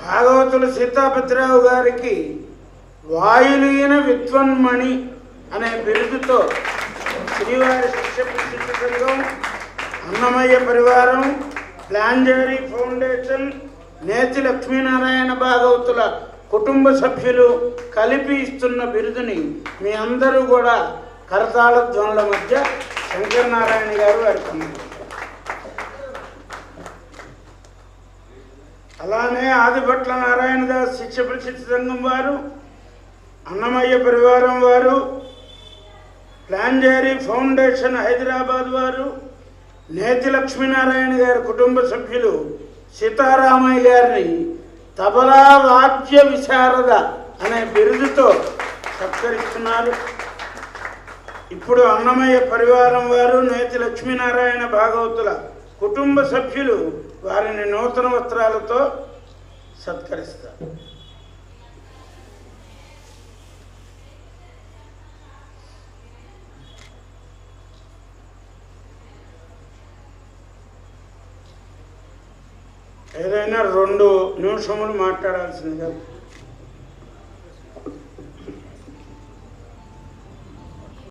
[SPEAKER 2] భాగవతులు సీతాపతిరావు గారికి వాయులీన విద్వన్మణి అనే బిరుదుతో శ్రీవారి శిష్య ప్రశిష్య సంఘం, అన్నమయ్య పరివారం, ప్లాంజరీ ఫౌండేషన్, నేతి లక్ష్మీనారాయణ భాగవతుల కుటుంబ సభ్యులు కలిపి ఇస్తున్న బిరుదుని మీ అందరూ కూడా కరతాళ ధ్వనుల మధ్య శంకరనారాయణ గారు వారికి అందించారు. అలానే ఆదిభట్ల నారాయణదాస్ శిష్య ప్రశిష్య సంఘం వారు, అన్నమయ్య పరివారం వారు, ప్లాంజరీ ఫౌండేషన్ హైదరాబాద్ వారు, నేతి లక్ష్మీనారాయణ గారి కుటుంబ సభ్యులు సీతారామయ్య గారిని తబలా వాద్య విశారద అనే బిరుదుతో సత్కరిస్తున్నారు. ఇప్పుడు అన్నమయ్య పరివారం వారు, నేతి లక్ష్మీనారాయణ భాగవతుల కుటుంబ సభ్యులు వారిని నూతన వస్త్రాలతో సత్కరిస్తారు. ఏదైనా 2 నిమిషములు మాట్లాడాల్సిందిగా